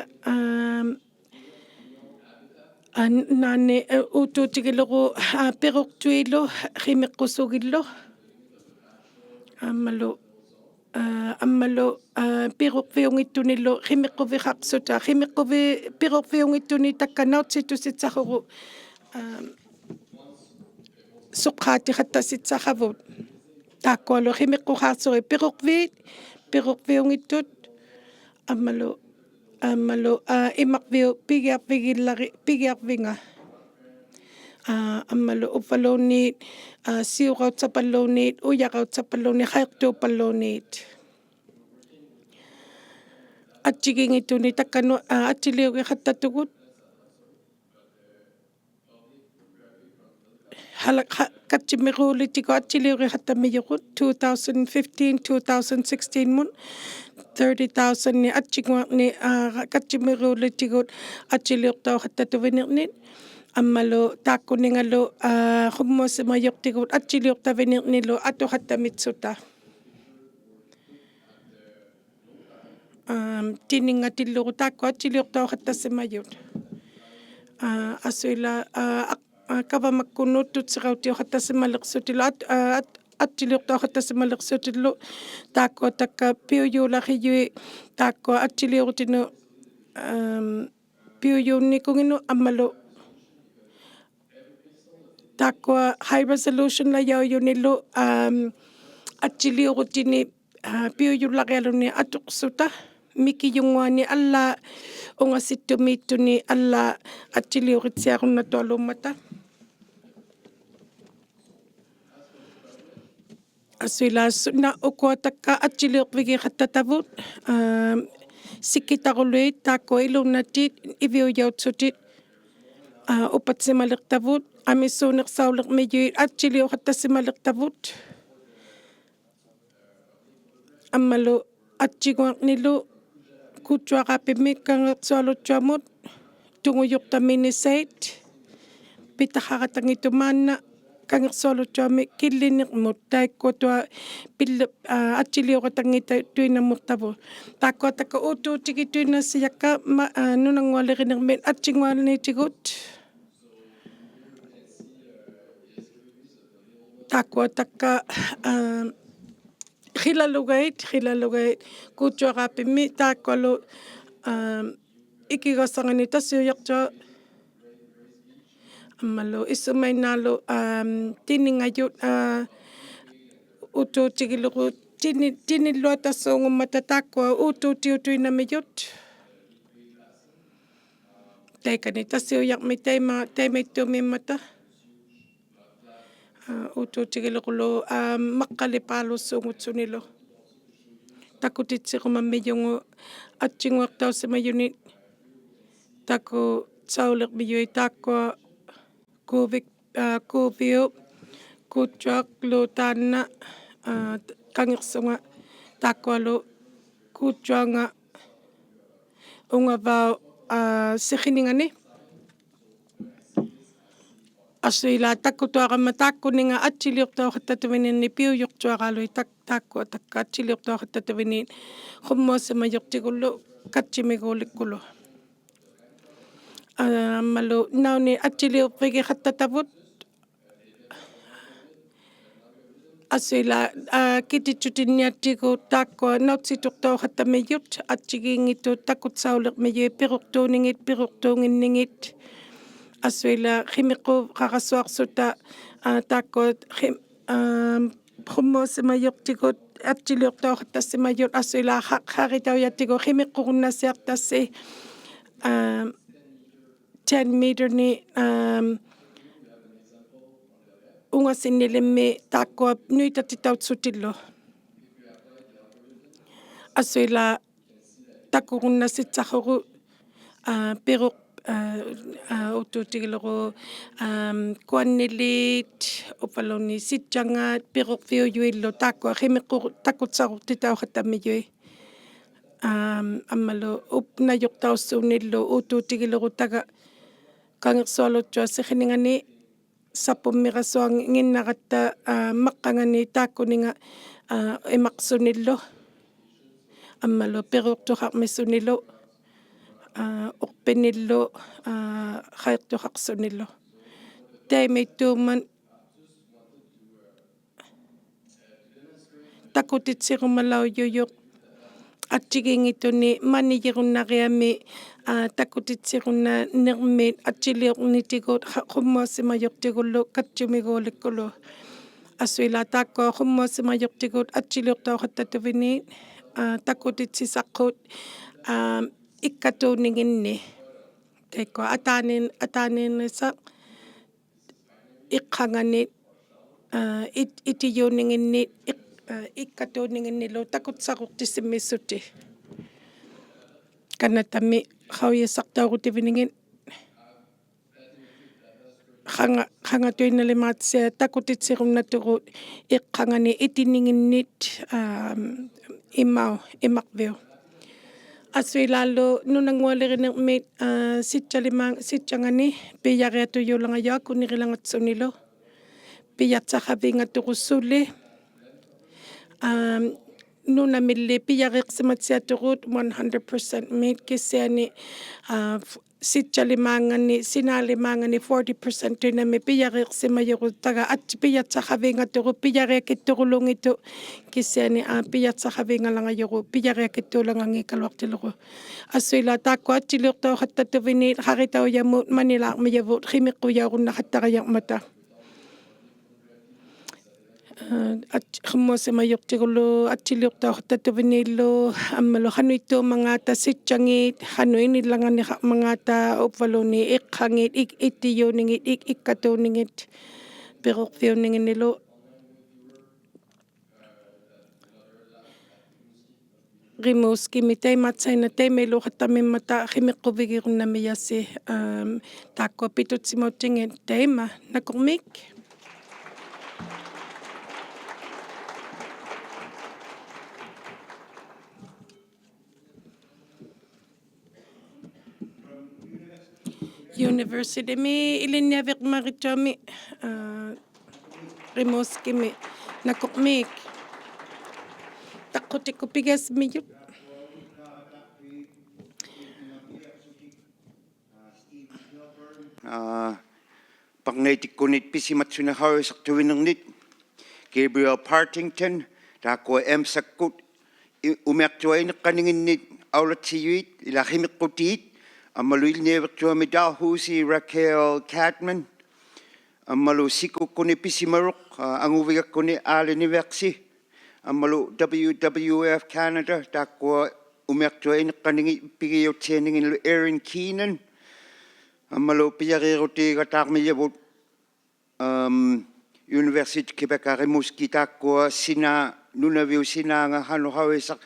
naani utuutigileru piruqtuilu qimeqqusugillu ammalu piruqviungittunillu qimeqquviqaqsuta piruqviungittuni takka nautsitusitsaquru suqqaatiqattasitsaqavut taakkualu qimeqquqaarsurit piruqviungittut ammalu imaqviu pigiarvinga ammalu uppalluunniit siuqautsapalluunniit uyaqautsapalluunniit qaiqtuupalluunniit atchigiingittuni takkanu atchiliuqiqattatugut katchimiruulitiku atchiliuqiqattamiyoqut 2015-2016 mun 30,000 ni atchiguaqni katchimiruulitigut atchiliuqtauqattatuvinirnit ammalu taakkuningalu qummuasimayortikut atchiliuqtavinirnilu atuqattamitsuta tiningatillugu taakku atchiliuqtauqattassimayut asuila kavamakkunut tutsiqautiuqattassimalersutillu atchiliuqtauqattassimalersutillu taakkua takka piuyuulaqiyui taakkua atchiliuqutinu piuyuunnikunginu ammalu taakkua high resolution layauyunillu atchiliuqutini piuyullaqialuni atuqsuta mikiyunguani alla ungasittumiittuni alla atchiliuqitsiaqunnatualuummata asuilaassunna ukuatakka atchiliuqvigiqattatavut sikkitaquluit taakkua ilunnatit iviuyautssutit upatsimalertavut amissuunersaulermiyuit atchiliuqattassimalertavut ammalu atchiguaqnilu kutsuaqapimik kangersualutsuamut tunguyuqtaminisait pitaqaqatanngitumaanna kangersualutsuami killinermut taikkutua atchiliuqatangita tuinamurtavu taakkua takka utuutigituinassiakka nunangualerinermit atchingualniitigut taakkua takka xilalugait kuutsuaqaapimmi taakkualu ikigassangani tassiuyartua ammalu issumainaalu tiningayut utuutigiluqu tinillua tassuungummata taakkua ᕃtuᕠniᒧᒃ taikani tassiuyarmi taimaittuumimmata ᕃtuutigiluqulu maqqalipaaluussuungutsuниlu ҭакутитсиқумаммиюнгу атсингуартаусимаюнит ҭакутсаулермиюи тааккуа кувиу куутсуақлу таанна кангерсунга тааккуалу куутсуанга унгаваа сихинингани асуила таккутуарама тааккунинга атсилиортаухаттатувининни пиуйортуаралуи тааккуа такка атсилиортаухаттатувини хуммуусимайортигуллу катсимигууликкулу аммалу науни атсилиорпигихаттатавут асуила кититсутинниаттигу тааккуа наутситортаухаттамиют атсигиингиту ҭакутсаулермиюи пируқтуунингит асуила химиққу қақассуарсута тааккуат хуммуусимайортигут атсилиортаухаттассимайут асуила ᕃаритауяттигу химиққугуннассиартасси 10 метерни унгассиннилимми тааккуа ᕃᕋАтитаутсутиллу асуила таккугуннасситсарру пируқ ᕃtuutigileru kuanniliit upaluni sitjangaat piruqfiuyuillu taakkua himiqqu takutsarurtitauqatamiyui ammalu upnajortaussuunillu ᕃtuutigileru taga kangersualuttua sixiningani sappummiraasuanginnaqatta maqqangani taakkuninga imaqsunillu ammalu piruqtuqarmissunillu орпиниллу хаертухарсуниллу таимиттууман такутитсигумалауйуйоқ атсигингитуни манигеруннариами такутитсигуннаанермит атсилиорнитигут хуммуассимайортигуллу катсумигууликкулу асуила тааккуа хуммуассимайортигут атсилиортаухаттатувини такутитсисаққут ikkatuuninginni taikko ataaninissa iqqanganit itiyuuninginni ikkatuuninginnilu takutsaqurtissimmissuti kanatami qauyissartaurutivningin ᕃtuᕋᕕmimatsia takutitsirunnatugut iqqangani itininginnit ᕃᕗăviu asuilallu nunangualerinermit sitjangani piyariatuyulangayuaq kunirilangatsunilu piyatsaqavingaturussulli nunamilli piyariqsimatsiaturut 100% meat kissiani sitjalimaangani sinalimaangani 40% tunami piyariqsimayurut taga piyatsaqavingaturu piyariakitturulungitu kissiani piyatsaqavingalangayuru piyariakittuulangangiikaluartilugu asuila taakku atiliortauqattatuvini ᕃaritauyamut manilaarmiyavut himiqquyaurunnaqattaqayarmata хуммуусимайортигуллу атсилиортаухтатувиниллу аммалу хануиттуумангаата ситчангит хануиниллаганихармангаата упвалуни иққангит иттиюунингит иккатуунингит пируқфиуннингиннилу римускими тайматсайна таймилуқаттамиммата химиққувигируннамиясси тааккуа питутсимаутингит тайма накормик University mi ilinniaviq maritsuami rimuskimi nakukmik taqqutikupigasmiyut Pangaitikkunit pisimatsunahauisartuvinernik Gabriel Partington Taakua EMSA-kkut umeaqtuainiqqaniginnit aulatsiyuit ila-qimeqqutiit ammalu ilniavertuami Dalhousie Raquel Cadman ammalu sikukkuni pisimaruq anguvigakkuni aaliniversi ammalu WWF Canada taakua umeaqtuainiqqanigi pigiutianingin Erin Keenan ammalu piariirutiigatаарmiyavut University Quebec Rimouski taakua sina nunaviu sinaanga hanuhawisaq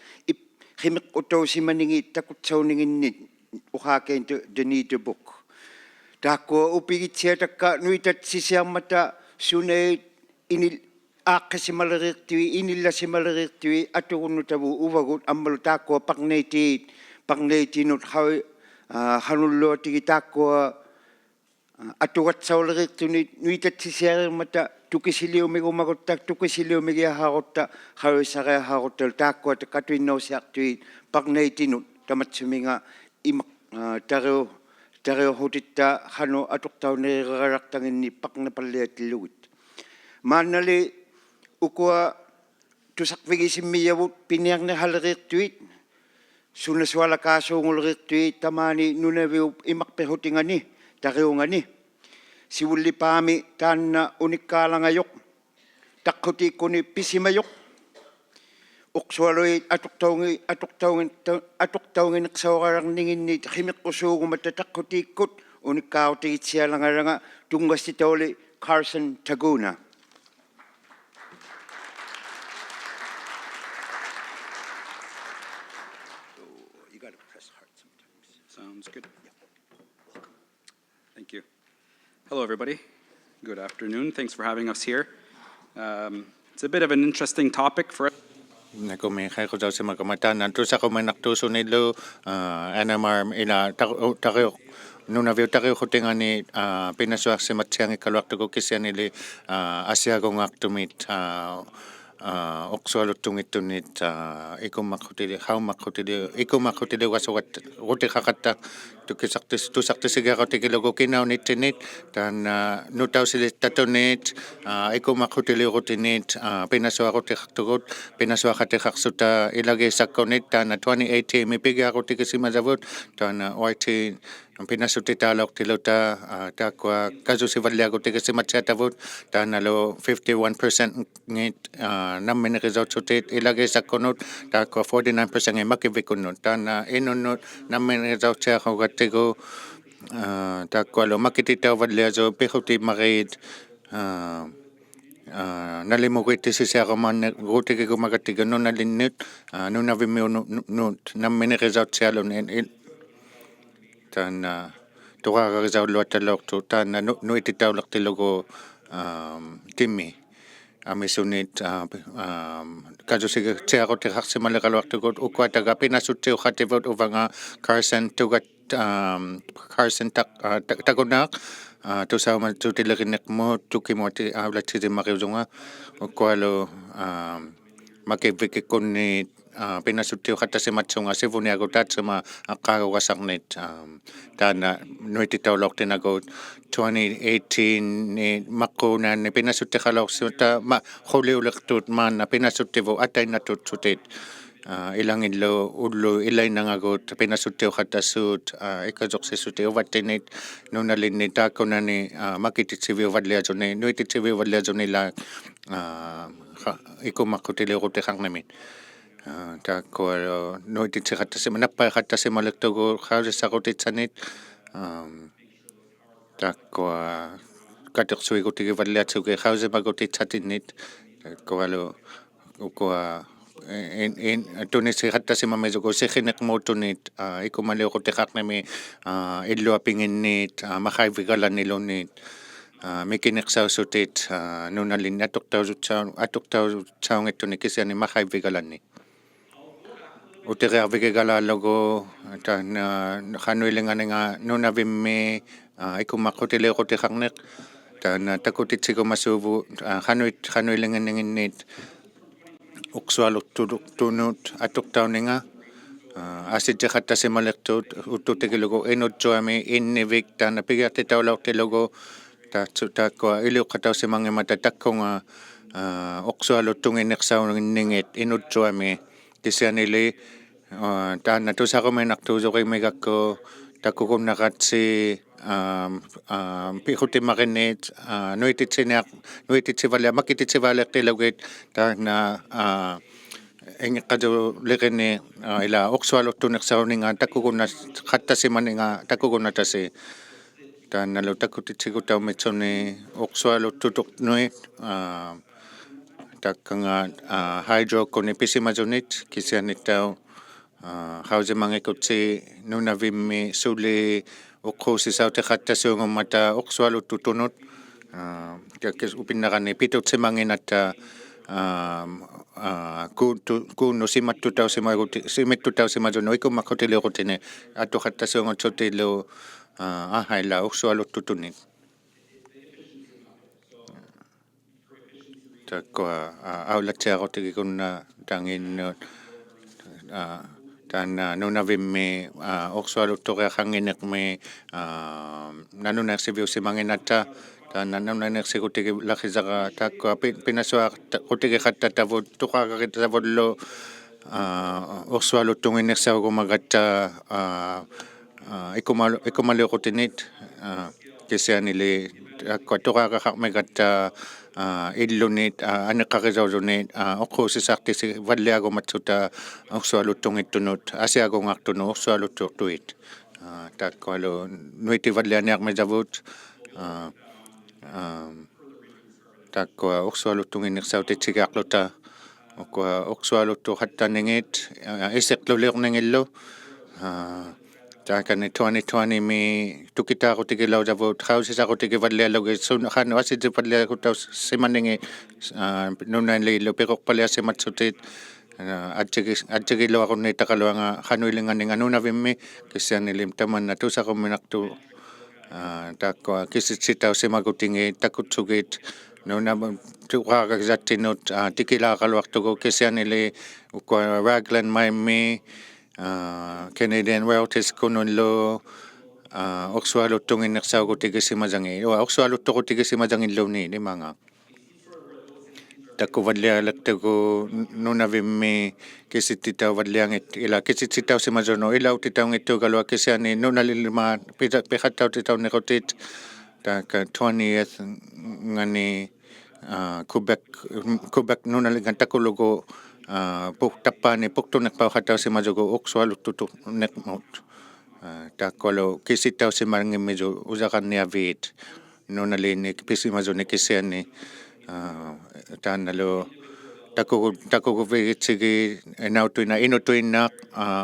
qimeqqutausimanigi takutsauninginnit uqaaqaintu ᕕᕋᕗஅᕆ taakua upigitsiatakka nuitatsisiarmata sunait inil aaqqasimaleriirtui inillasimaleriirtui atugunnutavu uvagut ammalu taakua paqneitinut hanulluatigi taakua atugatsaulerirtunit nuitatsisiarirmata tukisiliumigumagutta tukisiliumigiahaqutta hawisariahaqutta taakua takatuinnausiartui paqneitinut tamatsuminga ᕃᕗஅᕆ hanu atuqtauneriqaraqtanginni paqnapalliatillugut maannali ukua tusaqvigisimmiavut piniarnihalerirtuit sunasualakaasuunguleriirtuit tamaani nunaviu imaqpihutingani tariungani siullipaami taanna unikkaalangajoq taqqutiikkuni pisimajoq uqsualuit atuqtaungineqsaurarninginnit qimeqqusuugumata taqqutiikkut unikkaautigitsialangaranga tungassitauli Carson Taguna. You got to press hard sometimes. Sounds good. Thank you. Hello, everybody. Good afternoon. Thanks for having us here. It's a bit of an interesting topic for us. Kami kaya ko daw si makamata nanto sa kumanaktuso nilo NMR ila tayo nunavyo tayo kutingan ni પિનાᓱઅᕐ kalwakto kisya nili ᕕᕗΑᕆ ᕗᒍ티ᕃᕐટિ ᕃᕗᒃ wasawat rote kakata tusaktisigarautikilogo kinaunitinit tan ᕕᕗ타우시리타토닛 ᕃᕗᒃ પિ나ᓱઅᕐ티қартугут પિ나ᓱઅᕐ티қарсута илагисаккунит таана 2018 мипигиарутикисимасавут таана YT ಪಿನಾᓱтитаалоортилута тааккуа казусиваллиагутикисиматсиатавут таанало 51% ngit namminerisortsutiit ilagisakkunut taakkua 49% makivikunnut taana inunnut namminerisortsiaqugatigu taakkualo makititauvalliasu pihutimarit nalimugittisisiaqamanne ruutikigumagatigu nunalinnut nunavimmiunut namminerisortsialun taana tuqaaqarisaullуатталоорту таана нуититауlertilugu timmi amisunit kajusigitsiaqutiqarsimalleqaluartugut ukkuataga pinassutsiuqativut uvanga Carson takunaaq tusaumatutileqinneqmu tukimuati aulatsisimaqiusunga ukkualu makivvikikkunnit ಪಿನಾᓱтиуқаттасиматсунга сивуниагутаатсима аққаагугасарнит таана нуититаулоортинагут 2018 ни маққуунаанни ಪಿнаᓱттиқалоорсута ма хулиулертуут маанна ಪಿнаᓱттиву атайнатутсутит илангиллу уллу илайнангагут ಪಿнаᓱттиуқаттассуут икасорсиссути уваттинит нуналинни тааккунани макититсивиуваллиасуни нуититсивиуваллиасунила икумаққутилиурутиқарнамит taakkualo nuititseqattasima nappaeqattasimalektugu qausissaqutitsanit taakkua kateqsuigutigivalliatsugi qausimagutitsatinnit taakkualo ukua tunisiqattasimamisugu siqineqmuutunit ikumaliuqutiqarnami illuapinginnit maqaivigalanilunit mikineqsausutit nunalin atuqtausutsaungittuni kisiani maqaivigalanni uteriarvigigalaallugu taana qanuilinganinga nunavimmi ikumaqqutiliuqutiqarneq taana takutitsigumassuuvu qanuilinganinnit uqsualurtunut atuqtauninga asitseqattasimalertuut uttutigilugu ᕗᕋᕗᒃ innivik taana pigiartitaulaortilugu taakkua iliuqqatausimangimata takkunga ᕄᓄᓗᒃ ᕃ뒐ᕋᒃ кисианили тааннатусақуминартуусоқимигакку таккукуннақатси пихутимаринниит ᕿᑎᕋᓕᕇмэ маккититсиваалеққилугит таана энгеққатулеқини ила ᕄᓄᓗᒃ таккукунна қаттасиманинга таккукуннатаси таанналу такутитсигутаумитсуни ᕄᓄᓗᒃ такканга хайдрокуни писимасунит кисианиттау хаусимангикутси нунавимми сули уккуусисаутеқаттасуунгуммата ᕄᓄᓗᒃ таккис упиннерани питутсимангината куунну симаттутаусимагут икуммаккутилиуқутини атуқаттасуунгутсутилу ахайла ᕄᓄᓗᒃ таккуа аулатсиарутигикунна тангиннуут таана нунавимми ᕄᓄᓗᒃ нанунерсивиусимангината таана нанунерсигутиги лахисара таккуа пинаᓱаартутигиқаттатавут туқаагакитавуллу ᕄᓄᓗᒃ икумалиуқутинит кисианили таккуа туқаагақармигатта иллунит анеққарисоорунит оққуусисартиси валлиагуматсута ᕄᓄᓗᒃ асиагунгартуну ᕄᓄᓗᒃ таккуалу нуити валлианиармисавут таккуа ᕄᓄᓗᒃ оккуа ᕄᓄᓗᒃ хаттаннингит исеқлулиорнингиллу таакани 2020 тукитаарутигилаусавут хаусисарутигиваллиалуги хану аситипаллиагутаус симаннинги нунаанлииллу пеқорпалиассиматсутит атсигилуарунни тақалуанга хануилинганнинга нунавимми киссианилим таманна тусақумминарту тааккуа киситситаусимагутинги такутсугит нунама туқаагакисаттинут тикилаақалуартугу киссианили уккуа Raglan маимми Canadian royalties kununlo ᕄᓄᓗᒃ ᕄᓄᓗᒃ nimanga takkuvallialattugu nunavimmi kisittitauvalliangit ila kisittitausimasuno ilautitaungittuugalua kisiani nunalilima piqattautitaunniqutit taaka 20th ngani Quebec nunalingan takulugu tappaani puktuneqpauqattausimasugu ᕄᓄᓗᒃ takkualu kisittausimangimmisu usaqarniaviit nunaliinni pisimasuni kisiani taannalu takukuvigitsigi nautuina ᕿᕋА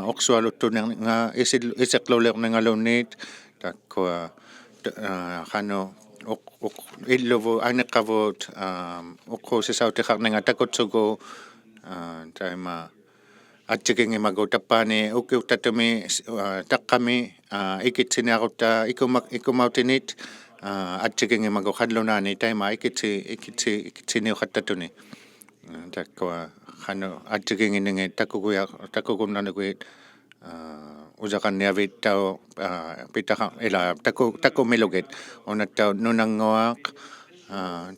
ᕄᓄᓗᒃ iseqluliorningaluunniit takkua qanu illuvu anneqqavuut уккуусисаутеқарнинга такутсугу таима атсигингимагу таппаани укиуттатуми таққами икитсиниарутта икумаутинит атсигингимагу халлунаани таима икитсиниуқаттатуни таккуа хану атсигингиннги таккукуннанагуит usaqarniaviittau pitaqa ila takkumilugit unattau nunanguaq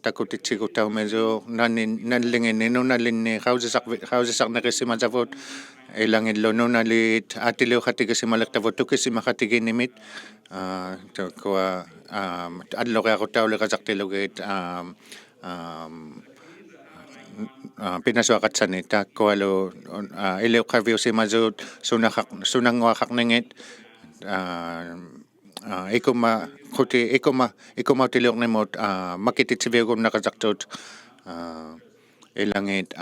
takutitsigutaumisu nallingini nunallinni qausisarneqissimasavut ilangillu nunalit atiliuqatigisimalaqtavut tukisimaqqatiginimit takkua alloqiaqutauliqasartilugit pinaᓱaqatsani takkualu iliuqaviusimasut sunanguaqarningit ikumautiliornimut makititiviugunnaqasartut ilangit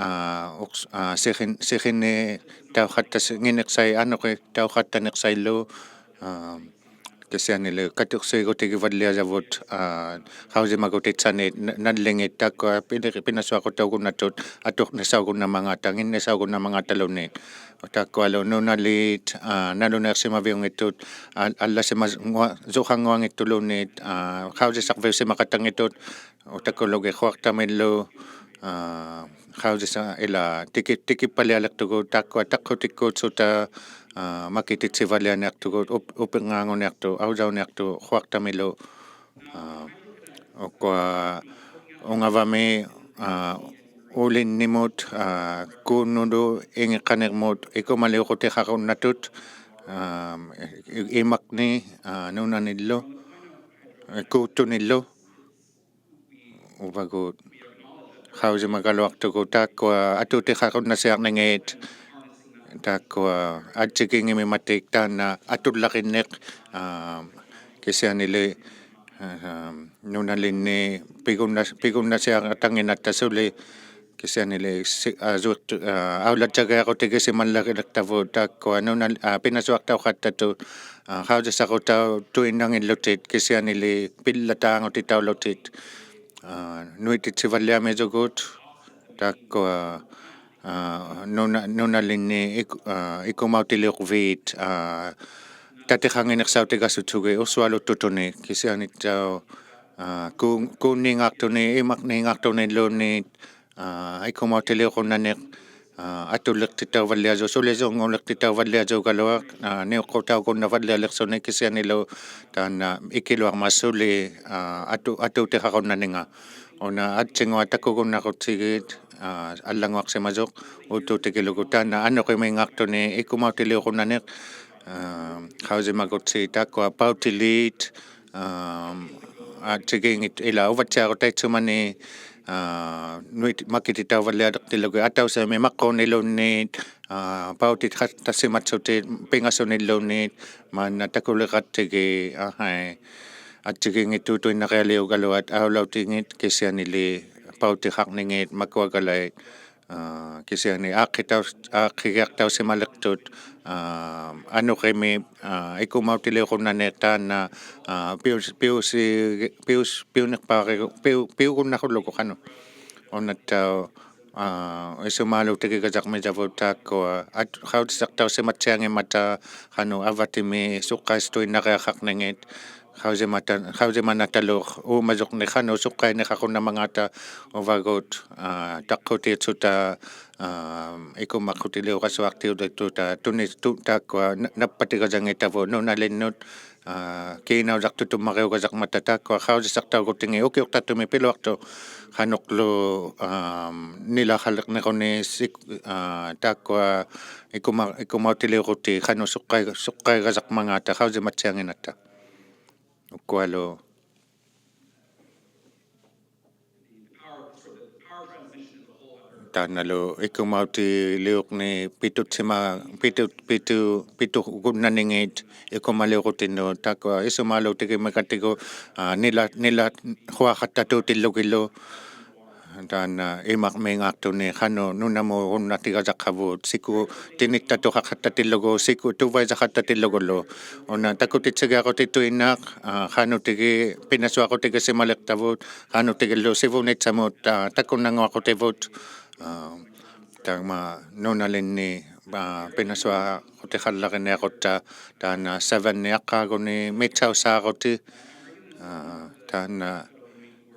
sixinni tauqattasngineqsai anoqi tauqattaneqsaillu kisianilu katursiigutigivalliasavut qausimagutitsani nallingit takkua pinaᓱaqutaugunnatut atuqnisaugunnamangata nginnisaugunnamangataluunni takkualu nunalit naluneersimaviungittut allasimas zuqanguangittuluunniit qausisarviusimaqattangitut utakkulugi quartamillu qausisa ila tikippalialertugu takkua taqqutikkuutsuta makititsivalianiartugut upingaanguniartu ausauniartu quartamilu okkua ungavami ᕬᕗअᕆ kunudu ingiqanermut ᕃauᕋᒃ ᕃᕗămakni ᕿᕋᕋᕗ kuuttunillu uvagут ᕃauᕋᒃ takkua ătuutiqaqunnassiarningiit takkua atsikingimimatik taanna atullaqinneq kisianili ᕿᕋᕋᕗ pigunnasiaqatanginattasuli kisianili ᕃᕗஅᕆ takkua ಪಿನಾᓱಅᕐತಾуқаттату ᕃauᕋᕐ타уtuinangillutit kisianili pillataangutit nuititsivalliamiasugut takkua ᕿᕋᕗᕗ ikumautiliuqviit tatiqanginersautikassutugi ᕿᕋᕗᕗ kisianittau kuunniingaartuni ᕃᕗăмакниингаартуниллуунниит ikumautiliuqunnaniq атуллертитауvalliasu sulisuunguulertitauvalliasuugaluaq ᕃᕗтаугуннаваллиалерсуни kisianilu taanna ikiluarmassuli atuutiqaqunnaninga una atsingua takkugunnaqutsigit аллангуарсимасоқ уутtuutigilugu taanna аннеқимиингаартуни икумаутилиуқуннаниқ ᕃauᕋᒃутси takkua pautiliit atsigingit ila uvatsiaqutaitsumani makititauvallialeqtilugu атаусами маққунилуунниит pautit tassimatsutit pingassunilluunniit maanna takuleqattigi atsigingittuutuinnaqialiugaluat aulautiingit kisianili pautiqarningiit makuagalait kisiani aaqigiartausimaleqtut аннуқими икумаутилиуқуннаниқ таанна piugunнақуллуку қану оннаттау исумаалутигигасармисавут тааккуа хаутисартаусиматсиангимата қану аватими суққаистуиннариақарнингит ᕃauᕋᒪᓴനിᒃ уумасоқни қану суққаинеқақуннамангаата увагут таққутиитсута икумаққутилиуқассуартиулаттута тунисту тааккуа наппатигасангитаву нуналиннут kiinausartutummaqiugasarmata takkua ᕃauᕋᕗсартаугутинги укиортаттуми пилуарту қаноқлу нилахалеқнеқуни тааккуа икумаутилиуқути қану суққаигасармангаата ᕃauᕋматсиангината уккуалу taannalu ikumautiliuqni pitugunnaningit ikumaliuqutinnu takkua isumaaluutigimekatigu nila huaqattatuutillugillu taanna imaqmiingaartuni qanu nunamuurunnartigasaqavut siku tinittatuqaqattatillugu siku tuvaisaqattatillugallu una takutitsigiaqutittuinnaaq qanutigi pinaᓱaqutigisimaleqtavut qanutigillu sivunitsamut takunnanguaqutivut taama nunalinni pinaᓱaqutiqallaqiniaqutta taana savanniaqqaaguni mitsausaaquti taana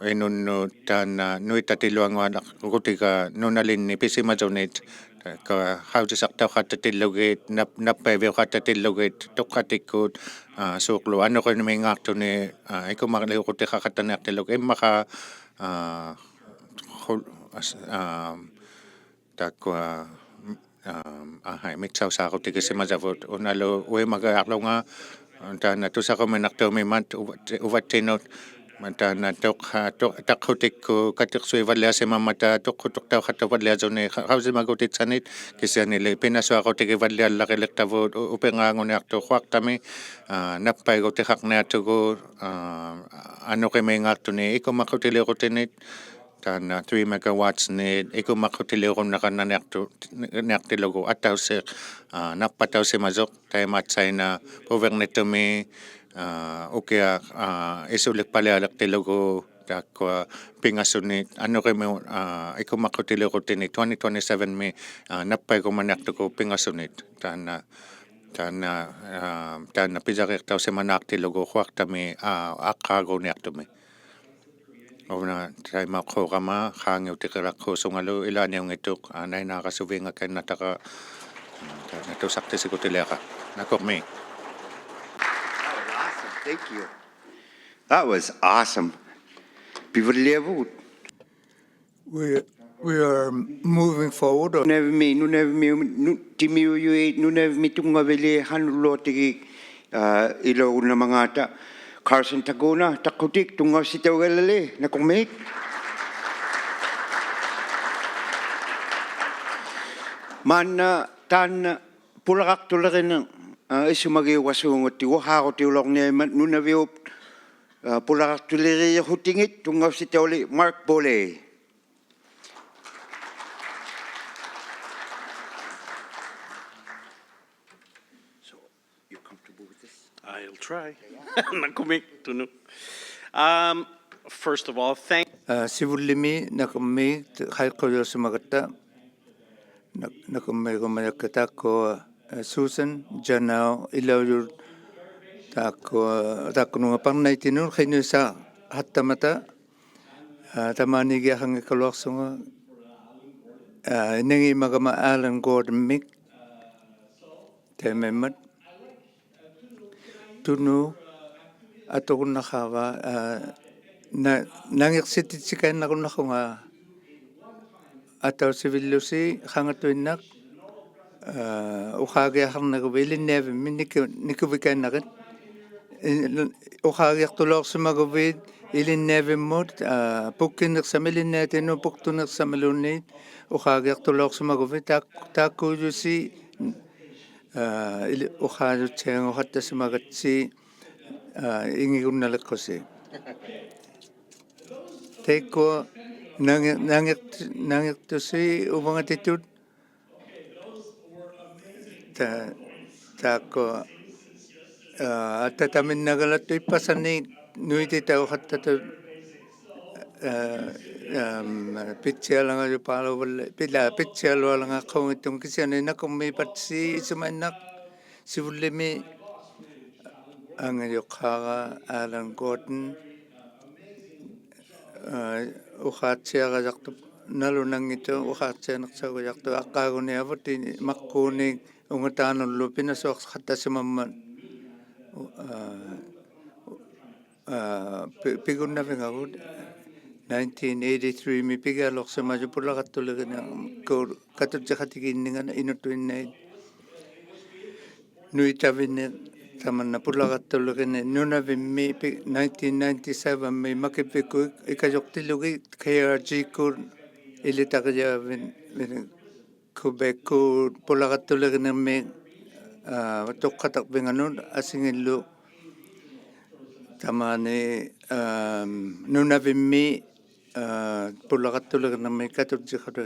enunnu taana nuitatiluanguanaqutiga nunalinni pisimatunit ka ᕃautisartauqattatillugiit nappaiviuqattatillugiit toqqatikkut suuqlu annoqinimiingaartuni ikumaqliuqutiqaqattaniartillug immaqa takkua mitsausaaqutigisimasavut unalu ᕃauᕋᒃ taana tusaqumинартуумимат uvattinut taana taqqutikku katiqsuivalliasimamata toqquttortauqattavalliasuni ᕃauᕋᒃутitsanit kisianili pinaᓱaqutigivalliallaqileqtavut upengaanguniartu huaqtami nappaigutiqaqniatugu annoqimiingaartuni ikumaqutiliuqutinit taana 3 megawatts nit ikumaqqutiliuqunnaqannaniartilugu attausiq nappatausimasoq taimaatsaina puvernittumi ukia isulikpalialeqtilugu takkua pingassunit annoqimu ikumaqqutiliuqutini 2027 mi nappaigumaniartugu pingassunit taana pisariqtausimanaartilugu huaqtami aqqaaguniartumi Ona taimaqquqama qaangiutiqilaqquusungalu ilaaniungituq nainaaqasuviingakannataqa natusartisikutiliaqa nakormi. Thank you. That was awesome. Pivarliavut. We are moving forward. Carson Taguna, Takutik, ᕃ Nakumek. Man tan pulak tulakin ᕃᕋααᕅ ᕃᕋᕃ pulak tuliri hutingit ᕃᕋ Mark Bole. So, you comfortable with this? I'll try. Nakumek tunu. First of all, thank. Sivulimi nakumek halkoyosumakata nakumegumayakatako Susan Janao Ilauyur tako nunga pangnaitinun khinusa hattamata tamanigia hangikaloksunga nengi magama ᕃᕋᕃᒥᒃ tememat tunu atokunakhawa nangiksititsikain nakunakunga atoutsivillusi hangatuinnak ᕃᕋᒃ ilinnäävimmi nikuvikannaqit ᕃᕋᒃ ilinnäävimmut pukkinnersam ilinnäätinu puktunersamalunniit ᕃᕋᒃ taakkuujusi ᕃᕋᒃ ingigunnaleqqusi teikku nangirtusi uvangatitut taakku attataminnagalattu ippasani ᕃᕋητitaauqattatu pitsialangaju paaluvalle pitsialualangaqqaungittum kisiani nakummiipatsi isumainaq sivullimi angayoqqaaqa Alan Gordon ᕃᕋᒃ nalunangitu ᕃᕋᒃ aqqaaguniavut ᕃմακκууник ungataanullu ಪಿನಾᓱಅᕐ타simamma pigunnavingagut 1983 mi pigaaloqsamaju pulaqattulugina katutsikatigiinningana inutuinnait nuitavinne tamanna pulaqattulugina nunavimmi 1997 mi makippiku ikajoqtillugi KRG-kut ilitaqiyaavin Quebec-ku pulaqattuluginammi toqqataqpinganut asingillu tamani nunavimmi pulaqattuluginammi katutsikatu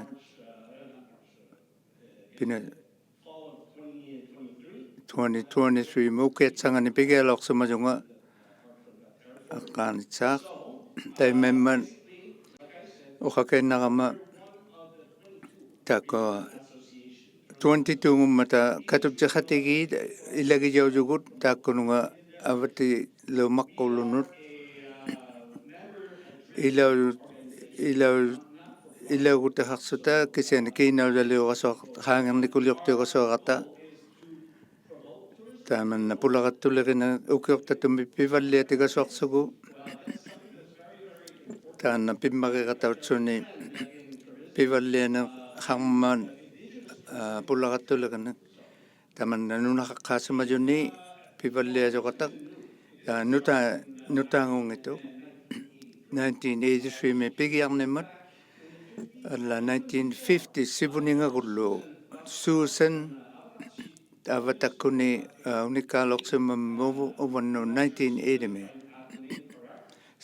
pina 2023 mukiatsangani pigialoqsumajunga aqqaanitsaaq taimamman uqakinnaqama tako 22 ngummata katutsikatigiit ilagijaujugut taakkununga avati lumaqqulunut ilagutaqarsuta kisiani kiinauliuqasuaq haangernikulliortiuqasuaqata tamanna pulaqattulirina ukiuᓐtaતુми pivalliatigasuarsugu taanna pimmariqatautsuni pivalliane harman pulaqattulirina tamanna nunaqqaasumajuni pivalliasoqataq nutaangungitu 1983 mi pigiarnimmat alla 1950 sivuningagullu Susan avatakkuni unikkaaloqsimammuvu uvannu 1980 mi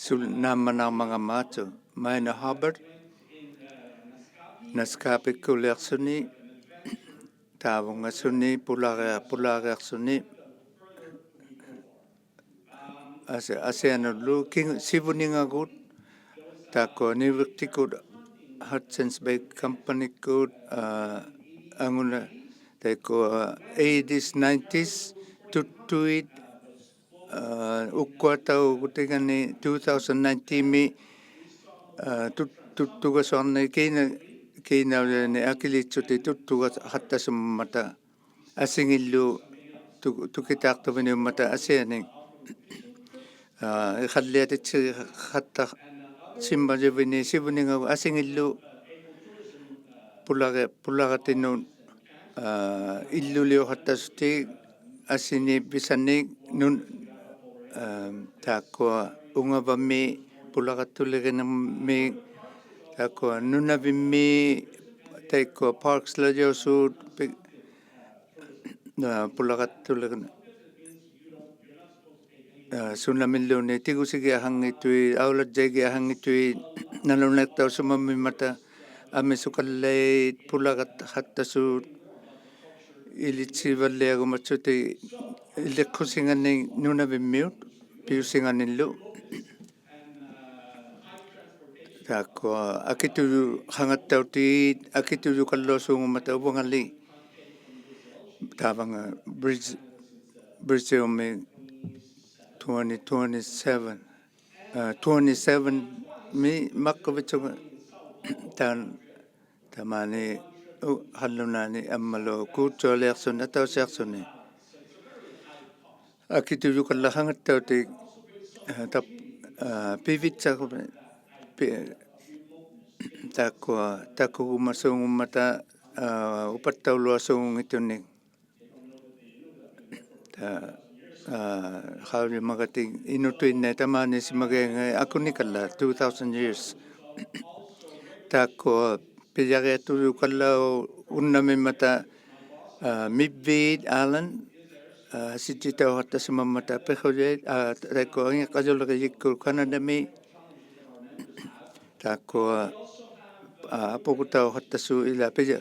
sul naammanarmangamaatu Maina Hubbard naskaapikkuliarsuni taavungasuni pulaariarsuni asianullu sivuningagut taakku nivirtikut Hudson's Bay Company-kut anguna taikku 80s 90s tuttuit ukkuataugutigani 2019 mi tuttugasorni kiinaulani akilitsuti tuttuga hattasummata asingillu tukitaaqtuviniummata asianik ikhalliatitsi hatta simmajuvini sivuningagu asingillu pulagatinu illuliohattasuti asini bisanik nun takua ungavami pulagatuligenami takua nunavimi takua parks lajosud pulagatuligen sunamilluni tigusigi hangitui aulajegi hangitui nalunekta sumamimata amesukallei pulagat hattasud ilitsivalleagumatsuti ilekkusingani nunavimmiut piusinganillu takua akituju hangattauti akituju kallosuungumata uvangali tavanga bridge ome 2027 27 mi makkavitsunga tan tamani hallunani ammalo kuutsualiarsunna tausiarsuni akituju kallahangattauti tap pivitsaku takua takugumasuungumata upattauluasuungitunik ᕗauyiᒪkäti᷇ ᕃᕗuinne tamani simagenga akunikalla 2000 years takua pijareatuju kallau unnamimata mibviit alan sititauhattasimammata pejojet takua angiqajuleriikku kanadami takua apukutauhattasu ila pija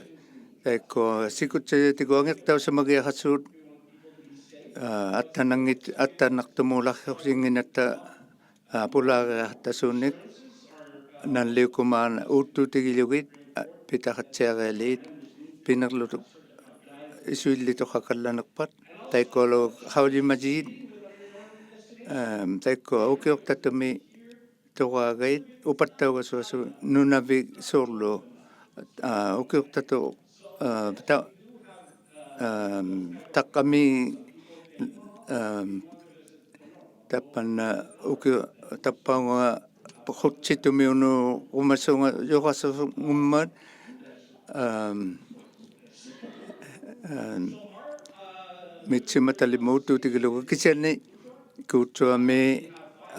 takua sikutsajaatiku angiqtausamagiaqassut ᕃᕋഅᕆ pulaariahattasuunik nalliukumaana uuttuutigilugit pitaqatsiarialiit pinerlutu isuillituqaqallanerpat taikkualu ᕗauyimajiit taikua ууkiuᕐtaતુми toraagait upattaugasuasu nunavik suurlu ууkiuᕐtatu taqqami tappanna tappaunga hutsitumiunu umasunga yoqasungummat mitsimatalimu uuttuutigilugu kisianni kuutsuami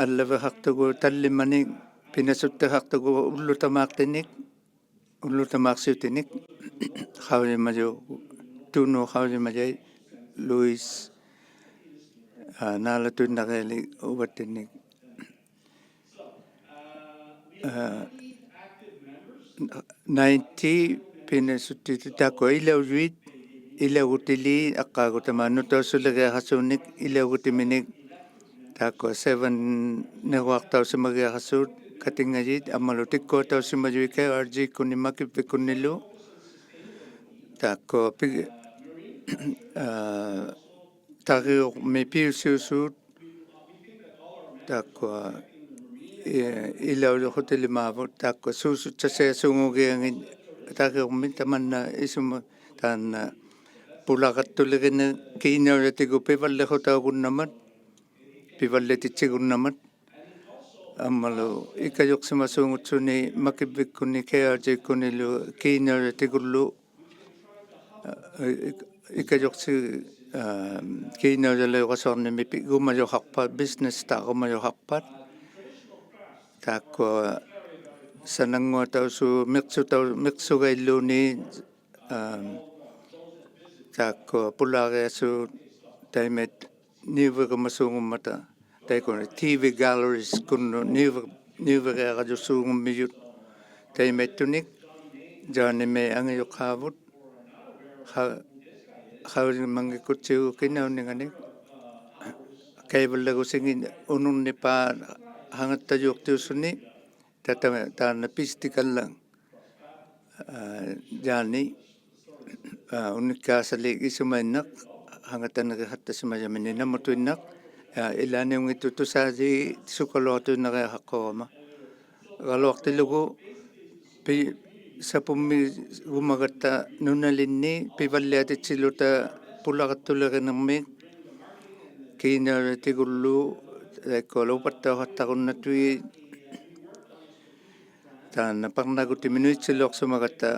allaveqartugu tallimanik pinasutteqartugu ullutamaaqsiutinik ᕗauyimayu tunu ᕗauyimayai Luis naalatuinnareali uvattinik 90 pinasuttitu takua ilaujuit ilaugutili aqqaagutama nutausulegiaqassuunik ilaugutiminik takua 7 neruartausimagiaqassuut katingajit ammalu tikkuatausimayui KRG kunnimakippikunnilu takua tariuq mi piusiusuut takua ilaujoqutilimaavut takua suusutsasiasungugiangit tariuqmi tamanna isuma taanna pulaqattuligina kiinaullatigu pivallequtaugunnamat pivalletitsigurnamat ammalu ikkajuqsimasuungutsuni makipvikkunni KRG kunnilu kiinaullatigullu ikkajuqsi kiinaullaluqasornimi gumajoqarpat business taqumajorqarpat takua sananguatausu miqsugailluuni takua pulaariassuut taimet niuveqamasuungummata taikuna TV galleries kunnu niuveqeaqajussuungummiyut taimettunik jaanime angajoqaavut ᕗauyimmangikkutsigu kinauninganik kaivallagusingi ununnipa hangattajuuqtiussuni taana pistikalla jaani unikkaasalik isumainneq hangattaneqihattasimayamini namutuinneq ilaaniungittu tusaasi sukaluartuinneqiaqaqqorama galuartilugu sapummi gumagatta nunalinni pivalliatitsiluta pulaqattulerinermik kiinaullatigullu taikkualu upattauqattaqunnatui taana parnagutiminuitsiluorsumagatta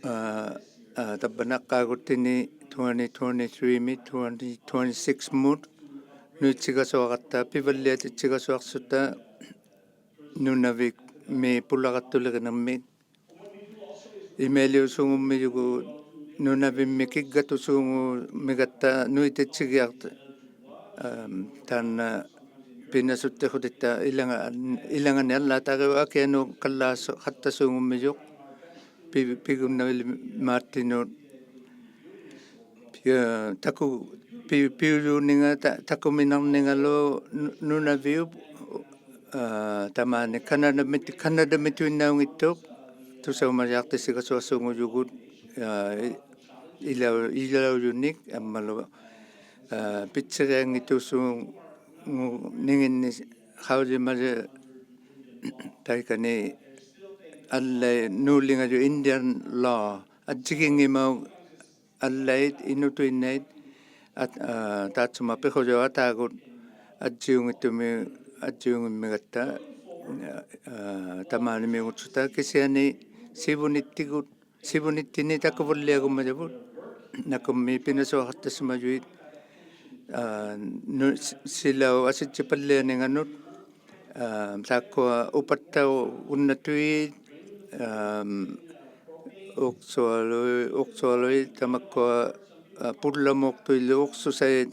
таббанаққаагуттини 2023 2026 мут нуитсигасуақартаа пиваллиатитсигасуарсута нунавик ми пуллақаттулеринерми имелиусунгуммиюгу нунавимми киггатусуунгу мигатта нуитатсигиарта таанна пинаᓲтихутитта илангани аллаатаариуа киану қаллаасо хаттасуунгуммиюқ пигуннавили мааттинуут таку пиулуунинга такуминарнингалу нунавиуп тамаани канадамитуиннаунгиттуоқ тусаумалиартиссигасуассуунгуйугут ᕃᕗҩуник аммалу питсериангитуусуун нингинни хаулимали тайкани аллай нуулингаю Indian law атсигингимау аллайт инутуиннайт таатсума пихожоатаагут атсиунгиттумигатта тамаанимиугутсута кисиани сивуниттини таккувуллиагуммалавут накумми пинасуахаттассумажуит силау аситсипаллианинганут тааккуа упаттау уннатуит уксуалуи тамаккуа пулламуортуилу уксусаит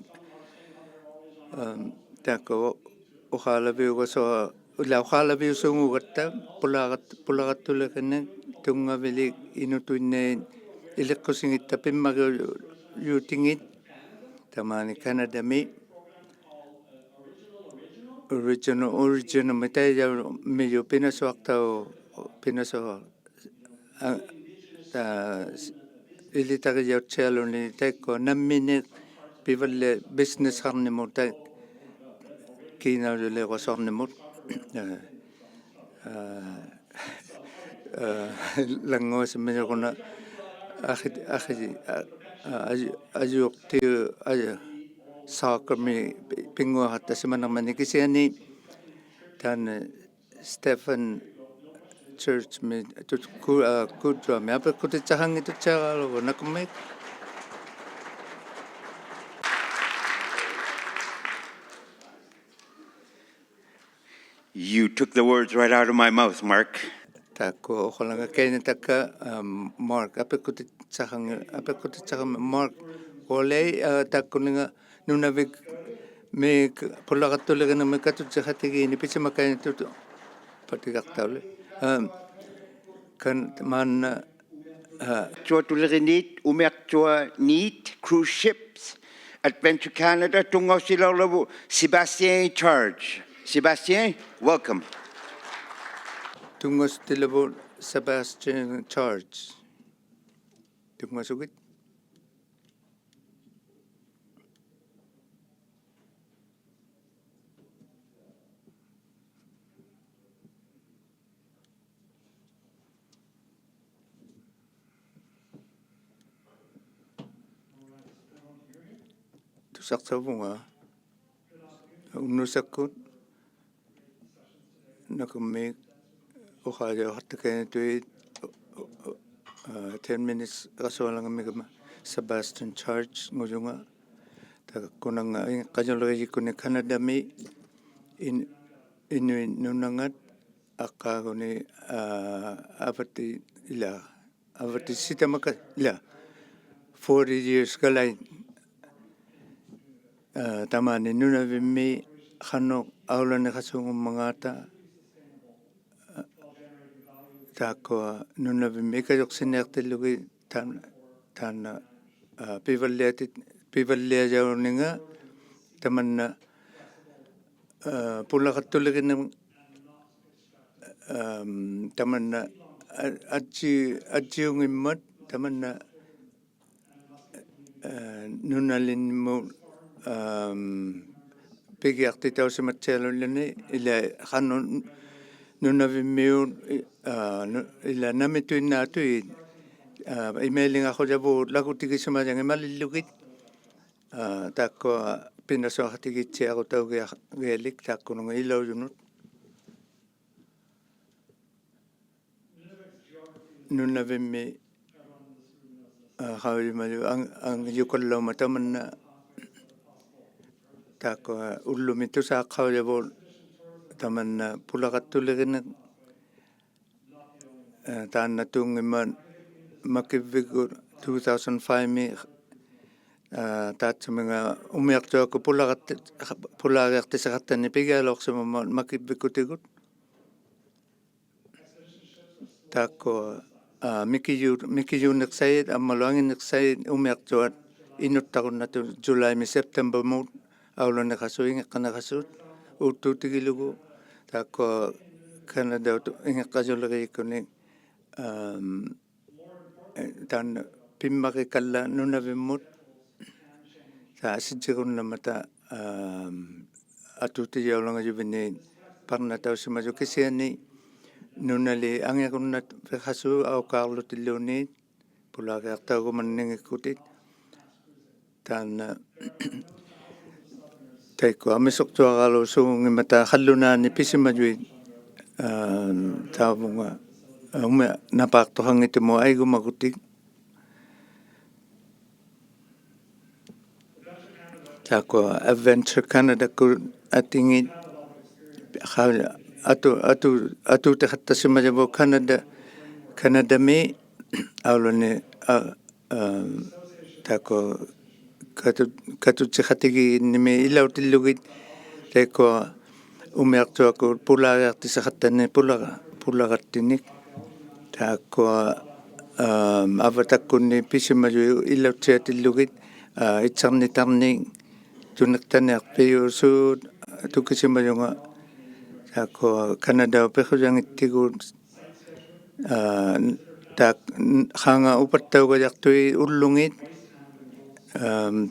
тааккуа ухаалавиугасуа улаухаалавиусуунгугатта пулаагаттулеринна тунгавили инутуиннаит илеққусингитта пиммариутингит тамаани канадами ᕿᕋᕋᕇми пинаᓱஅᐐтау та илитариаутсиалуни таакко наммини пивалле бизнес харнимут та кинаулулеерусорнимут лангуасминеруна ажуортиу саакми пингуахаттасиманермани кисиани таана Стефан Church me good me ᕃᕋᕃ You took the words right out of my mouth, Mark. Tako holanga kene taka Mark apekutitsahang Mark olay takuninga nunavik me pulaqattuleganami katutsahatigini pitsamakainitutu patigartaule kan man ᕃᕋᕃ cruise ships Adventure Canada tungausilaulavu Sebastien in charge. Sebastien, welcome. Tungausilavu Sebastien in charge. Tungausugit. Saksavunga ঊনূষাকুৎ ᕃᕋঅ্যামিক ᕃᕗঅᕋ 10 minutes rasualangamigama Sebastian Charge ngujunga takunanga qajalorikuni Canadami in nunangat aqaguni avati sitamaka ila 40 years kalai tamani nunavimmi khanok aulani khasungumangata taakua nunavimmi kajoksinneertillugi taana pivalliajauninga tamanna pulaqattullegina tamanna atsiungimmat tamanna nunalinmu pigiartitausimatsialulani ila khanun nunavimmiun ila namituinnaatui emailinga khojavu lagutigisamajange malillugit taakua pinasoartigitsiarutaugialik taakkununga ilaujunut nunavimmi ᕗ이마주 ang yukallo mataman tako ᕪᓗᒃ ᕗ여보 taman pulaqattulerinak taannatunngimman makivvigu 2005 mi taatsuminga umiartuaku pulaariartisaqattani pigaaloqsumamma makivvikutigut taakko mikiyuuniqsayit ammaluanginniqsayit umiartuat inuttaqunnatu July mi September muut aulaniqasu ingeqqanaqasuut uuttuutigilugu taakko Canada ingeqqasuleriikkuni taan pimmaqikalla nunavimmut taasitsigunnamata ăતુᕙniᕐᕋ ̕parnataussimaju kisiani nunali angerunnat veqasu ᕃauqaarlutiluuniit pulaariartaugumanningiqkutit taanna taikko amisortuaralu suungimata qallunaani pisimajuit taavunga napaartorangitimu aigumagutik taakko Adventure Canada ku atingit ăતુᕙniᒃ Canada mi aulani taakko katutsikhatigi nimi ilautillugit taikko umiartuaku pulaariartisaqattani pulaqattinik taakko avatakkunni pisimaju ilautsiatillugit itsarnitarni tuneqtaniarpiusuut tukisimajunga taakko Canada pehujangittigut taak hanga upattaugajartui ullungit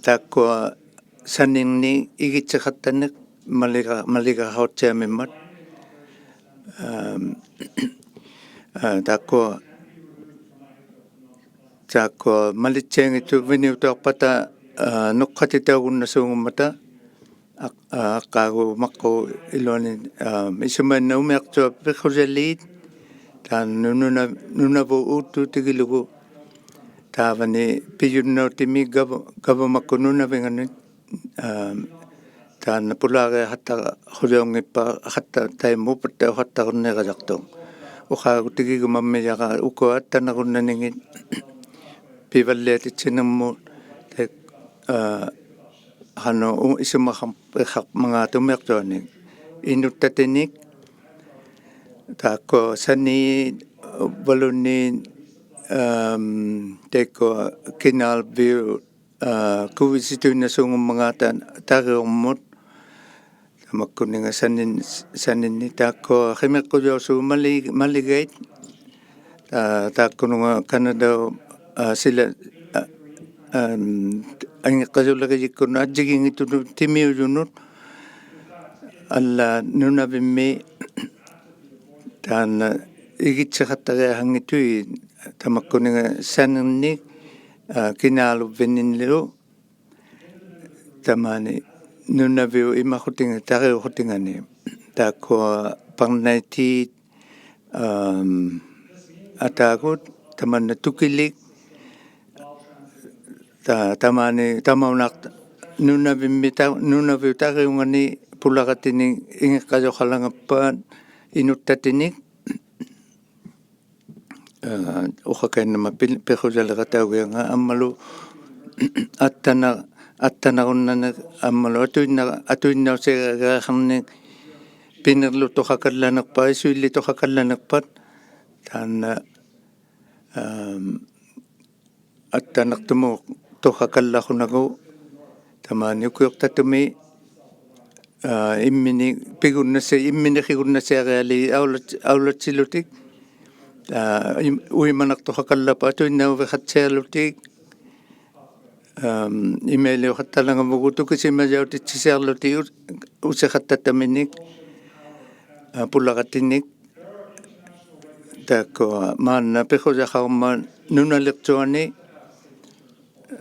taakko saninni igitseqattaneq maliqaqautiamimmat taakko malitsiangitu viniutuarpata nuqqatitaugunnasuungummata aqqaagu maqqu iluani isumanna umiartua pehujaliit taan nunavu uuttuutigilugu taavani piyunnautimi gavamakku nunavinganit taanna pulaarea hatta huliongippa hatta taimuupatta hattaqunneqajartuq uqaagutigigamammiyaqa ukuattanaqunnaningit pivalliatitsinammu hanu isumaaqarmangatumiartuanik inuttatinik taakko sani valunni taikko Canal View kuvisituinnasuungummangata tariormut tamakkuninga saninni taakko qimeqqujorsu maligait taakkununga Canada sila angeqqasuleriyikkunu atsigingitunu timiujunut alla nunavimmi taanna igitseqattariahangitui tamakkuninga sanernik kinaaluvvinninnilu tamani nunaviu imaqutinga tariuqutingani taakko parnaitiit ataagut tamanna tukilik tamani tamaunaq nunaviu tariungani pulaqatini ingeqqajoqalangappaat inuttatinik uqakainama pehujaleqataugianga ammalu attanaqunnana ammalu atuinnausegaqarnik pinerlu toqakallanerpa isuilli toqakallanerpat taanna attanartumu toqakallaqunagu tamani ʉkiuᓐtatumi immini immineqigunnasiariali aulatsilutik uimanartoqakallapa atuinnauveqatsiarlutik imeiliuqattalangavugu tukisimajautitsisiarluti useqattataminik pulaqatinik taakko maanna pehujaqarma nunaliqtuani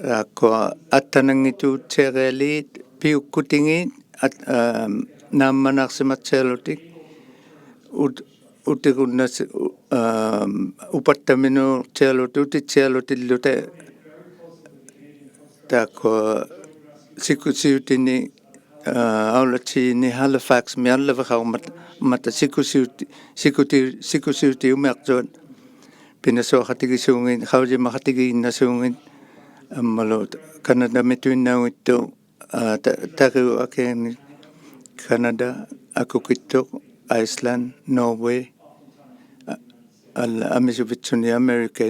taakko attanangituutsiarialiit piukkutingit naammanarsimatsiarlutik utigunnas upattaminu tialut utitsialutilluta tako sikusiutini aulachini Halifax miallavaqaumat mata sikusiuti umeaqtuat pinasoqatigisuungin ᕗauyimaaqatigiinnasuungin ammalu Canada mituinnaungittu taqiu akeeni Canada akukittuq Iceland Norway amisuvitsuni America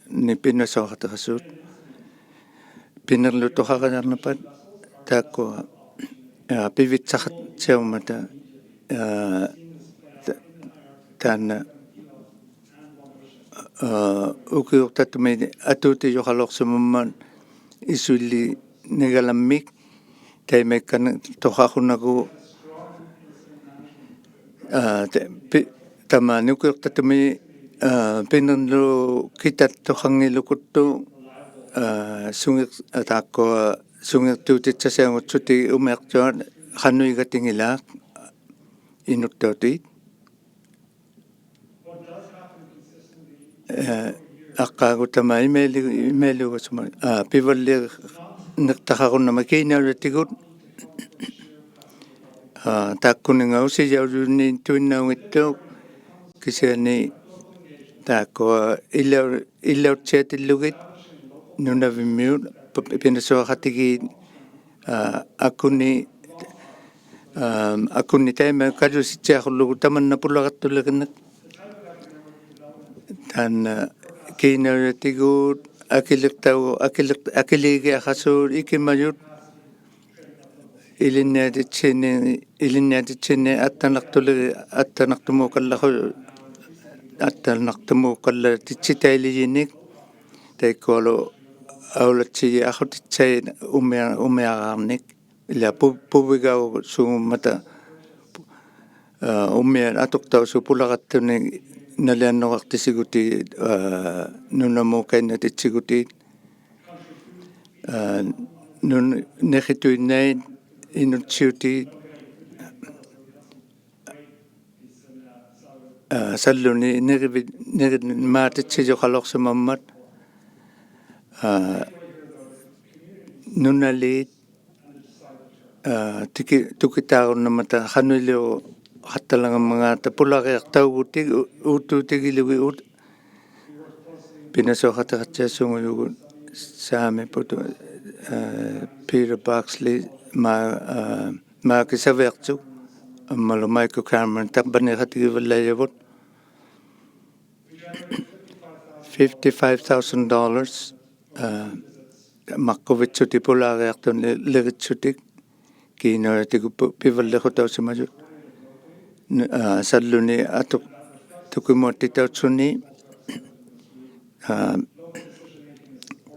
ni pinasoqatiqasuut pinerlutoqaqanarnapat taakku pivitsaqat siaumata taanna ууkiuᓐtaતુми ătuutiyuqaloqsumamman isuilliникаламмик taimaikkana toqaqunnagu tamaani ууkiuᓐtaતુми pinerlu kitattoqangilukuttu sungik taakkua sungirtuutitsasiangutsuti umeaqtuat qanuigatingilaaq inuttautit aqqaagutama imailugasuma pivalliqneqtaqaqunnama kiinaulattigut taakkuninga usiyaulunni tuinnaungittuq kisiani taakkua ᕗauᓐᓗᕗtiᓪugit nunavimmiut pinasoqatigiit akkunni taima kalusitsiaqullugu tamanna pulaqattulerinak taanna kiinaulatiguut akiligiaqasuut ikimayut ilinniatitsini attanaqtumuuqallatitsitailijinnik taikkualu aulatsigi aqutitsait umiaqaarnik ila puvigau suummata ummiat atuqtausu pulaqattuni naliannoqartisiguti nunamuuqainatitsigutit neqituinnait inutsiutit salluni maatitsijoqaloqsumammat nunaliit tukitaarunnamata qanuiliu qattalangammangaata pulaqiartaugutik uuttuutigilugi pinasoqatiqatsiassuunguyugut saami putu Peter Barksley maakisaviartuk ammalu Michael Cameron tappaniqatigivallaiavut $55,000 maqquvitsuti pulaqiartun leritsutik kiinoyatigu pivalliqutausimayut salluni tukimuattitautsuni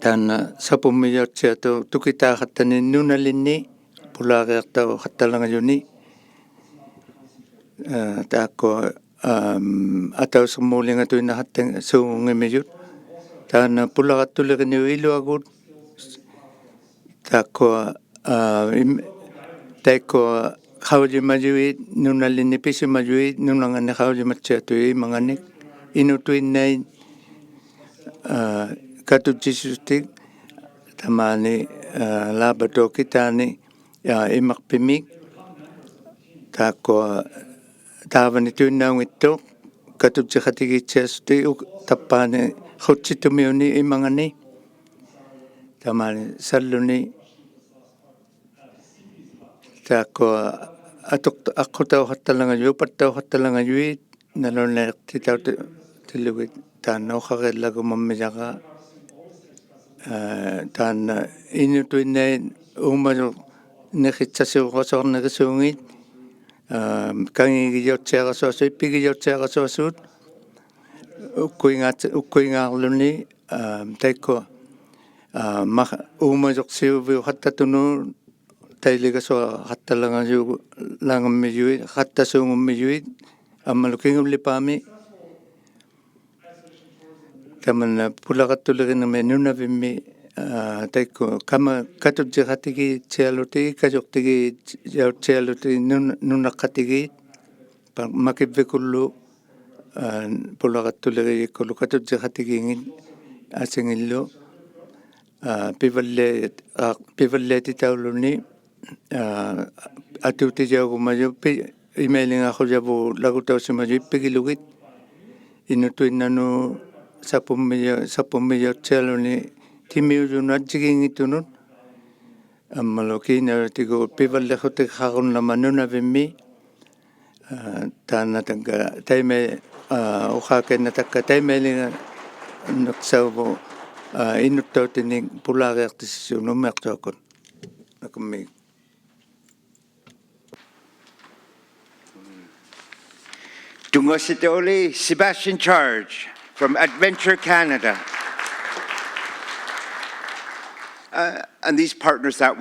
taanna sapummiyautiatu tukitaaqattani nunalinni pulaqiartau qattalangajuni taakkua atausermuulingatuinaqattang suungimiyut taanna pulaqattuleriñu iluagut taakkua taikkua ᕗauyimajuit nunalinni pisimajuit nunangani ᕗauyimatsiatui imanganik inutuinnait katutsisutik tamaani laabatoki taani imaqpimik taakkua taavani tuinnaungittuq katutsiqatigiitsiasuti tappaani qutsitumiuni imangani tamaani salluni taakkua aqutauqattalangaju pattauqattalangajut nalunneertitautilugit taannoqaqillagumammilaqaa taanna inutuinnait uumaju neqitsasiuqosoornerisuungit kangigiyortiaqasuasu ippigiyortiaqasuasuut ukkuingaarluni taikkua uumajoqsiuviu qattatunu tailigasua qattalangajuulangammiyuit qattasuungummiyuit ammalu kingullipaami tamanna pulaqattulerinami nunavimmi taikku kama katutsiqatigiitsialuti kajoqtigiitsialuti nunaqqatigiit makivvikullu pulaqattuleriikkullu katutsiqatigiingit asingillu ᕃvalleetitauluni ăduğტიᔪniᒃ имейлингаахуляву лагутаусимажу иппигилугит инутуиннану саппуммиёртиалуни тимиулунуатсигингитунут аммалокинаватигу пиваллехутикхаруннама нунавимми тааннатанга тайме ухаакеннатакка таймейлинга нерсааву инуттаутиник пулаариартиссуун уммиартуаккут накумми Tung-o-si-te-oli, Sebastian Charge from Adventure Canada. And these partners that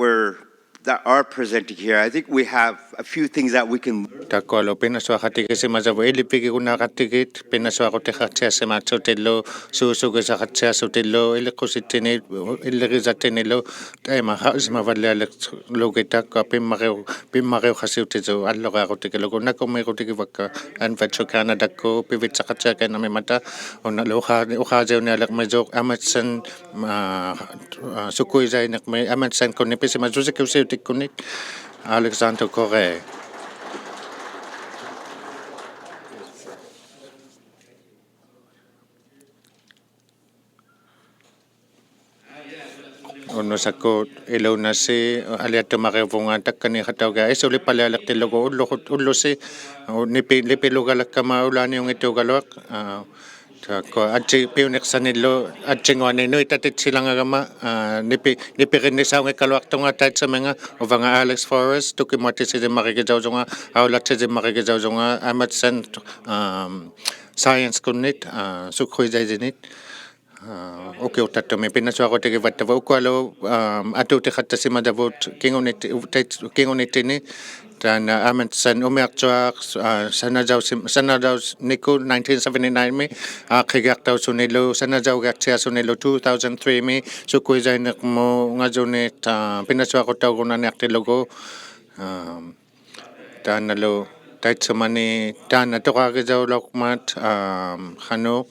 are presenting here, I think we have a few things that we can learn. Takualo ᕃᕋഅᕆ илиппигунаагаттигит ᕃᕋஅᕆ суусугисақатсиасутиллу илеққуситтини иллерисаттинилу таима хаусимаваллиалерлугитакка пиммариухасиутиту аллореақутикилугу накуммиирутикивакка Adventure Canada-кку пивитсақатсиаканамимата ухаажеуниалермизоқ аматсан сукуизаинеқми аматсан конниписимасусикусиутиккунит Alexander Correa. Уннусакку илунаси алиаттумариувунга таккани хатауга исулиппалиалертиллугу уллуси липилугалаккама улааниунгитугалуақ такко атси пиунерсаниллу атсингуани ᕿᵉтатитсилангагама нипириннисаунгиккалуартунга таатсаманга уванга Alex Forrest тукимуатисилиммаригисаусунга аулатсилиммаригисаусунга аматсан science kunit sukhuizaidinit укиуьтаттуми ಪಿнаᓱಅᕐтигиваттава укуалу ăતુᕐтиқаттасимадавут кингуниттини таана аматсан умиартуаақ санадауснику 1979 ми ааққигиартаусунилу санадаугиартиасунилу 2003 ми суккуизаинеқму унгазунит пинаᓱақутаугунаниартилугу тааналу таитсамани таана тоқаагизаулоқмат хану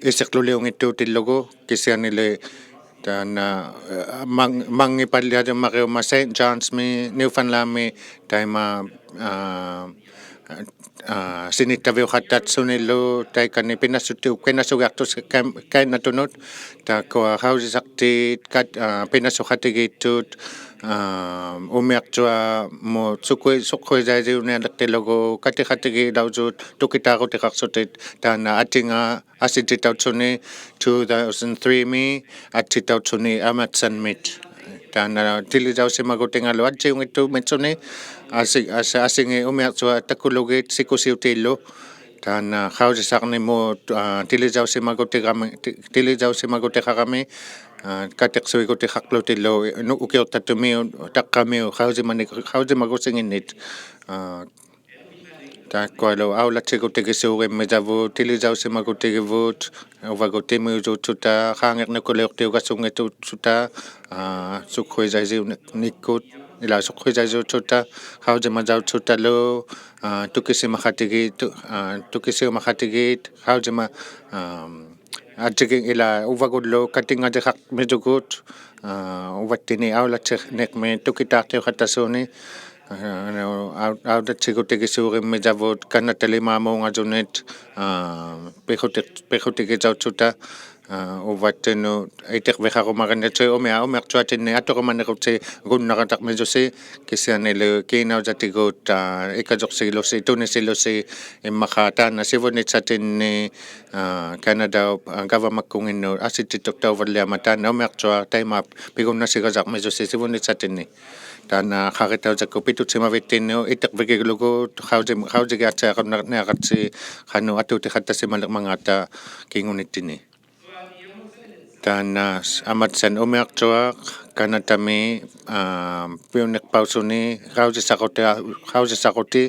исеқлулиунгиттуутиллугу кисианили таана мангипаллиатуммариума St. John's ми Newfoundland тайма синиттавиухаттатсуниллу тайкани пинассугартус кайнатунут тааккуа хаусисартиит пинассухатигииттуут умиартуа мо суккуизаажиуниалертилугу катихатигилаусуут тукитаарутиқарсутит таана атинга асититаутсуни 2003 ми атитаутсуни аматсанмит таана тилисаусимагутингалу атсиунгитту митсуни асинги умиартуа таккулугит сикусиутиллу таана хаусисарниму тилисаусимагутиқарами катеқсуигутиқарлутиллу укиуьтаттуми таққамиу хаусимагусингиннит тааккуалу аулатсигутигисууриммитаву тилисаусимагутигивут увагутимиусуутсута хаангернукулиортиугассунгитуутсута суккуизаисиуниккут ила суккуизаисуутсута хаусимазаутсуталу тукисиумахатигит хаусима атсигин ила увагуллу катингатиқақ мисугут уваттини аулатсернеқми тукитаартиухаттасууни аудатсигутигисууриммитавут канаталимаамуунгасунит пехутигисаутсута уваттину итеқвихарумаранатсуи умиартуатинни аторуманерути гуннаратақмисуси кисианилу кинаутатигут икасорсигилуси тунисилуси иммаха таана сивунитсатинни канадаоп гавамаккунгинну аситтиттортауваллиама таана умиартуа таймаап пигуннасигасармисуси сивунитсатинни таана харитаутакку питутсимавиттинну итеқвигилугу хаусигиартиақарнеақатси хану атуутиқаттасималермангаата кингуниттини таана аматсан умиартуақ канатами пиунерпаусуни хаусисақути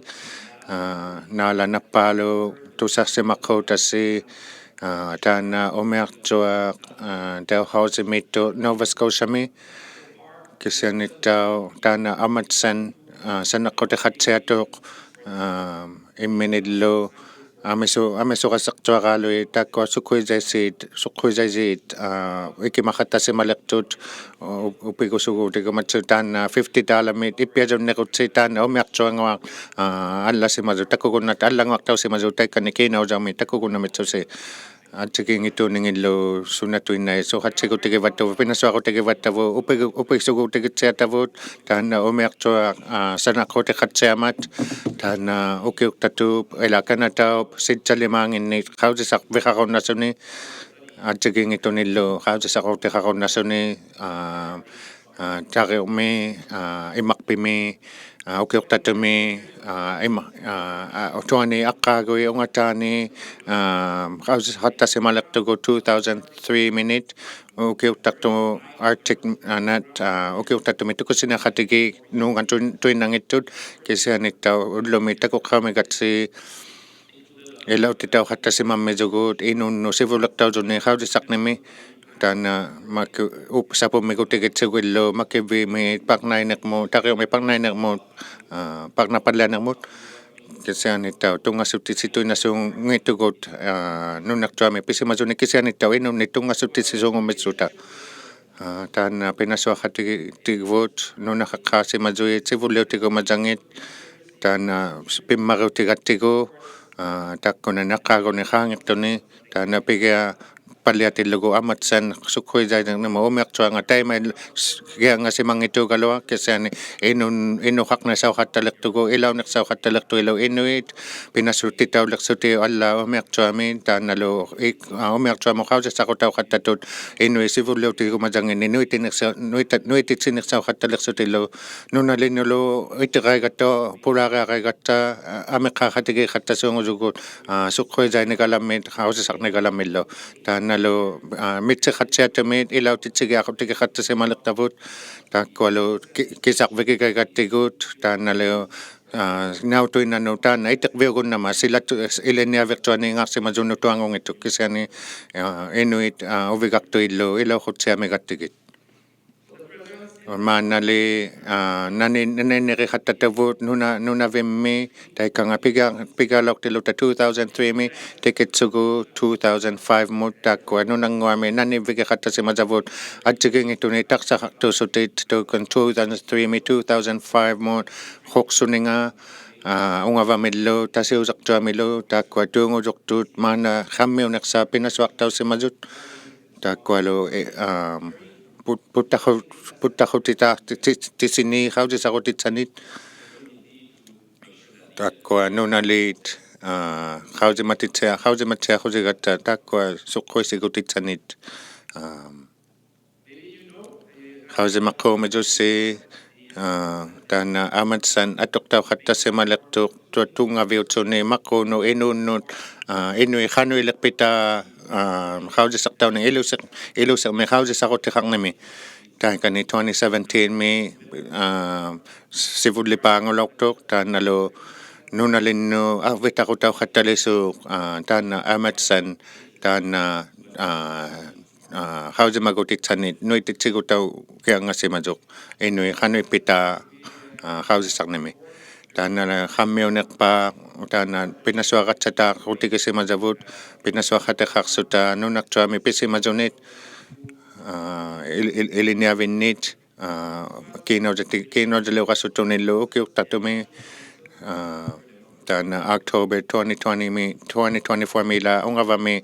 нааланаппаалу тусарсимаққутасси таана умиартуақ Dalhousie митту Nova Scotia кисианиттау таана аматсан санеққутиқатсиатуқ имминиллу Ameso kasaktuaraloy takwa sukhuizaisit ikimakhattasimaleqtut upikusuguutigamatsutaan $50 mit ipiasunnequtsitaan umiartuanguaq allasimasu takukunnat allanguartausimasu taikkanikinaujami takukunnamitsusi atsikingituuningillu sunatuinnai so hatsikutegivattavu pinasuaqutigivattavu upiksuguutigitsiatavut taanna umiartua sanaqquutiqatsiamat taanna ukiuqtatup ila kanataaup sitsalimaanginni qausisaq viqaqunnasuni atsikingituunillu qausisaqutiqaqunnasuni tariumi ïмакпими укиортатуми туани аққаагуи унгатаани qausisaqattasimaleqtugu 2003 minute ukiuttaqtumu Arctic nat ukiuttattumi tukusinaqatigi nuungan tuinnangittut kisianittau ullumi takuqqamigatsi ᕃᕗअᕆ inunnu sivuleqtausuni qausisaqnimi taana maku sapumikutigitsiguillu makivimi paqnaineqmu tariumi paqnaineqmu paqnapallianermut kisianittau tungassuttitsituinasungitugut nunaqtuami pisimasuni kisianittau inunni tungassuttitsisungummitsuta taana pinasuaqatigvut nunaqaqqaasimasuyit sivulliutigumatangit taana pimmarutigattigu takkuna naqaaguni qaangiqtuni taana pigia palliatillugu amatsan sukhuizainerma umiartuanga taima giangasimangitugalua kisiani inuqaqnasauqattaleqtugu ilauneqsauqattaleqtuilu inuit pinasutitauleqsuti alla umiartuami taanalu umiartuamu qausisaqutauqattatut inui sivulliutigumatangini nuititsineqsauqattaleqsutilu nunalinulu itiqaigatto pulaariaqaigatta ameqqaaqatigiqattasuungusugut sukhuizainigalamit qausisaqnigalamillu taanalu mitsiqatsiatumit ilautitsigiaqutigiqattasimaleqtavut takkualu kisaqvikikaigattigut taanalu nautuinannu taana itiqviugunnama silatu iliniavirtuaniingaarsimasunnutuangungituk kisiani inuit uvigaqtuillu ilauqutsiamigattigit maanali naniniqattatavut nunavimmi taikkanga pigaaloqtiluta 2003 mi tikitsugu 2005 mut takkua nunanguami nanivikiqattasimasavut atsikingituni taqsaqartuusutit tukun 2003 mi 2005 mut huqsuninga ungavamillu tasiusaqtuamilu takkua tuungusuqtut maana qammiuneqsa pinasuaqtausimasut takkualu puttaqutisini qausisaqutitsanit takkua nunalit qausimatsiaqusigatta takkua suqquisigutitsanit qausimaqqumijussi taana amatsan atuqtauqattasimaleqtuq tungaviutsuni maqqunu inunnut inui ᕗnuileqpita qausisaqtauni iluseqmi qausisaqutiqarnimi taankani 2017 mi sivullipaanguloqtuq taanalu nunalinnu avitaqutauqattalisuuq taana amatsan taana qausимагутитсанит нуититсигутау киангасимасоқ инуи қануиппита qausisaqnimi taana qammiuneqpa taana pinasuaqatsataaq utikisimasavut pinasuaqateqarsuta nunaqtuami pisimasunit iliniavinnit kiinautileuqassuttunillu ukiuqtatumi taana October 2024 mila ungavami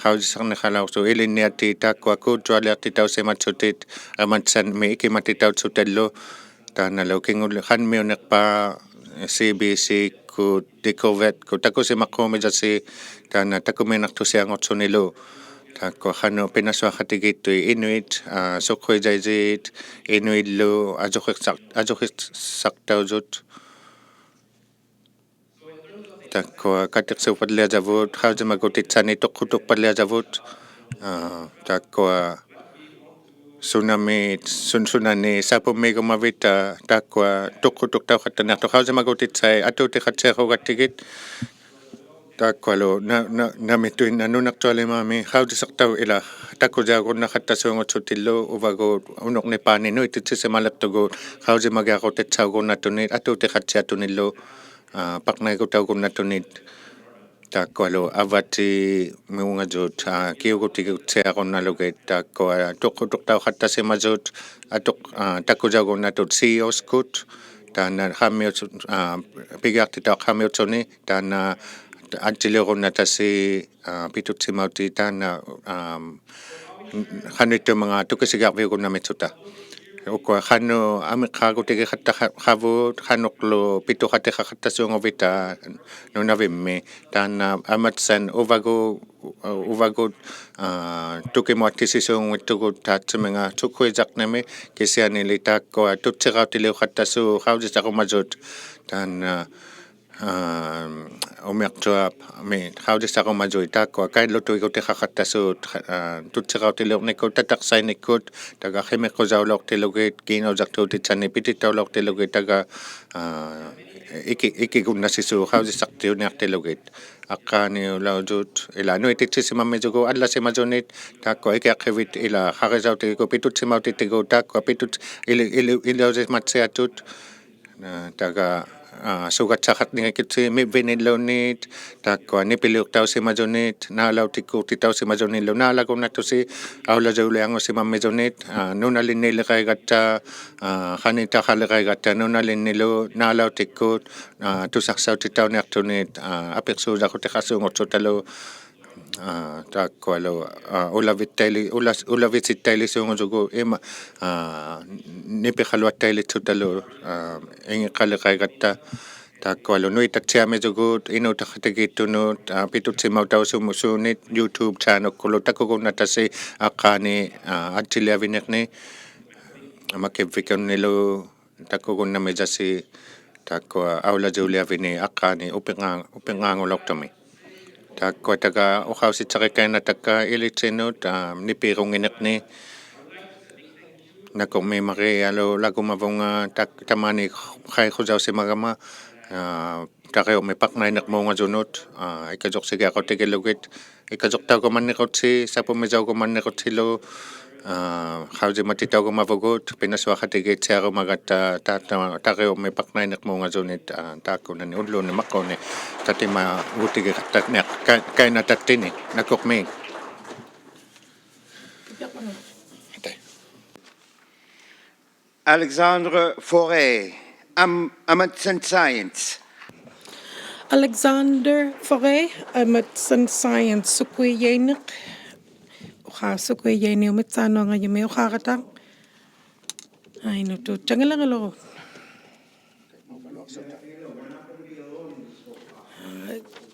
qausisaqneqalauqsu iliniatti takkua kuutsualiartitausimatsutit amatsan mi ikimatitautsutellu taanalu kingullu qanmiuneqpa CBC-කුත් ᕃ takusimaqquumijasi taana takuminartusiangortsunilu takkua qanu pinasuaqatigittui inuit suqhuizaisit inuillu ajoqissaqtausut takkua katiqsuupalliasavut qausimagutitsani toqqutuqpalliasavut takkua sunani sapumigumavita takkua toqqutuqtauqattaniartu qausimagutitsai atuutiqatsiaqugattigit takkualu namittuinna nunaqtualimami qausisaqtau ila takkusiagunnaqattasuungutsutillu uvaguut unoqnipaani nuititsisimaleqtuguut qausimagiaqutitsaugunnattunit atuutiqatsiatunillu paqnaigutaugunnattunit Takkalo avati miungajut kiukutikutseaqonnalugit takkoa tuqqutuqtauqattasimajut takujagunnatut CEOs-kut taana hammiut pigiartitauq hammiutsuni taana atiliurunnatasi pitutsimaути taana hanittu mga tukisigarviukunnamitsuta ukwa hanu amikhaqutigiqattaxavut hanuqlu pituqatiqaqattasuunguvita nunavimmi taana amatsan uvagut tukimuattisisuunguittugut taatsuminga tukhuisaqnami kisianili taakkoa tutsiqautiliuqattasu qaudisaqumajut taana umiaqtuap mi qaudisaqumajut taakkoa kaillutuikutiqaqattasuut tutsiqautiliuqnikut tataqsainikut taga qimiqqusauluortilugit kiinausartuutitsani pititauluortilugit taga ikikunnasisu qaudisaqtiuniartilugit aqqaaniulaujut ila ᕕᕋìsimammisugu allasimazunit taakkoa ikiaqqivit ila qarisautigiku pitutsimauttitigu taakkoa ᕕᕗअᕆ taga sugatsaqatningikitsi mipvinilluunniit taakkoa nipiliuqtausimazunit ᕗᕗtikkuutitausimazunillu naalagunnatusi aulajuuliangusimammisunit nunalinniiliqaigatta qanitaqaliqaigatta nunalinnilu ᕗᕗtikkuut tusaqsautitauniartunit apiqsuusaqutiqassuungutsutalu taakkoalu ulavitsittailisuungusugu ima nipiqaluattailitsutalu ingiqqaliqaigatta taakkoalu nuitatsiamisugut inuutaqatigittunut pitutsimautausumusuunit YouTube channel takukunnatasi aqqaani atiliaviniqni makivvikunnilu takukunnamisasi taakkoa aulajuuliavini aqqaani upingaangulortumi taakkoa taga uqausitsaqikkainatakka ilitsinut nipiirungineqni nakomi marialu lagumavunga tamani qaiqusausimagama ᕃau미paknainaqmuungasunut ikasorsigiaqutigiluggit ikasortaugumanniqutsi sapumisaugumanniqutsilu qausimatitaugumavugut ಪಿನಾᕗಅᕐತಿಗಿtsiarumagatta ᕃau미paknainaqmuungasunit taakkunani ᕃuluᓗᒃuni tatima uutigiqattaqniaq kainatattini nakoqmi Alexandre Forêt, Amatsan Science. Alexander Forêt, Amatsan Science, Sukuyenik, ᕃᕗഅᕆ uqaqataq. Ay no tu changalangalo.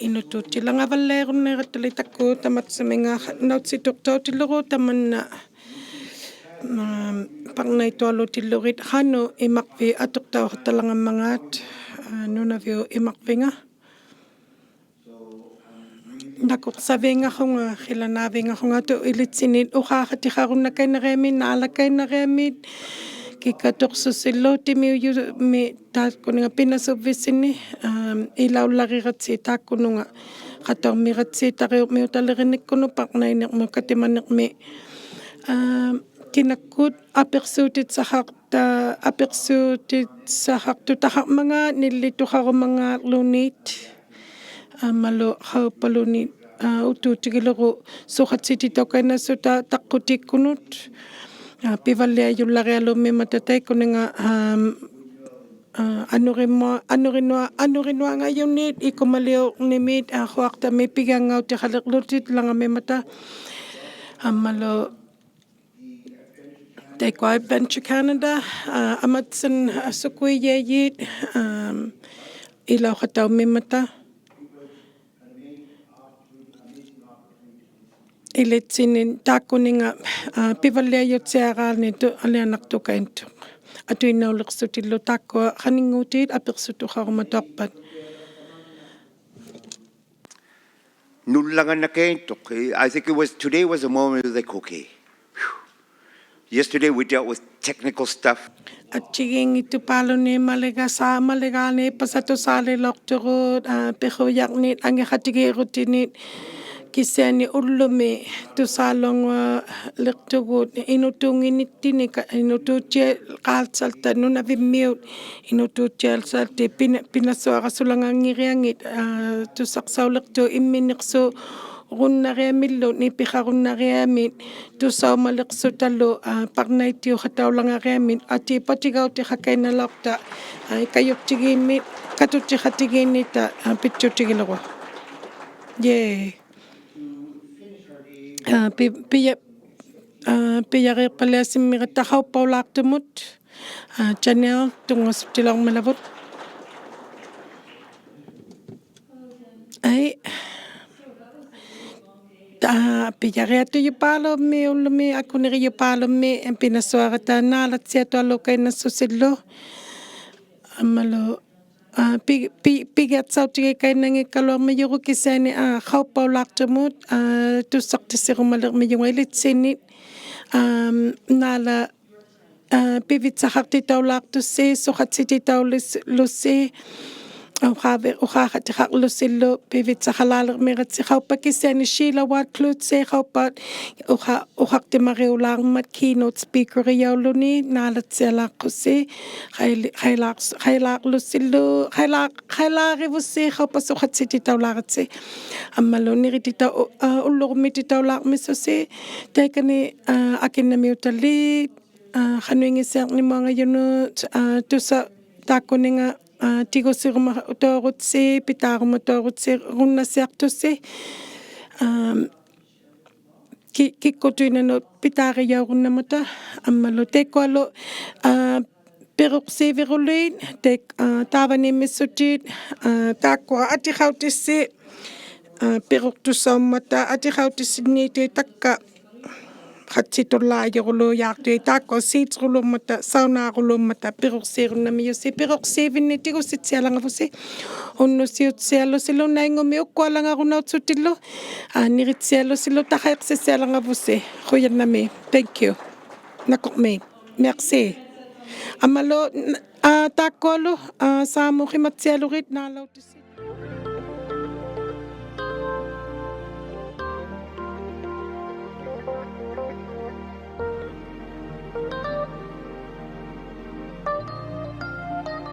Inutu tilangavallaerunneeratalitakku tamatsaminga nautsituqtautilugu tamanna parnaitualutilurit hanu imakvi atuqtauqtalangammangaat nunaviu imakvinga nakuqsaviingaqunga qilanaaviingaqunga tu ilitsinit uqaaqatiqarunnakainaqeemit naalakainaqeemit kikatoqsusilluutimi mi taakkuninga pinasuvvisini ilaullariratsi taakkununga qatormiratsi tariuqmiutaliqinnikkunu parnaineqmu katimaneqmi kinakkut apiqsuutitsaqartutaqarmanga nillituqarumangaarluunit malu qaupalunit utuutigileru suqatsititaukainassuta taqqutikkunut pivalliayullarialummimatataikunninga ᕃᕗअᕆangayunit ikumaliuqnimit huaqtami pigiangautiqaliqlutit langamimata amalu ᕃauyiᒪᒐᓱअᕐniᒅ Venture Canada amatsan sukuyayit ᕃᕗஅᕐtimuta ilitsinin taakkuninga pivalliayutsiaraarnitu alianartukaintu atuinnaulleqsutillu taakkua qaninguutiit apiqsutuqarumatoqpat Nullanganakeintuq. I think today was a moment of like, okay. Yesterday we dealt with technical stuff. Atchigingittu paluni malegane pasatusalilorturut pihuyaqnit angiqatigirutinit kisani ullumi tusalong lektugut inutunginittinika inututje qalsalta nunavimmiut inututjalsalti pinaᓱ어ᕐniᕐangiriangit tusaqsaulertu immineqsu runnariamillu nipiqarunnariamit tusaumalersutallu parnaitiuqataulangariamit atipatigautikaqainalorta kayuptigiimmit katutiqatigiinnita pitchutigileru yeah ᕃauᕋᒃ Janelle tungasutilaormalavut ai piyariatuyupaalummi ullumi akuniriyupaalummi pinaᓱ어ᕐtaanaalatsiatuallukainassusillu amalu pigatsautigaikainangikkaluarmiyugu kisani ᕃauᕋᒃ tussaqtissirumalermiyunga naala pivitsaqartitaulaartussi suqatsititaullussi ᕃauᓃatiqarlussillu pivitsaqalaalermiratsi ᕃaupakisani ᕃauᕃpat ᕃaqtimariulaarmat keynote speakeriyauluni naalatsialaaqussi qailaaqlussillu qailaarivussi ᕃaupasuqatsititaulaaratsi ammalu niritita ullurumititaulaarmissussi taikani akinnamiutalliit qanuingisiarnimuangayunut tusa taakkuninga tigusirumatooqutsi pitaarumatooqutsi runnasiartussi kikkutuinanut pitaariyaurunnamuta ammalu teekkualu peruqsiiviruliit teek taavanimmissutit taakkua atiqautissi peruqtussaummata atiqautissinniititakka qatsitullaajorulu yaartui taakko siitsrulummata saunaarulummata peruqsiirunnamiyussi peruqsiivinni tigusitsialangavussi unnusiutsiallusillu naingumi ukkualangarunautsutillu niritsiallusillu taqaeqsissialangavussi quyannami thank you nakoqmi merci amalu taakkualu saamuqimatsialurit naalautissi